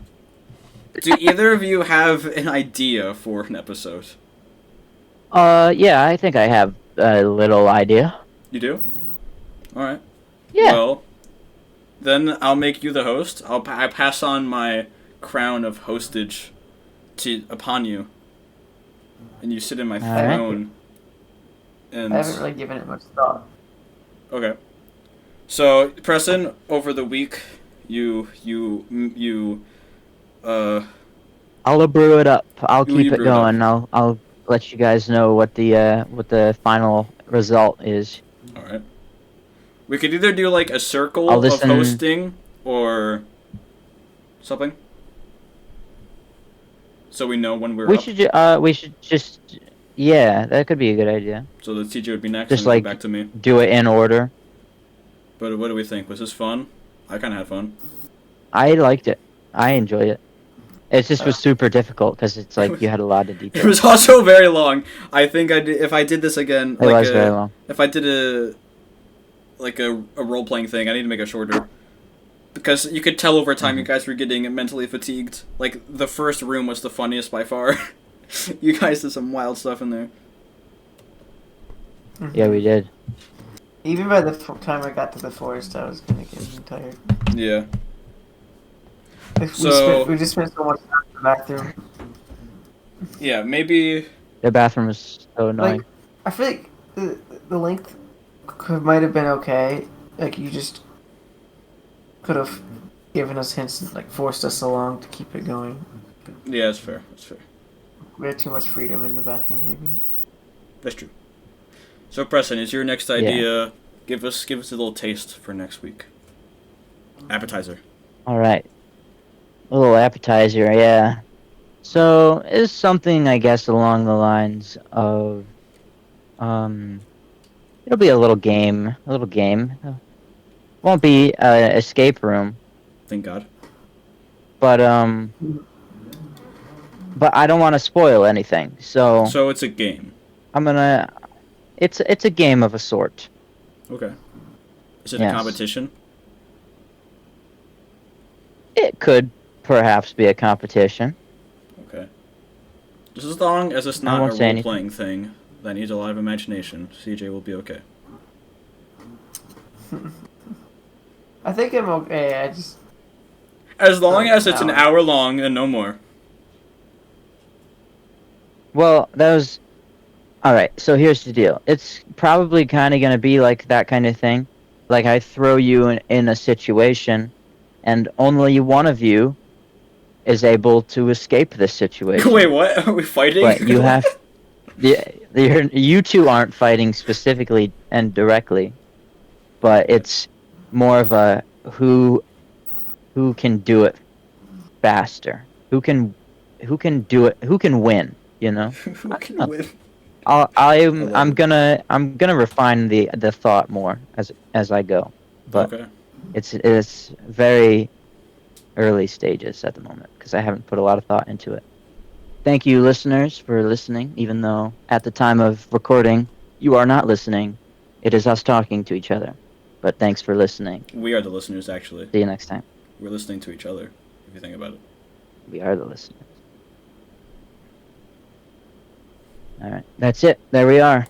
Speaker 1: Do either of you have an idea for an episode?
Speaker 3: Yeah, I think I have a little idea.
Speaker 1: You do? All right.
Speaker 3: Yeah.
Speaker 1: Well, then I'll make you the host. I pass on my crown of hostage upon you, and you sit in my
Speaker 3: All right.
Speaker 1: throne. And
Speaker 2: I haven't really given it much thought.
Speaker 1: okay. So, Preston, over the week, you
Speaker 3: I'll brew it up. I'll
Speaker 1: You
Speaker 3: keep it
Speaker 1: brew it up.
Speaker 3: going. I'll let you guys know what the final result is.
Speaker 1: all right. We could either do like a circle
Speaker 3: I'll
Speaker 1: of
Speaker 3: listen-
Speaker 1: hosting or something, so we know when we're
Speaker 3: We
Speaker 1: up.
Speaker 3: should just yeah, that could be a good idea.
Speaker 1: So the TJ would be next,
Speaker 3: Just
Speaker 1: and then
Speaker 3: like-
Speaker 1: back to me.
Speaker 3: Do it in order.
Speaker 1: But what do we think? Was this fun? I kind of had fun.
Speaker 3: I liked it. I enjoyed it. It just was super difficult because it's like you had a lot of
Speaker 1: It
Speaker 3: detail.
Speaker 1: was also very long. I think if I did this again,
Speaker 3: It was very long.
Speaker 1: if I did a role playing thing, I need to make it shorter. Because you could tell over time you guys were getting mentally fatigued. Like, the first room was the funniest by far. You guys did some wild stuff in there.
Speaker 3: Yeah, we did.
Speaker 2: Even by the time I got to the forest, I was gonna get tired.
Speaker 1: Yeah.
Speaker 2: We just spent so much time in the bathroom.
Speaker 1: Yeah, maybe...
Speaker 3: The bathroom was so annoying.
Speaker 2: Like, I feel like the length might have been okay. Like, you just could have given us hints and, like, forced us along to keep it going.
Speaker 1: Yeah, that's fair. That's fair.
Speaker 2: We had too much freedom in the bathroom, maybe.
Speaker 1: That's true. So, Preston, is your next idea... Give us a little taste for next week. Appetizer.
Speaker 3: All right. A little appetizer, yeah. So it's something I guess along the lines of, it'll be a little game. Won't be an escape room,
Speaker 1: Thank God.
Speaker 3: but I don't want to spoil anything. So
Speaker 1: So it's a game.
Speaker 3: I'm gonna. It's a game of a sort.
Speaker 1: Okay. Is it
Speaker 3: Yes.
Speaker 1: a competition?
Speaker 3: It could perhaps be a competition.
Speaker 1: Okay. Just as long as it's
Speaker 3: I
Speaker 1: not
Speaker 3: won't
Speaker 1: a
Speaker 3: say anything.
Speaker 1: role-playing thing that needs a lot of imagination, CJ will be okay.
Speaker 2: I think I'm okay. I just
Speaker 1: As long as it's an
Speaker 2: hour.
Speaker 1: hour long and no more.
Speaker 3: Well, that was. Alright, so here's the deal. It's probably kind of going to be like that kind of thing. Like, I throw you in a situation, and only one of you is able to escape this situation.
Speaker 1: Wait, what? Are we fighting?
Speaker 3: But you have. You two aren't fighting specifically and directly, but it's more of a who can do it faster. Who can do it? Who can win? You know.
Speaker 1: Who can
Speaker 3: know.
Speaker 1: win?
Speaker 3: I'm gonna refine the thought more as I go, but
Speaker 1: Okay.
Speaker 3: it's very early stages at the moment because I haven't put a lot of thought into it. Thank you, listeners, for listening. Even though at the time of recording you are not listening, it is us talking to each other. But thanks for listening.
Speaker 1: We are the listeners, actually.
Speaker 3: See you next time.
Speaker 1: We're listening to each other, if you think about it.
Speaker 3: We are the listeners. All right. That's it. There we are.